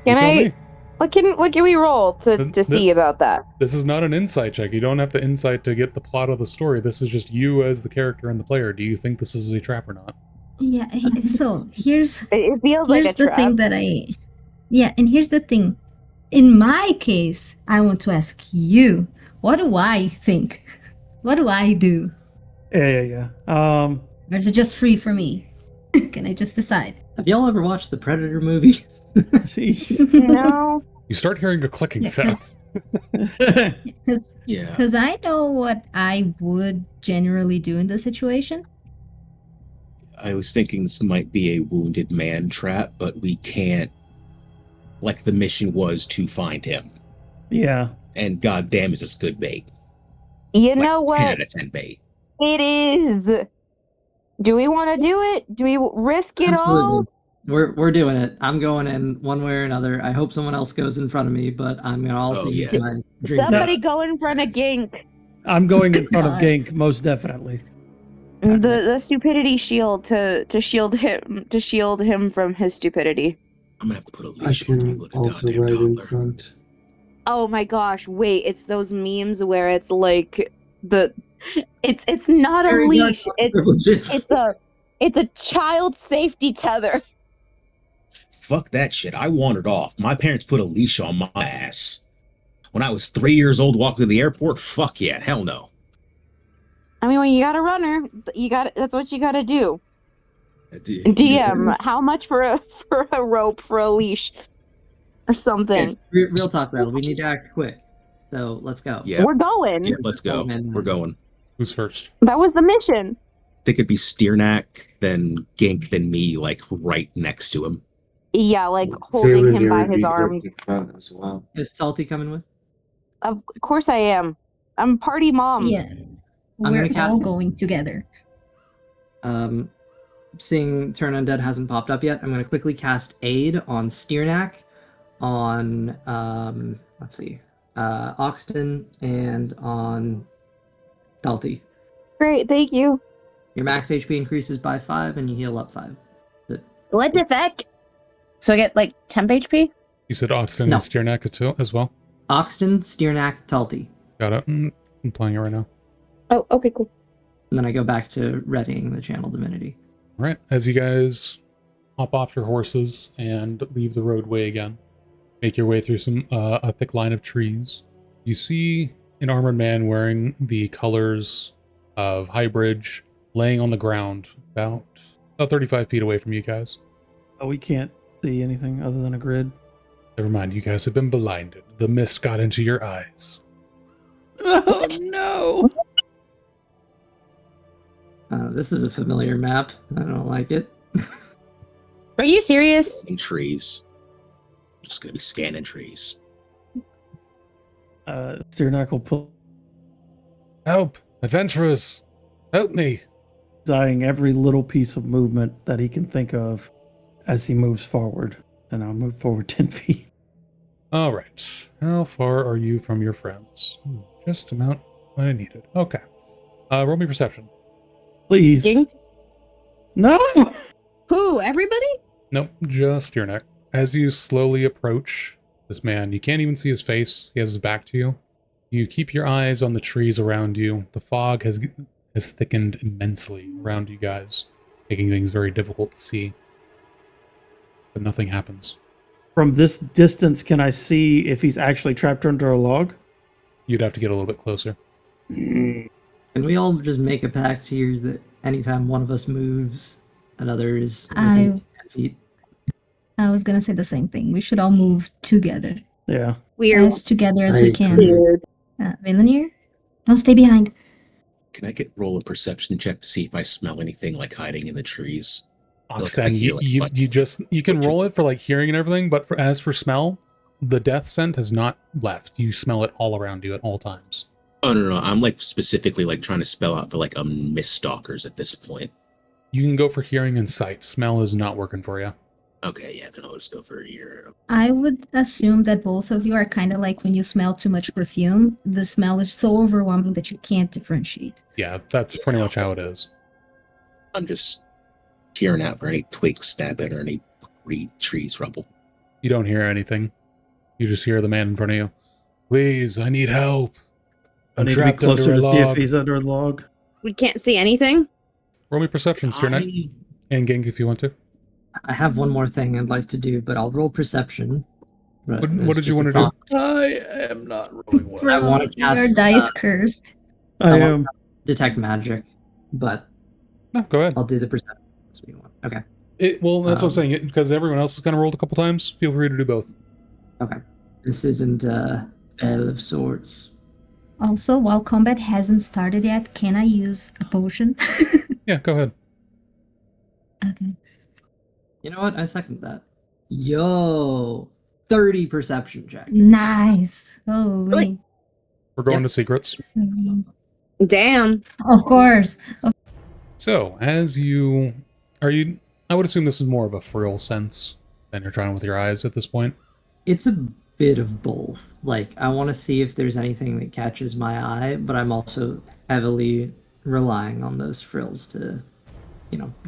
Can tell I? me. What can we roll to see about that? This is not an insight check. You don't have to insight to get the plot of the story. This is just you as the character and the player. Do you think this is a trap or not? Yeah, so here's It feels like a here's the trap. thing that and here's the thing. In my case, I want to ask you, what do I think? What do I do? Yeah. Or is it just free for me? Can I just decide? Have y'all ever watched the Predator movies? No. You start hearing a clicking sound. Because I know what I would generally do in this situation. I was thinking this might be a wounded man trap, but we can't. Like, the mission was to find him. Yeah. And goddamn, is this good bait? You Like, know 10 what? out of 10 bait. It is. Do we want to do it? Do we risk it all? We're doing it. I'm going in one way or another. I hope someone else goes in front of me, but I'm gonna also use my dream. Somebody go in front of Gink. I'm going in front of Gink, most definitely. The stupidity shield to shield him from his stupidity. I'm gonna have to put a I leash on you, can like a also goddamn ride in toddler. front. Oh my gosh! Wait, it's those memes where it's like it's not a Very leash. dark privileges. It's a child safety tether. Fuck that shit. I wandered off. My parents put a leash on my ass. When I was 3 years old walking to the airport, fuck yeah, hell no. I mean, when you got a runner, that's what you gotta do. DM, how much for a rope for a leash or something? Real talk, Rattle. We need to act quick. So let's go. Yeah, We're going. yeah, let's go. We're going. Who's first? That was the mission. I think it'd be Steernack, then Gink, then me, like right next to him. Yeah, like holding him by his arms. As well. Is Salty coming with? Of course I am. I'm party mom. Yeah. I'm We're gonna cast all it. going together. Seeing Turn Undead hasn't popped up yet, I'm going to quickly cast Aid on Steernack, on, let's see, Oxton, and on Dalty. Great, thank you. Your max HP increases by 5, and you heal up 5. What the heck? So I get like temp HP? You said Oxton No. and Steernack as well? Oxton, Steernack, Talty. Got it. I'm playing it right now. Oh, okay, cool. And then I go back to readying the Channel Divinity. All right. As you guys hop off your horses and leave the roadway again, make your way through a thick line of trees, you see an armored man wearing the colors of Highbridge laying on the ground about 35 feet away from you guys. Oh, we can't see anything other than a grid. Never mind, you guys have been blinded. The mist got into your eyes. Oh no! This is a familiar map. I don't like it. Are you serious? In trees. Just gonna be scanning trees. Steernack will pull, Help! Adventurers! Help me! eyeing every little piece of movement that he can think of as he moves forward. And I'll move forward 10 feet. All right. How far are you from your friends? Just about what I needed. Okay. Roll me perception. Please. Gink? No! Who? Everybody? Nope, just your neck. As you slowly approach this man, you can't even see his face. He has his back to you. You keep your eyes on the trees around you. The fog has thickened immensely around you guys, making things very difficult to see. But nothing happens. From this distance, can I see if he's actually trapped under a log? You'd have to get a little bit closer. Can we all just make a pact here that anytime one of us moves, another is within 10 feet? I was gonna say the same thing. We should all move together. Yeah. Weird. As together as I we can. agree. Weird. Villanir? Don't stay behind. Can I roll a perception check to see if I smell anything like hiding in the trees? Oxten, Like, you can roll it for like hearing and everything, but as for smell, the death scent has not left. You smell it all around you at all times. Oh no, I'm like specifically like trying to spell out for like mist stalkers at this point. You can go for hearing and sight. Smell is not working for you. Okay, yeah, then I'll just go for a year. I would assume that both of you are kind of like when you smell too much perfume. The smell is so overwhelming that you can't differentiate. Yeah, that's pretty much how it is. I'm just hearing out for any twigs snapping or any trees rumble. You don't hear anything. You just hear the man in front of you. Please, I need help. I I'm need to be trapped closer under a to see if log. he's under a log. We can't see anything. Roll me perception, Stierneck. And Gink if you want to. I have one more thing I'd like to do, but I'll roll perception. But What did you want to do? I am not rolling well. I wanna Bro, your cast, dice cursed. I want am. to detect magic, but No, go ahead. I'll do the perception. That's what you want. Okay. Well, that's what I'm saying. Because everyone else has kind of rolled a couple times. Feel free to do both. Okay. This isn't a battle of swords. Also, while combat hasn't started yet, can I use a potion? Yeah, go ahead. Okay. You know what? I second that. Yo, 30 perception check. Nice. Holy. We're going Yep. to secrets. So, Damn. of course. So, as you... I would assume this is more of a frill sense than you're trying with your eyes at this point. It's a bit of both. Like, I want to see if there's anything that catches my eye, but I'm also heavily relying on those frills to,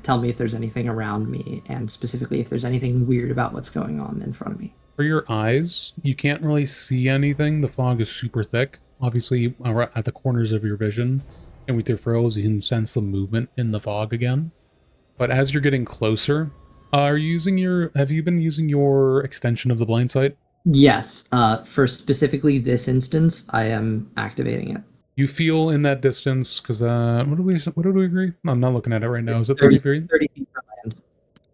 tell me if there's anything around me, and specifically if there's anything weird about what's going on in front of me. For your eyes, you can't really see anything. The fog is super thick. Obviously, at the corners of your vision, and with your frills, you can sense the movement in the fog again. But as you're getting closer, have you been using your extension of the blind sight? Yes, for specifically this instance, I am activating it. You feel in that distance, because, what did we agree? I'm not looking at it right now. Is it 30 feet? 30 feet from land.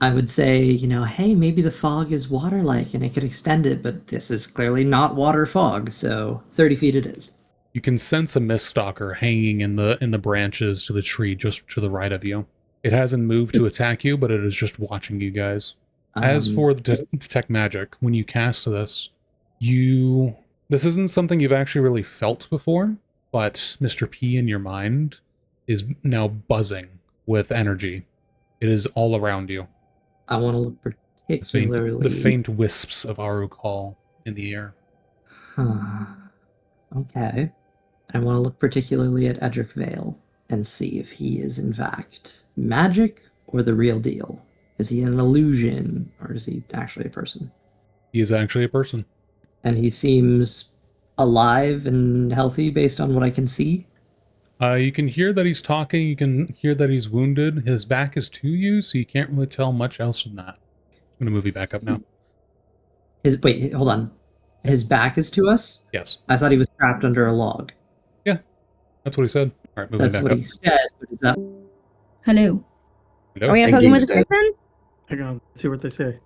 I would say, hey, maybe the fog is water-like and it could extend it, but this is clearly not water fog, so 30 feet it is. You can sense a mist stalker hanging in the branches to the tree just to the right of you. It hasn't moved to attack you, but it is just watching you guys. As for the detect magic, when you cast this, this isn't something you've actually really felt before, but Mr. P in your mind is now buzzing with energy. It is all around you. I want to look particularly... The faint wisps of Aru call in the air. Okay. I want to look particularly at Edric Valle and see if he is in fact magic or the real deal. Is he an illusion or is he actually a person? He is actually a person. And he seems alive and healthy based on what I can see? You can hear that he's talking, you can hear that he's wounded. His back is to you, so you can't really tell much else from that. I'm gonna move you back up now. Wait, hold on. His back is to us? Yes. I thought he was trapped under a log. Yeah, that's what he said. All right, moving That's back what up. he said, but is that... Hello. Hello? Are we gonna Thank poke him you, with a Stan. stick then? Hang on. See what they say.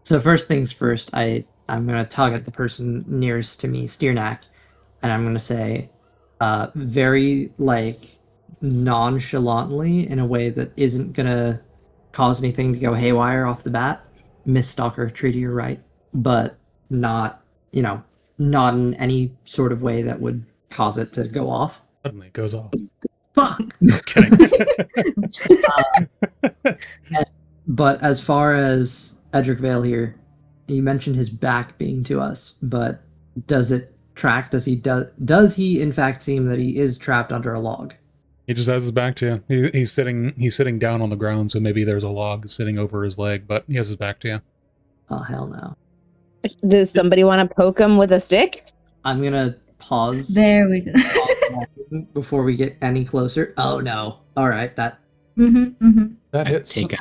So first things first, I'm going to tug at the person nearest to me, Stiernack, and I'm going to say, very, nonchalantly, in a way that isn't going to cause anything to go haywire off the bat, Miss Stalker, true to your right, but not, not in any sort of way that would cause it to go off. Suddenly it goes off. Fuck! Kidding. But as far as Edric Valle here, you mentioned his back being to us, but does it track? Does he in fact seem that he is trapped under a log? He just has his back to you. He's sitting down on the ground, so maybe there's a log sitting over his leg, but he has his back to you. Oh, hell no. Does somebody want to poke him with a stick? I'm gonna pause There we go. before we get any closer. Oh no. Alright, that... That I hits. take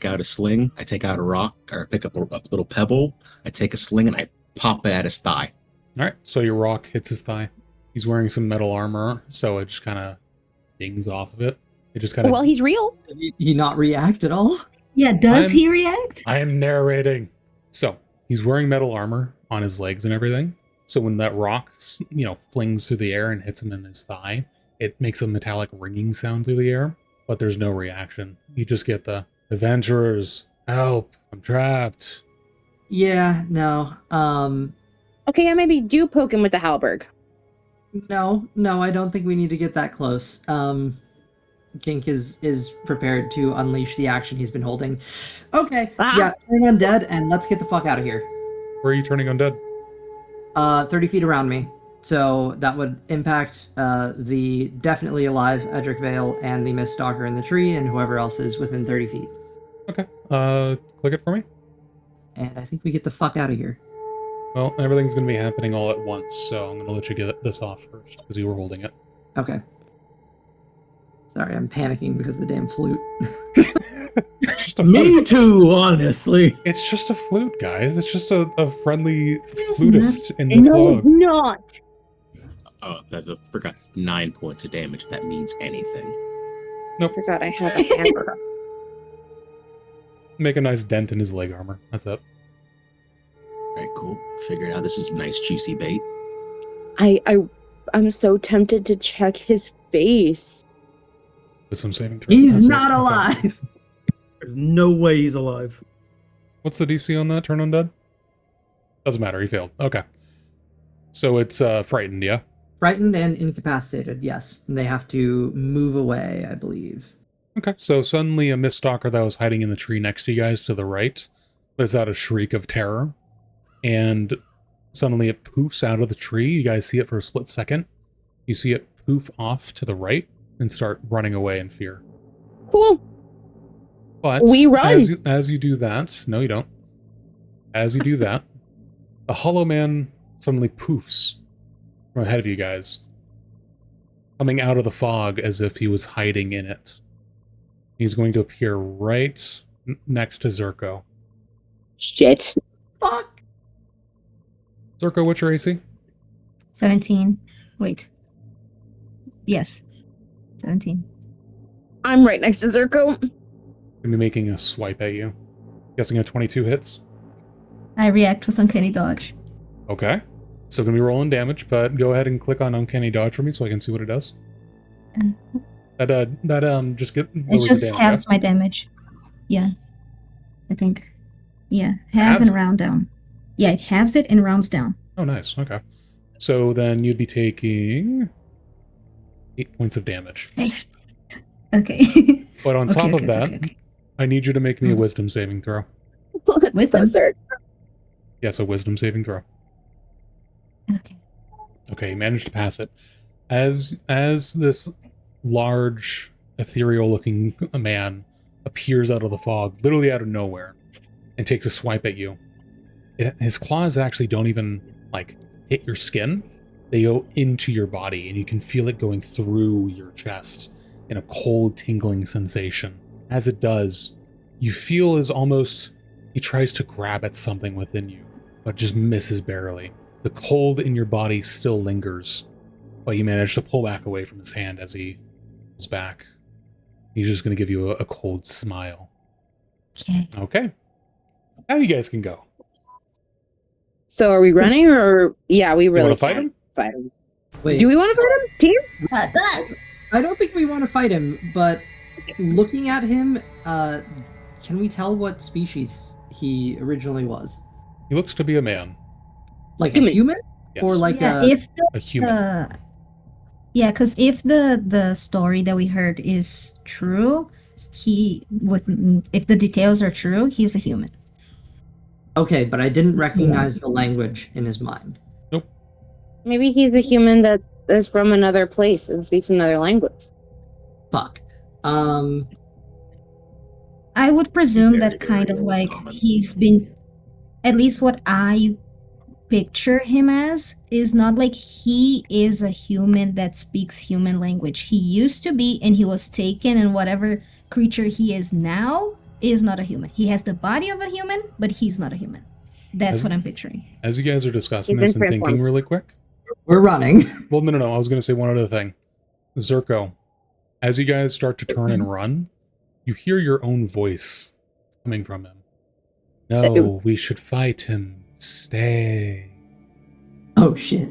out a sling. I take out a rock, or pick up a little pebble. I take a sling and I pop it at his thigh. All right, so your rock hits his thigh. He's wearing some metal armor, so it just kind of dings off of it. It just kind of... Well, he's real. Does he not react at all? Yeah, does I'm- he react? I am narrating. So, he's wearing metal armor on his legs and everything. So when that rock, flings through the air and hits him in his thigh, it makes a metallic ringing sound through the air, but there's no reaction. You just get the, "Adventurers, help, I'm trapped." Yeah, no. Okay, yeah, maybe do poke him with the halberd. No, I don't think we need to get that close. Gink is prepared to unleash the action he's been holding. Okay, Ah. yeah, turn undead and let's get the fuck out of here. Where are you turning undead? 30 feet around me. So that would impact the definitely alive Edric Valle and the Mist Stalker in the tree and whoever else is within 30 feet. Okay. Click it for me. And I think we get the fuck out of here. Well, everything's going to be happening all at once, so I'm going to let you get this off first, because you were holding it. Okay. Sorry, I'm panicking because of the damn flute. It's just a Me flute. too, honestly. It's just a flute, guys. It's just a friendly flutist in the No, flog. it's not. Oh, I forgot 9 points of damage. If that means anything. I forgot I have a hammer. Make a nice dent in his leg armor. That's it. All right, cool. Figured out this is nice, juicy bait. I'm so tempted to check his face. Wisdom saving throw. He's That's it. not Okay. alive! There's no way he's alive. What's the DC on that? Turn undead? Doesn't matter. He failed. Okay. So it's frightened, yeah? Frightened and incapacitated, yes. And they have to move away, I believe. Okay. So suddenly a Mist Stalker that was hiding in the tree next to you guys to the right lets out a shriek of terror. And suddenly it poofs out of the tree. You guys see it for a split second. You see it poof off to the right and start running away in fear. Cool. But We run. as you do that, no, you don't. As you do that, the Hollow Man suddenly poofs from ahead of you guys, coming out of the fog as if he was hiding in it. He's going to appear right next to Zerko. Shit. Fuck! Zerko, what's your AC? 17. Wait. Yes. 17. I'm right next to Zerko. Gonna be making a swipe at you. Guessing a 22 hits. I react with Uncanny Dodge. Okay. Still gonna be rolling damage, but go ahead and click on Uncanny Dodge for me so I can see what it does. Just get It lowers just the damage, halves yeah? my damage. Yeah. I think. Yeah. Half Halves? and round down. Yeah, it halves it and rounds down. Oh, nice. Okay. So then you'd be taking 8 points of damage. Okay. But on top of that, okay. I need you to make me a Mm. wisdom saving throw. Let's Wisdom. buzzer. Yes, a wisdom saving throw. Okay. Okay, you managed to pass it. As this large, ethereal-looking man appears out of the fog, literally out of nowhere, and takes a swipe at you. His claws actually don't even, like, hit your skin. They go into your body, and you can feel it going through your chest in a cold, tingling sensation. As it does, you feel as almost he tries to grab at something within you, but just misses barely. The cold in your body still lingers, but you manage to pull back away from his hand as he pulls back. He's just going to give you a cold smile. Okay. Okay. Now you guys can go. So are we running or yeah, we really wanna fight can't him? fight him. Wait, Do we want to fight him? Team? I don't think we want to fight him, but looking at him, can we tell what species he originally was? He looks to be a man. Like Human. a human? Yes. Or like Yeah, a... if a human. yeah, because if the story that we heard is true, if the details are true, he's a human. Okay, but I didn't recognize the language in his mind. Maybe he's a human that is from another place and speaks another language. Fuck. I would presume Very, that kind very of like common. he's been, at least what I picture him as, is not like he is a human that speaks human language. He used to be, and he was taken, and whatever creature he is now is not a human. He has the body of a human, but he's not a human. That's As- what I'm picturing. As you guys are discussing He's this been and thinking transformed. really quick. We're running. Well, no. I was going to say one other thing. Zerko, as you guys start to turn and run, you hear your own voice coming from him. No, we should fight him. Stay. Oh shit.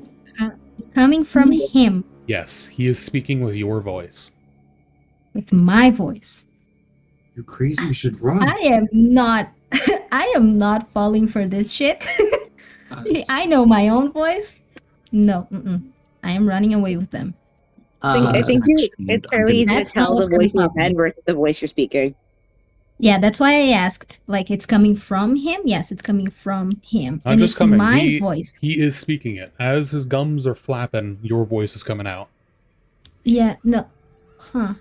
Coming from him Yes, he is speaking with your voice. with my voice. You're crazy. You should run. I am not I am not falling for this shit. I know my own voice. No, I am running away with them. I think it's fairly easy to That's not tell the what's gonna voice in your stop me. head versus the voice you're speaking. Yeah, that's why I asked. Like, it's coming from him? Yes, it's coming from him. Not And just it's coming. my voice. He is speaking it. As his gums are flapping, your voice is coming out. Yeah, no. Huh.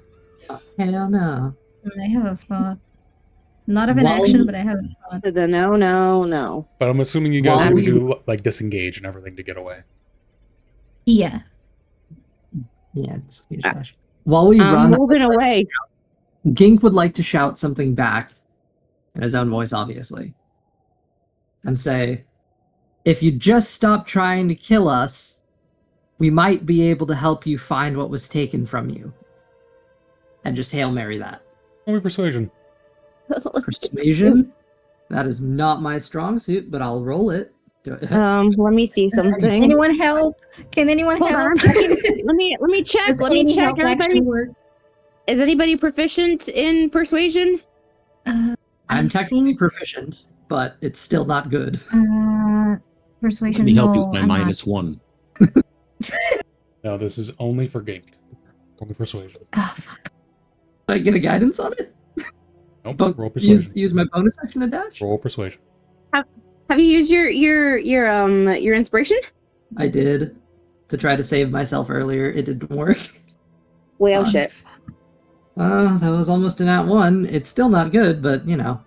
Hell no. I have a thought. Not of an While action, we- but I have a thought. The no. But I'm assuming you guys While are going to we- do like disengage and everything to get away. Yeah. Yeah. While we I'm run, moving away. Gink would like to shout something back in his own voice, obviously, and say, "If you just stop trying to kill us, we might be able to help you find what was taken from you." And just Hail Mary that. Roll me persuasion. Persuasion? That is not my strong suit, but I'll roll it. Let me see something. Anyone help? Can anyone Hold help? on, let me check. Does Let me any check. help Everybody, actually work? is anybody proficient in persuasion? I'm I technically think, proficient, but it's still not good. persuasion. Let me help you no, with my I'm not. -1. No, this is only for Gink. Only persuasion. Oh, fuck. Did I get a guidance on it? Nope. But Roll persuasion. use my bonus action to dash? Roll persuasion. Have you used your inspiration? I did. To try to save myself earlier. It didn't work. Well, Fun. shit. That was almost an @1. It's still not good, but you know.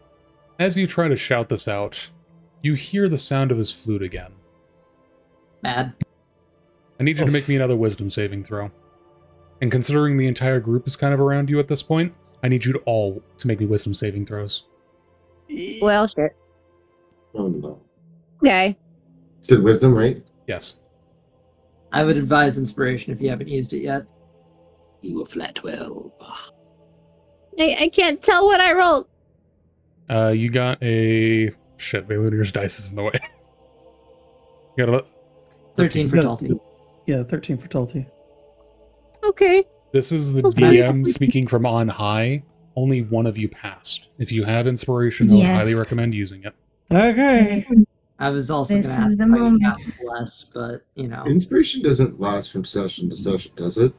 As you try to shout this out, you hear the sound of his flute again. Bad. I need you to make me another wisdom saving throw. And considering the entire group is kind of around you at this point, I need you to all to make me wisdom saving throws. Well, shit. Oh no. Okay. Did wisdom, right? Yes. I would advise inspiration if you haven't used it yet. You a flat 12. I can't tell what I rolled. You got a... Shit, Valunir's dice is in the way. You got a... 13 for Yeah. Talty. Yeah, 13 for Talty. Okay. This is the Okay. DM speaking from on high. Only one of you passed. If you have inspiration, I would highly Yes. recommend using it. Okay. I was also going This to ask is the if I could moment. cast Bless, but, you know. Inspiration doesn't last from session to session, does it?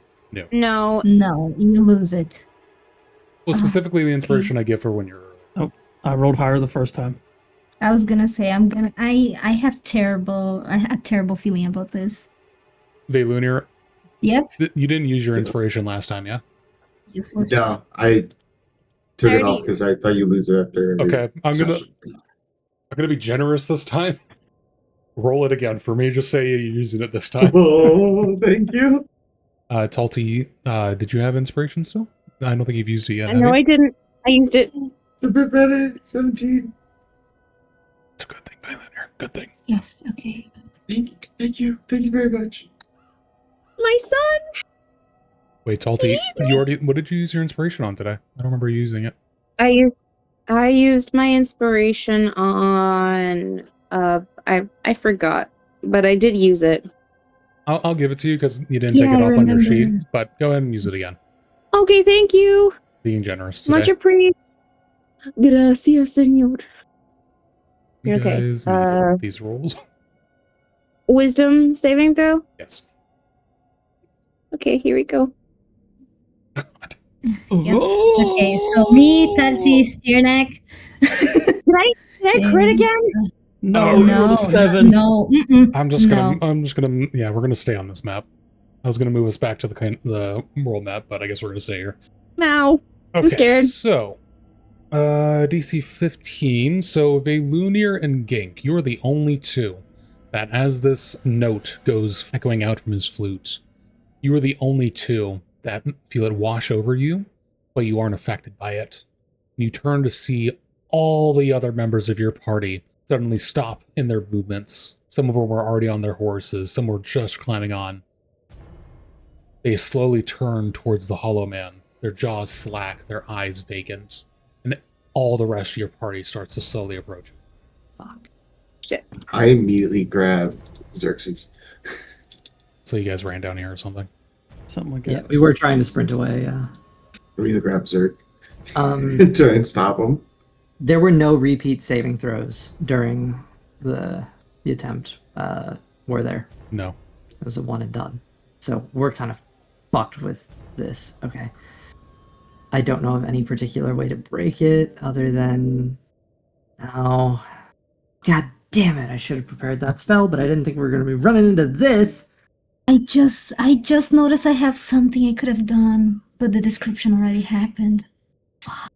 No. No, you lose it. Well, specifically the okay. inspiration I give for when you're... I rolled higher the first time. I was gonna say I had terrible feeling about this. Valunir, Yep. you didn't use your inspiration last time, yeah? Useless. Yeah, I took it Alrighty. off because I thought you lose it after. every Okay, I'm session. gonna be generous this time. Roll it again for me. Just say you're using it this time. Oh, thank you. Talty, did you have inspiration still? I don't think you've used it yet. No, have you? I didn't. I used it. It's a bit better. 17. It's a good thing, Valunir. Good thing. Yes. Okay. Thank you. Thank you very much. My son. Wait, Talty, you already... What did you use your inspiration on today? I don't remember you using it. I used my inspiration on. I forgot, but I did use it. I'll give it to you because you didn't take Yeah, it I off on your sheet. remember. But go ahead and use it again. Okay, thank you. Being generous today. Much appreciated. Gracias, señor. You okay, guys need to get with these rolls. Wisdom saving throw. Yes. Okay, here we go. Yep. Okay, so me, Tati, Steerneck. Did I crit again? No, No, 7. no. I'm just no. gonna. Yeah, we're gonna stay on this map. I was gonna move us back to the world map, but I guess we're gonna stay here. No. I'm Okay, scared. so DC 15. So Valunir and Gink, you are the only two that, as this note goes echoing out from his flute, you are the only two that feel it wash over you, but you aren't affected by it. You turn to see all the other members of your party suddenly stop in their movements. Some of them were already on their horses, some were just climbing on. They slowly turn towards the Hollow Man, their jaws slack, their eyes vacant, and all the rest of your party starts to slowly approach. Fuck. Shit. I immediately grabbed Xerxes. So you guys ran down here or something? Something like Yeah, that. we were trying to sprint away, yeah. I'm gonna grab Zerg. There Try and stop him. were no repeat saving throws during the attempt, were there? No. It was a one and done. So we're kind of fucked with this. Okay. I don't know of any particular way to break it other than... Oh. God damn it, I should have prepared that spell, but I didn't think we were going to be running into this. I just noticed I have something I could have done, but the description already happened. Fuck.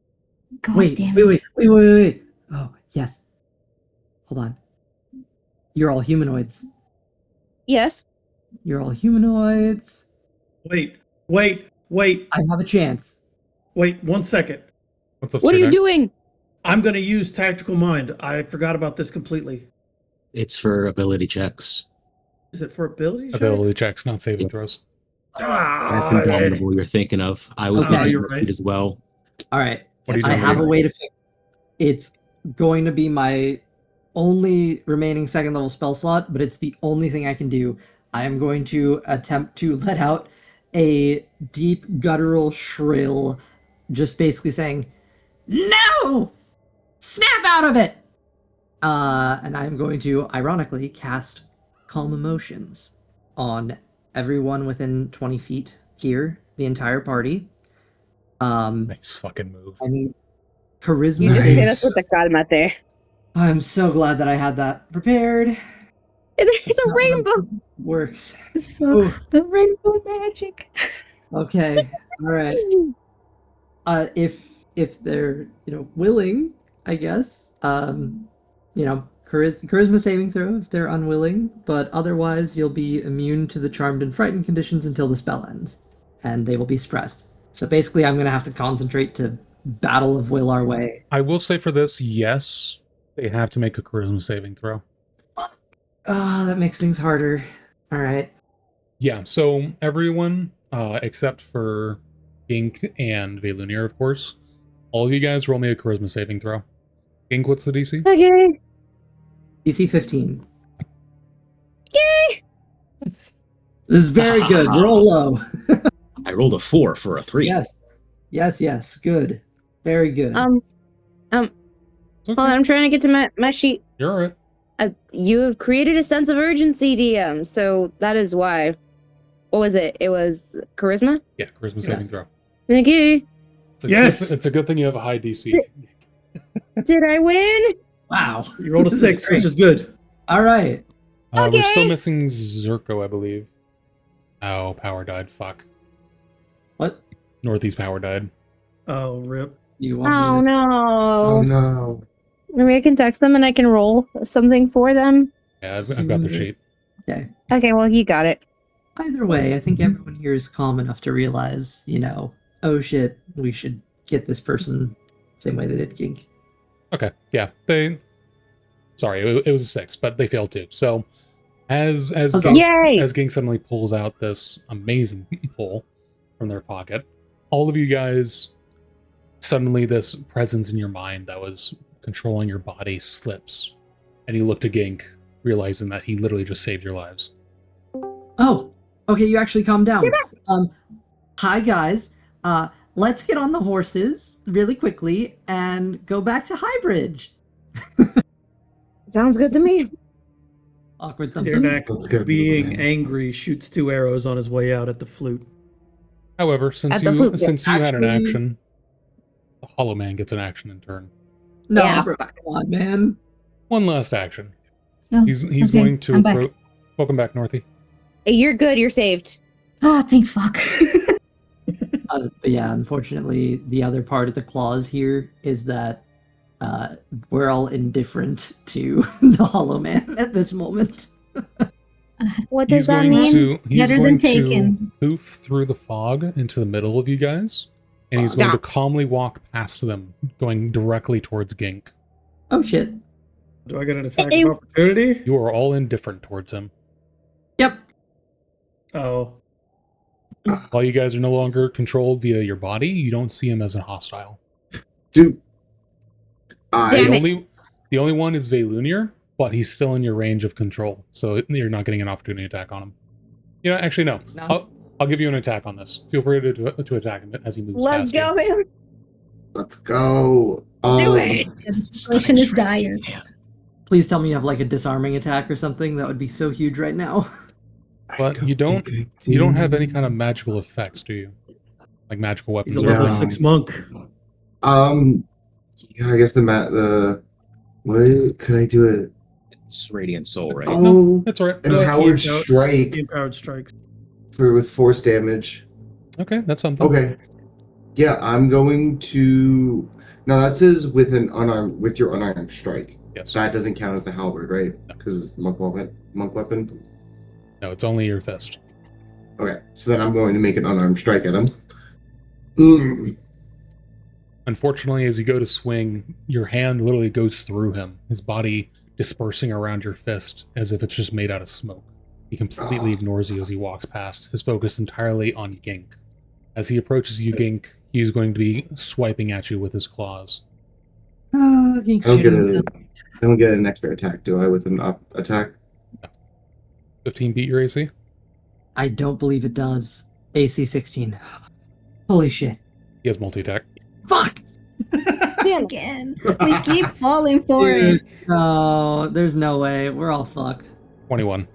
God damn it. Wait. Oh, yes. Hold on. You're all humanoids. Yes. You're all humanoids. Wait. I have a chance. Wait 1 second. What's up, What are you Steerneck? doing? I'm going to use Tactical Mind. I forgot about this completely. It's for ability checks. Is it for ability checks? Ability checks, not saving throws. That's Ah, indomitable you're thinking of. I was Okay. thinking You're of right. it as well. All right. What are you I doing? have a way to fix. It's going to be my only remaining second level spell slot, but it's the only thing I can do. I am going to attempt to let out a deep guttural shrill, just basically saying, "No! Snap out of it!" And I'm going to, ironically, cast Calm Emotions on everyone within 20 feet here, the entire party. Nice fucking move. I need charisma You just saving. hit us with the calma there. I'm so glad that I had that prepared. It's a rainbow. Works. So Ooh, the rainbow magic. okay. All right. If they're willing, I guess. Charisma saving throw if they're unwilling, but otherwise you'll be immune to the charmed and frightened conditions until the spell ends, and they will be suppressed. So basically, I'm gonna have to concentrate to Battle of Will our way. I will say for this, yes, they have to make a charisma saving throw. Oh, that makes things harder. All right. Yeah, so everyone, except for Gink and Velunir, of course, all of you guys roll me a charisma saving throw. Gink, what's the DC? Okay. DC 15. Yay! This is very good. Roll low. I rolled a 4 for a 3. Yes. Good. Very good. It's okay. Hold on, I'm trying to get to my sheet. You're all right. You have created a sense of urgency, DM, so that is why. What was it? It was charisma? Yeah, charisma saving throw. Thank you. Yes. It's a good thing you have a high DC. Did I win? Wow. You rolled a This is 6, great. which is good. All right. We're still Okay. missing Zerko, I believe. Oh, power died. Fuck. What Northeast power died. Oh, rip. do you want Oh me to... Oh no. no. Maybe I can text them and I can roll something for them. Yeah, I've got the sheet. Okay. Okay, well, you got it. Either way, I think everyone here is calm enough to realize, oh shit, we should get this person same way they did Gink. Okay, yeah. Sorry, it was a 6, but they failed too. So, as Huzzah. Yay! Gink suddenly pulls out this amazing pull from their pocket, all of you guys, suddenly this presence in your mind that was controlling your body slips, and you look to Gink, realizing that he literally just saved your lives. Oh, okay, you actually calm down. Hi guys. Let's get on the horses really quickly and go back to Highbridge. Sounds good to me. Awkward thumbs up. Let's go. Deerneck, being angry, shoots 2 arrows on his way out at the flute. However, since At the you flute, since you had an actually- action, the Hollow Man gets an action in turn. No, Yeah. bro, come on, man. One last action. Oh, He's okay, going to I'm back. approach. Welcome back, Northy. You're good. You're saved. Oh, thank fuck. But yeah, unfortunately, the other part of the clause here is that we're all indifferent to the Hollow Man at this moment. What does He's that going mean? to Better than taken. poof through the fog into the middle of you guys, and he's going to calmly walk past them, going directly towards Gink. Oh shit. Do I get an attack of opportunity? You are all indifferent towards him. Yep. Oh. While you guys are no longer controlled via your body, you don't see him as a hostile. Dude. Damn The it. only one is Velunir, but he's still in your range of control, so you're not getting an opportunity attack on him. Actually, no. No. I'll give you an attack on this. Feel free to attack him as he moves Let's past go, you. man. Let's go. Do it. Yeah, the situation is dire. Please tell me you have like a disarming attack or something. That would be so huge right now. But you don't have any kind of magical effects, do you? Like magical weapons. He's a or level anything? 6 monk. Yeah, I guess the what could I do it? It's Radiant Soul, right? Oh, That's all right. empowered He empowered- strike He empowered strikes. with force damage. Okay, that's something. Okay. Yeah, I'm going to. Now that says with your unarmed strike. Yes. So that doesn't count as the halberd, right? Because it's monk weapon. No, it's only your fist. Okay, so then I'm going to make an unarmed strike at him. Mm. Unfortunately, as you go to swing, your hand literally goes through him, his body dispersing around your fist as if it's just made out of smoke. He completely ignores you as he walks past, his focus entirely on Gink. As he approaches you, Gink, he is going to be swiping at you with his claws. Oh, I don't get an extra attack, do I, with an up attack? 15 beat your AC? I don't believe it does. AC 16. Holy shit. He has multi-attack. Fuck! Again, we keep falling for Dude, it. no, there's no way. We're all fucked. 21.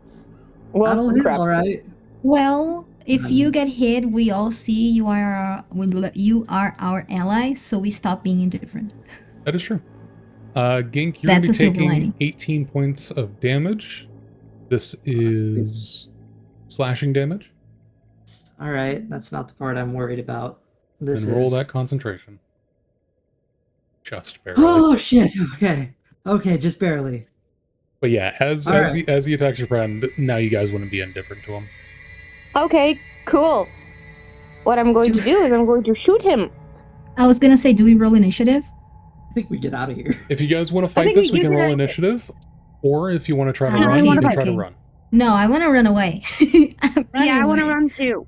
That'll Well, hit, crap. all right. Well, if you get hit, we all see you are our ally, so we stop being indifferent. That is true. Gink, you're going That's to a be silver taking lining. 18 points of damage. This is slashing damage. All right, that's not the part I'm worried about. This And roll is... that concentration. Just barely. Oh shit! Okay, just barely. But yeah, as All right. he attacks your friend, now you guys wouldn't be indifferent to him. Okay, cool. What I'm going to do is I'm going to shoot him. I was gonna say, do we roll initiative? I think we get out of here. If you guys want to fight think this, we we can do roll that. initiative. Or if you want to try to I run, you wanna can fight. try to Okay. run. No, I want to run away. Yeah, I want to run too.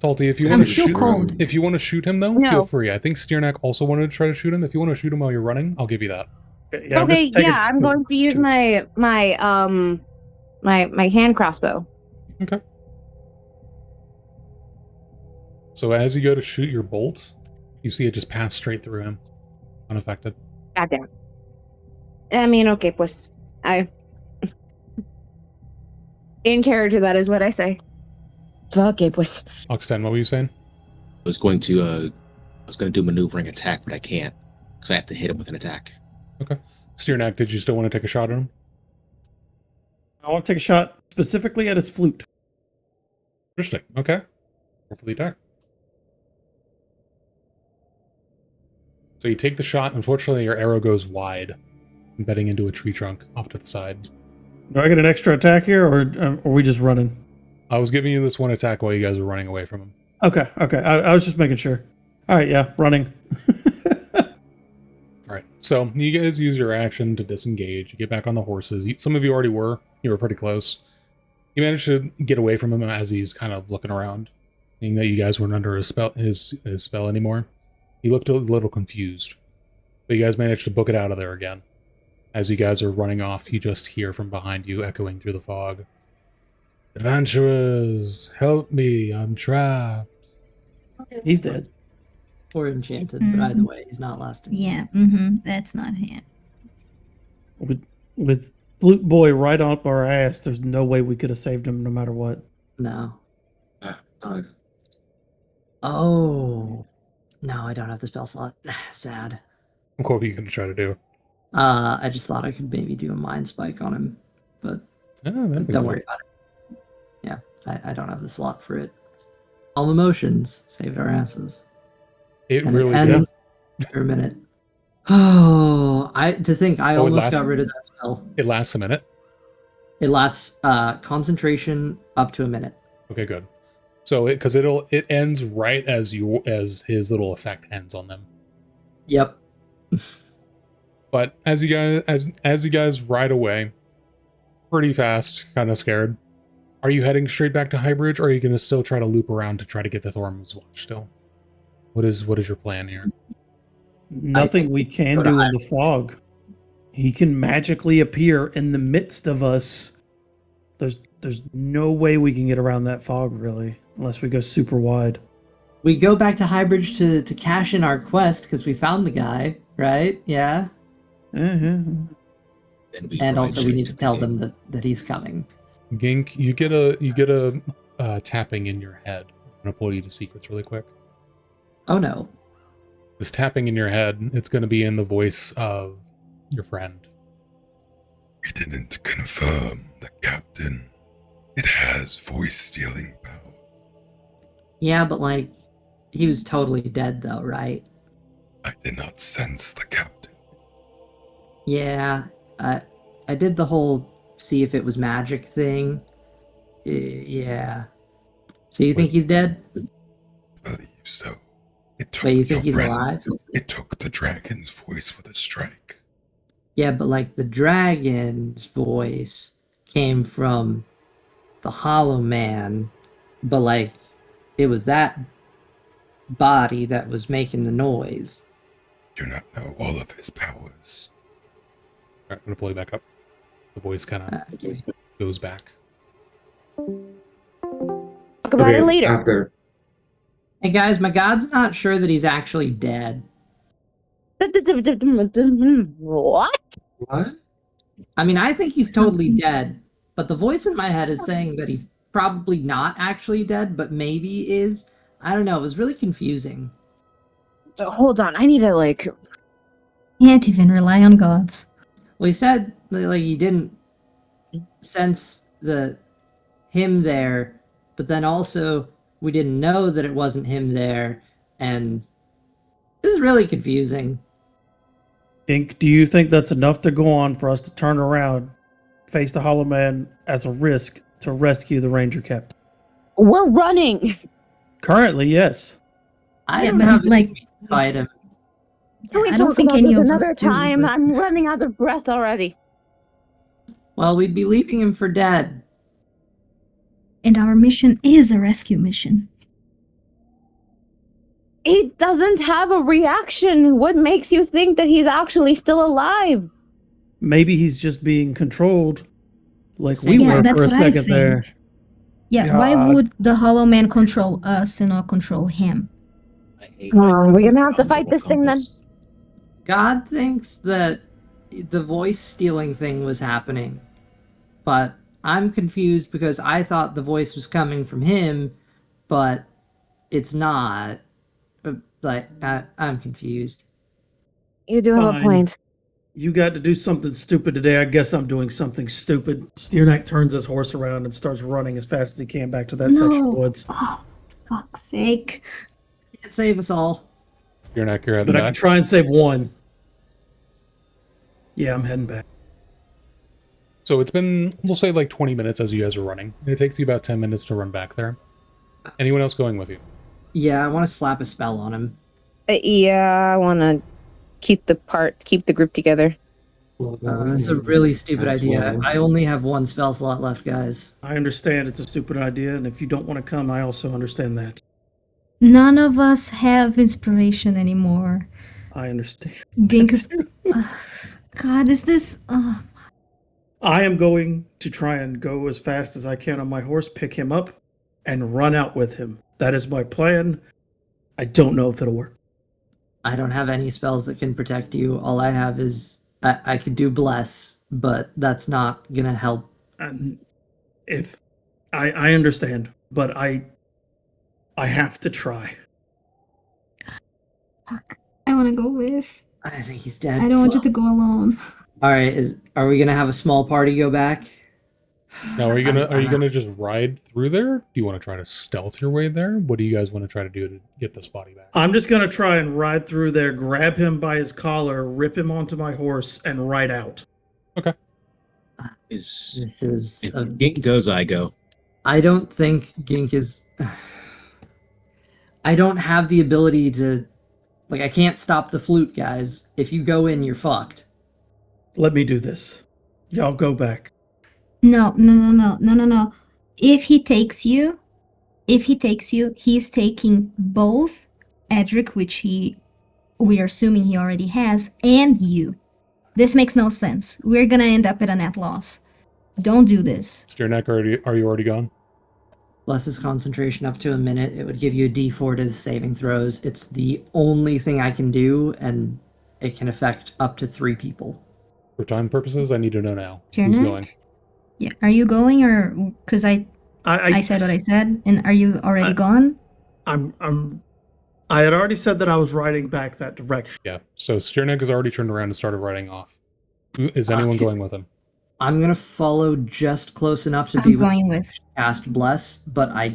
Salty, if you I'm want to still shoot cold. if you want to shoot him though, No. feel free. I think Steerneck also wanted to try to shoot him. If you want to shoot him while you're running, I'll give you that. Yeah, Okay, just take yeah, I'm going to use my hand crossbow. Okay. So as you go to shoot your bolt, you see it just pass straight through him, unaffected. Goddamn. I mean, okay, pues. In character, that is what I say. Okay, pues. Oxten, what were you saying? I was going to do maneuvering attack, but I can't because I have to hit him with an attack. Steerneck, did you still want to take a shot at him? I want to take a shot specifically at his flute. Interesting. Okay. Roll for the attack. So you take the shot. Unfortunately, your arrow goes wide, embedding into a tree trunk off to the side. Do I get an extra attack here, or are we just running? I was giving you this one attack while you guys were running away from him. Okay. I was just making sure. All right, yeah, running. All right. So you guys use your action to disengage. You get back on the horses. Some of you already were. You were pretty close. You managed to get away from him as he's kind of looking around, seeing that you guys weren't under his spell anymore. He looked a little confused, but you guys managed to book it out of there again. As you guys are running off, you just hear from behind you, echoing through the fog. Adventurers, help me, I'm trapped. He's dead. Or enchanted, but either way, he's not lasting. Yeah, that's not him. With Flute Boy right up our ass, there's no way we could have saved him no matter what. No. Oh. No, I don't have the spell slot. Sad. What were you going to try to do? I just thought I could maybe do a mind spike on him, but That'd be don't cool. worry about it. Yeah, I don't have the slot for it. All emotions saved our asses. It And really it did. ends for a minute. Oh, I Oh, it almost lasts- got rid of that spell. It lasts a minute. It lasts concentration up to a minute. Okay, good. So it ends right as his little effect ends on them. Yep. But as you guys ride away, pretty fast, kind of scared. Are you heading straight back to Highbridge, or are you going to still try to loop around to try to get the Thorm's Watch still? What is your plan here? Nothing think we can go to do in the fog. He can magically appear in the midst of us. There's no way we can get around that fog, really, unless we go super wide. We go back to Highbridge to cash in our quest because we found the guy, right? Yeah. Uh-huh. And And also we need to tell them that he's coming. Gink, you get a tapping in your head. I'm gonna pull you to secrets really quick. Oh no. This tapping in your head, it's gonna be in the voice of your friend. We didn't confirm the captain. It has voice stealing power. Yeah, but like, he was totally dead though, right? I did not sense the captain. Yeah, I did the whole see if it was magic thing. Yeah. So you think he's dead? I believe so. It took But you think your he's friend- alive? It took the dragon's voice with a strike. Yeah, but like the dragon's voice came from the Hollow Man, but like it was that body that was making the noise. Do not know all of his powers. All right, I'm gonna pull you back up. The voice kind of Okay. goes back. Talk about it later. After. Hey guys, my god's not sure that he's actually dead. What? What? I mean, I think he's totally dead, but the voice in my head is saying that he's probably not actually dead, but maybe is. I don't know. It was really confusing. Hold on, I need to like. Can't even rely on gods. Well, he said like he didn't sense him there, but then also we didn't know that it wasn't him there, and this is really confusing. Ink, do you think that's enough to go on for us to turn around, face the Hollow Man as a risk to rescue the Ranger Captain? We're running. Currently, yes. I Yeah, don't but, have like- to fight him. Can we I don't talk think about any this of us another do, time? but- I'm running out of breath already. Well, we'd be leaving him for dead. And our mission is a rescue mission. He doesn't have a reaction. What makes you think that he's actually still alive? Maybe he's just being controlled like Same we Yeah, were that's for a what I second think. there. Yeah, why God. would the Hollow Man control us and not control him? I hate Well, my we're gonna have to combo fight this thing then. compass. God thinks that the voice stealing thing was happening, but I'm confused because I thought the voice was coming from him, but it's not. Like, I'm confused. You do have a Fine. point. You got to do something stupid today. I guess I'm doing something stupid. Steerneck turns his horse around and starts running as fast as he can back to that section of No. woods. Oh, fuck's sake. Can't save us all. You're not heading But I can back. try and save one. Yeah, I'm heading back. So it's been, we'll say, like 20 minutes as you guys are running. And it takes you about 10 minutes to run back there. Anyone else going with you? Yeah, I want to slap a spell on him. Yeah, I want to keep the group together. It's a really stupid As idea. well. I only have one spell slot left, guys. I understand it's a stupid idea, and if you don't want to come, I also understand that. None of us have inspiration anymore. I understand. Gink is... God, is this... I am going to try and go as fast as I can on my horse, pick him up, and run out with him. That is my plan. I don't know if it'll work. I don't have any spells that can protect you. All I have is I could do bless, but that's not gonna help. And if I understand, but I have to try. Fuck. I want to go with... I think he's dead. I don't want you to go alone. All right, are we gonna have a small party go back? Now, are you gonna just ride through there? Do you want to try to stealth your way there? What do you guys want to try to do to get this body back? I'm just going to try and ride through there, grab him by his collar, rip him onto my horse, and ride out. Is This is. if Gink goes, I go. I don't think Gink is. I don't have the ability to. Like, I can't stop the flute, guys. If you go in, you're fucked. Let me do this. Y'all go back. No. If he takes you, he's taking both Edric, which we're assuming he already has, and you. This makes no sense. We're gonna end up at a net loss. Don't do this. Steerneck, are you already gone? Bless his concentration up to a minute. It would give you a d4 to the saving throws. It's the only thing I can do, and it can affect up to 3 people. For time purposes, I need to know now. Steerneck? Who's going? Yeah. Are you going or because I said what I said, and are you already gone? I had already said that I was riding back that direction. Yeah. So Stirnek has already turned around and started riding off. Is anyone going with him? I'm gonna follow just close enough to I'm be going with. cast bless, but I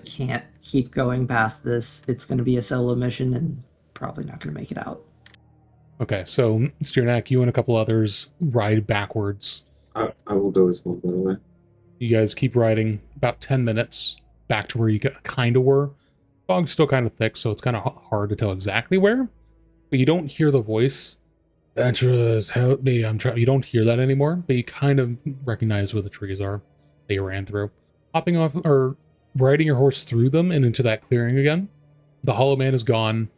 can't keep going past this. It's gonna be a solo mission and probably not gonna make it out. Okay, so Stirnak, you and a couple others ride backwards. I will go as well, by the way. You guys keep riding about 10 minutes back to where you kind of were. Fog's still kind of thick, so it's kind of hard to tell exactly where. But you don't hear the voice. Venturers, help me, I'm trying. You don't hear that anymore, but you kind of recognize where the trees are that you ran through. Hopping off, or riding your horse through them and into that clearing again. The Hollow Man is gone.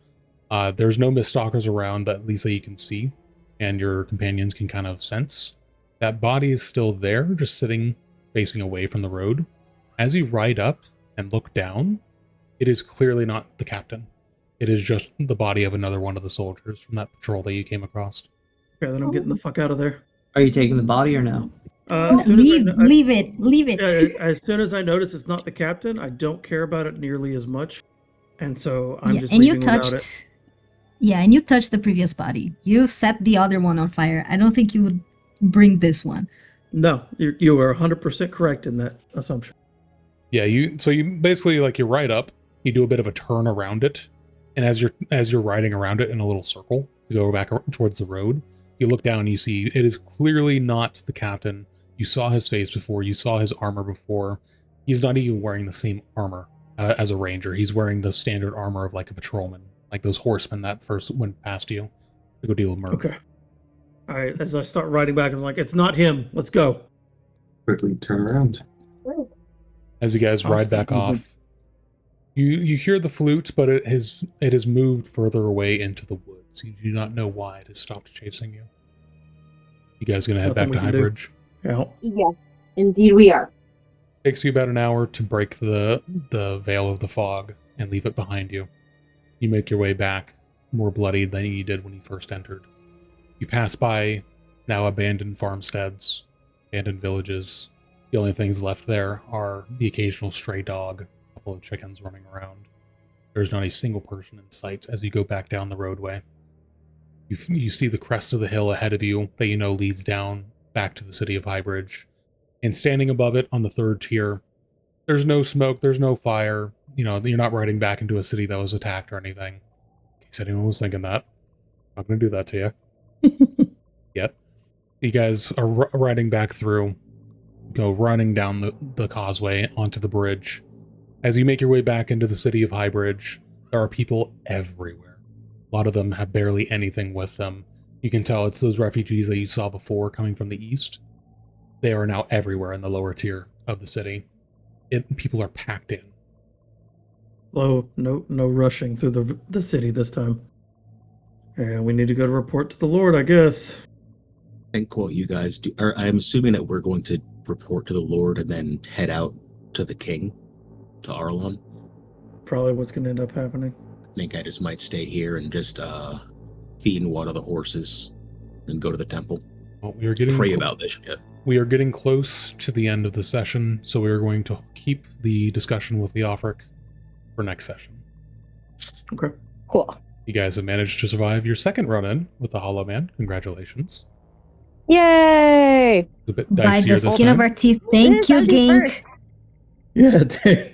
There's no Miststalkers around that at least that you can see, and your companions can kind of sense. That body is still there, just sitting, facing away from the road. As you ride up and look down, it is clearly not the captain. It is just the body of another one of the soldiers from that patrol that you came across. Okay, then I'm getting the fuck out of there. Are you taking the body or no? Leave it. As soon as I notice it's not the captain, I don't care about it nearly as much, and so I'm just and leaving you without touched. it. Yeah, and you touched the previous body. You set the other one on fire. I don't think you would bring this one. No, you are 100% correct in that assumption. Yeah, you basically, like, you ride up, you do a bit of a turn around it, and as you're riding around it in a little circle to go back towards the road, you look down and you see it is clearly not the captain. You saw his face before, you saw his armor before. He's not even wearing the same armor as a ranger. He's wearing the standard armor of like a patrolman, like those horsemen that first went past you to go deal with Murph. Okay. All right, as I start riding back, I'm like, it's not him. Let's go. Quickly turn around. As you guys ride back off, you hear the flute, but it has moved further away into the woods. You do not know why it has stopped chasing you. You guys gonna head back to High Bridge? Yeah. Yes, indeed we are. Takes you about an hour to break the veil of the fog and leave it behind you. You make your way back, more bloody than you did when you first entered. You pass by now abandoned farmsteads, abandoned villages. The only things left there are the occasional stray dog, a couple of chickens running around. There's not a single person in sight as you go back down the roadway. You see the crest of the hill ahead of you that you know leads down back to the city of Highbridge. And standing above it on the third tier, there's no smoke, there's no fire. You know, you're not riding back into a city that was attacked or anything. In case anyone was thinking that. I'm not going to do that to you. Yet. You guys are riding back through, go running down the causeway onto the bridge. As you make your way back into the city of Highbridge, there are people everywhere. A lot of them have barely anything with them. You can tell it's those refugees that you saw before coming from the east. They are now everywhere in the lower tier of the city. People are packed in. No rushing through the city this time. And we need to go to report to the Lord, I guess. I think what you guys do, or I'm assuming that we're going to report to the Lord and then head out to the king, to Arlon. Probably what's going to end up happening. I think I just might stay here and just feed and water the horses and go to the temple. Well, we are getting Pray about this shit. We are getting close to the end of the session, so we are going to keep the discussion with the Leofric for next session. Okay. Cool. You guys have managed to survive your second run-in with the Hollow Man. Congratulations. Yay! It's a bit By dicier the this skin time. of our teeth. Thank you, Gink. Yeah, dang.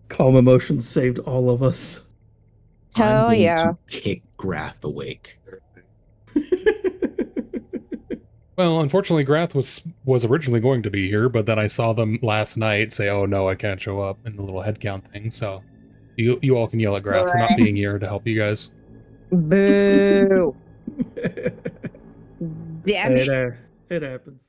Calm emotions saved all of us. Hell I'm going yeah. to kick Grath awake. Well, unfortunately, Grath was originally going to be here, but then I saw them last night say, "Oh no, I can't show up," in the little headcount thing. So you all can yell at Grath for not being here to help you guys. Boo! Damn it. It happens.